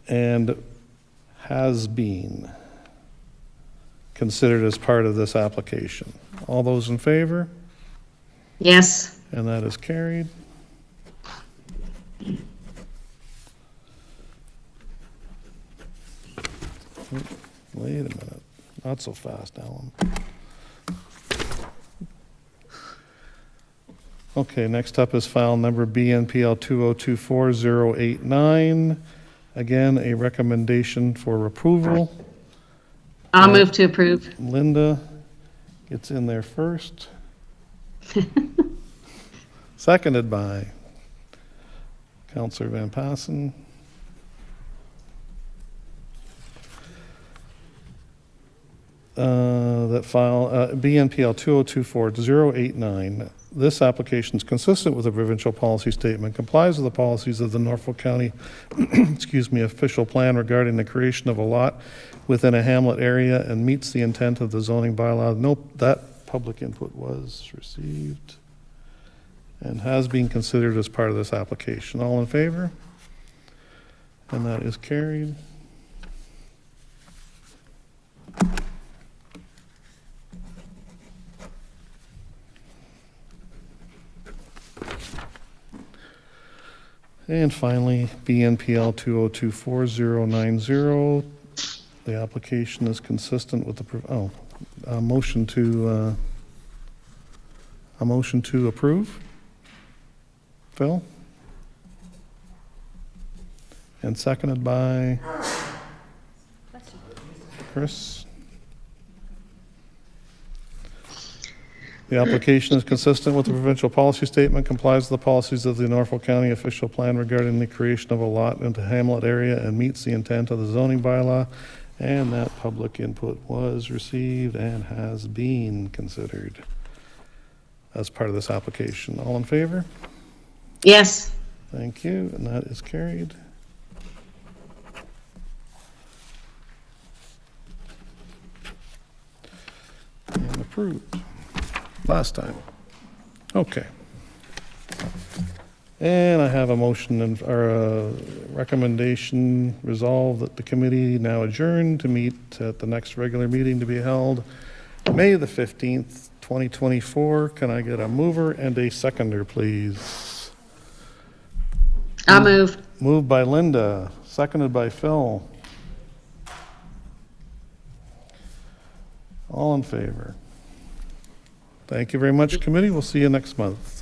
Speaker 1: and has been considered as part of this application. All those in favor?
Speaker 5: Yes.
Speaker 1: And that is carried. Wait a minute. Not so fast, Alan. Okay, next up is file number BNPL 2024089. Again, a recommendation for approval.
Speaker 5: I'll move to approve.
Speaker 1: Linda gets in there first. Seconded by Councillor Van Passen. That file, BNPL 2024089. This application is consistent with the provincial policy statement, complies with the policies of the Norfolk County official plan regarding the creation of a lot within a hamlet area and meets the intent of the zoning bylaw. Nope, that public input was received and has been considered as part of this application. All in favor? And that is carried. And finally, BNPL 2024090. The application is consistent with the, a motion to approve. Phil? And seconded by Chris. The application is consistent with the provincial policy statement, complies with the policies of the Norfolk County official plan regarding the creation of a lot into hamlet area and meets the intent of the zoning bylaw. And that public input was received and has been considered as part of this application. All in favor?
Speaker 5: Yes.
Speaker 1: Thank you, and that is carried. And approved. Last time. Okay. And I have a motion or a recommendation resolved that the committee now adjourn to meet at the next regular meeting to be held May the 15th, 2024. Can I get a mover and a seconder, please?
Speaker 5: I'll move.
Speaker 1: Moved by Linda, seconded by Phil. All in favor? Thank you very much, committee. We'll see you next month.